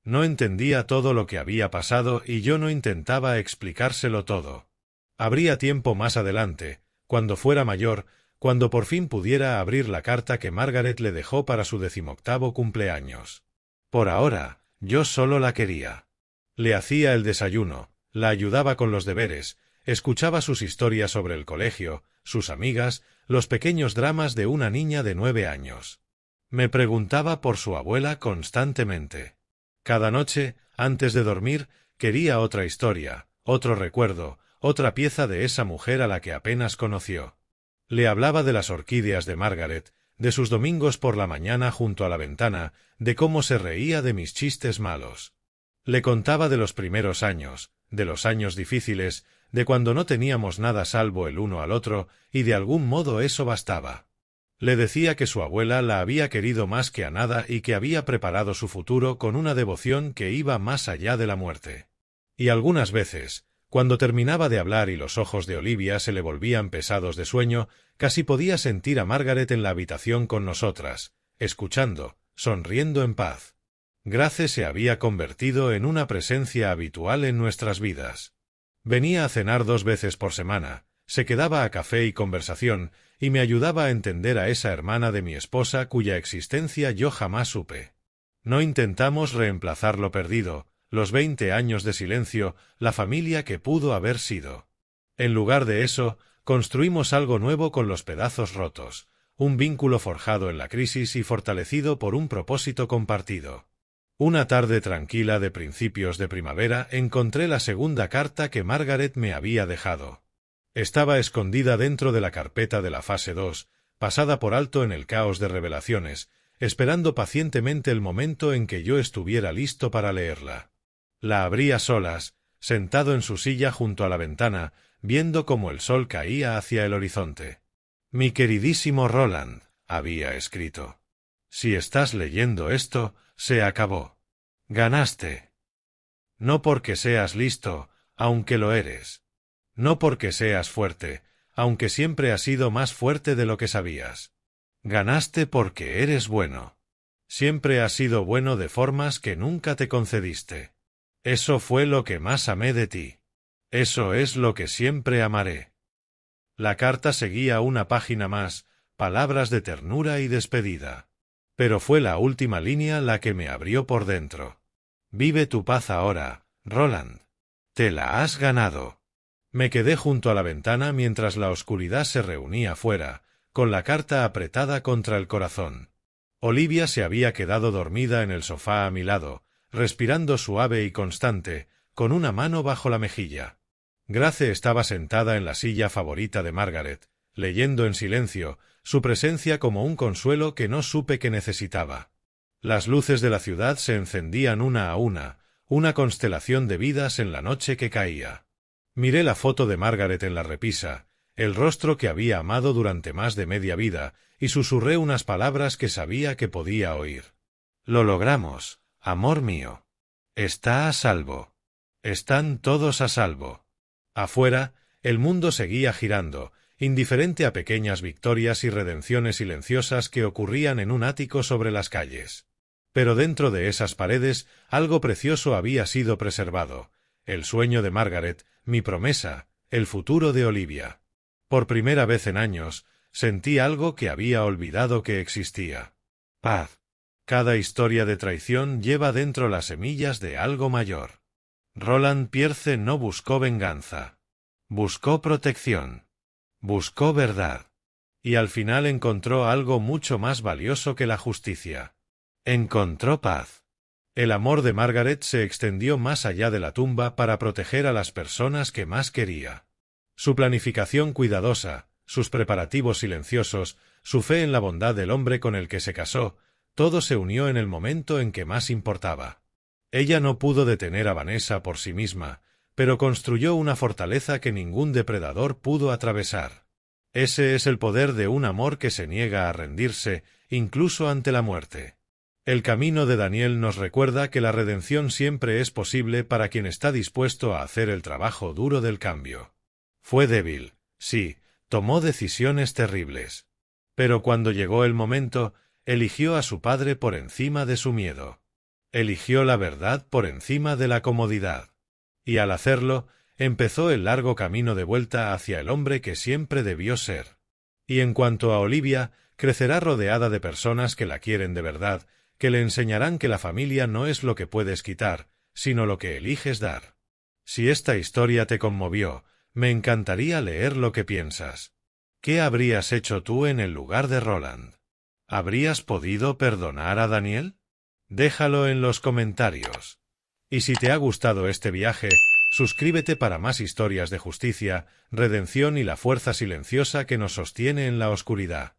No entendía todo lo que había pasado y yo no intentaba explicárselo todo. Habría tiempo más adelante, cuando fuera mayor, cuando por fin pudiera abrir la carta que Margaret le dejó para su 18º cumpleaños. Por ahora, yo solo la quería. Le hacía el desayuno, la ayudaba con los deberes, escuchaba sus historias sobre el colegio, sus amigas, los pequeños dramas de una niña de 9 años. Me preguntaba por su abuela constantemente. Cada noche, antes de dormir, quería otra historia, otro recuerdo, otra pieza de esa mujer a la que apenas conoció. Le hablaba de las orquídeas de Margaret, de sus domingos por la mañana junto a la ventana, de cómo se reía de mis chistes malos. Le contaba de los primeros años, de los años difíciles, de cuando no teníamos nada salvo el uno al otro, y de algún modo eso bastaba. Le decía que su abuela la había querido más que a nada y que había preparado su futuro con una devoción que iba más allá de la muerte. Y algunas veces, cuando terminaba de hablar y los ojos de Olivia se le volvían pesados de sueño, casi podía sentir a Margaret en la habitación con nosotras, escuchando, sonriendo en paz. Grace se había convertido en una presencia habitual en nuestras vidas. Venía a cenar 2 veces por semana, se quedaba a café y conversación, y me ayudaba a entender a esa hermana de mi esposa cuya existencia yo jamás supe. No intentamos reemplazar lo perdido, los 20 años de silencio, la familia que pudo haber sido. En lugar de eso, construimos algo nuevo con los pedazos rotos, un vínculo forjado en la crisis y fortalecido por un propósito compartido. Una tarde tranquila de principios de primavera encontré la segunda carta que Margaret me había dejado. Estaba escondida dentro de la carpeta de la fase 2, pasada por alto en el caos de revelaciones, esperando pacientemente el momento en que yo estuviera listo para leerla. La abrí a solas, sentado en su silla junto a la ventana, viendo cómo el sol caía hacia el horizonte. «Mi queridísimo Roland», había escrito. «Si estás leyendo esto, se acabó. Ganaste. No porque seas listo, aunque lo eres. No porque seas fuerte, aunque siempre has sido más fuerte de lo que sabías. Ganaste porque eres bueno. Siempre has sido bueno de formas que nunca te concediste. Eso fue lo que más amé de ti. Eso es lo que siempre amaré». La carta seguía una página más, palabras de ternura y despedida. Pero fue la última línea la que me abrió por dentro. «Vive tu paz ahora, Roland. Te la has ganado». Me quedé junto a la ventana mientras la oscuridad se reunía fuera, con la carta apretada contra el corazón. Olivia se había quedado dormida en el sofá a mi lado, respirando suave y constante, con una mano bajo la mejilla. Grace estaba sentada en la silla favorita de Margaret, leyendo en silencio, su presencia como un consuelo que no supe que necesitaba. Las luces de la ciudad se encendían una a una constelación de vidas en la noche que caía. Miré la foto de Margaret en la repisa, el rostro que había amado durante más de media vida, y susurré unas palabras que sabía que podía oír. «Lo logramos, amor mío. Está a salvo. Están todos a salvo». Afuera, el mundo seguía girando, indiferente a pequeñas victorias y redenciones silenciosas que ocurrían en un ático sobre las calles. Pero dentro de esas paredes algo precioso había sido preservado, el sueño de Margaret, mi promesa, el futuro de Olivia. Por primera vez en años, sentí algo que había olvidado que existía. Paz. Cada historia de traición lleva dentro las semillas de algo mayor. Roland Pierce no buscó venganza. Buscó protección. Buscó verdad. Y al final encontró algo mucho más valioso que la justicia. Encontró paz. El amor de Margaret se extendió más allá de la tumba para proteger a las personas que más quería. Su planificación cuidadosa, sus preparativos silenciosos, su fe en la bondad del hombre con el que se casó, todo se unió en el momento en que más importaba. Ella no pudo detener a Vanessa por sí misma, pero construyó una fortaleza que ningún depredador pudo atravesar. Ese es el poder de un amor que se niega a rendirse, incluso ante la muerte. El camino de Daniel nos recuerda que la redención siempre es posible para quien está dispuesto a hacer el trabajo duro del cambio. Fue débil, sí, tomó decisiones terribles. Pero cuando llegó el momento, eligió a su padre por encima de su miedo. Eligió la verdad por encima de la comodidad. Y al hacerlo, empezó el largo camino de vuelta hacia el hombre que siempre debió ser. Y en cuanto a Olivia, crecerá rodeada de personas que la quieren de verdad, que le enseñarán que la familia no es lo que puedes quitar, sino lo que eliges dar. Si esta historia te conmovió, me encantaría leer lo que piensas. ¿Qué habrías hecho tú en el lugar de Roland? ¿Habrías podido perdonar a Daniel? Déjalo en los comentarios. Y si te ha gustado este viaje, suscríbete para más historias de justicia, redención y la fuerza silenciosa que nos sostiene en la oscuridad.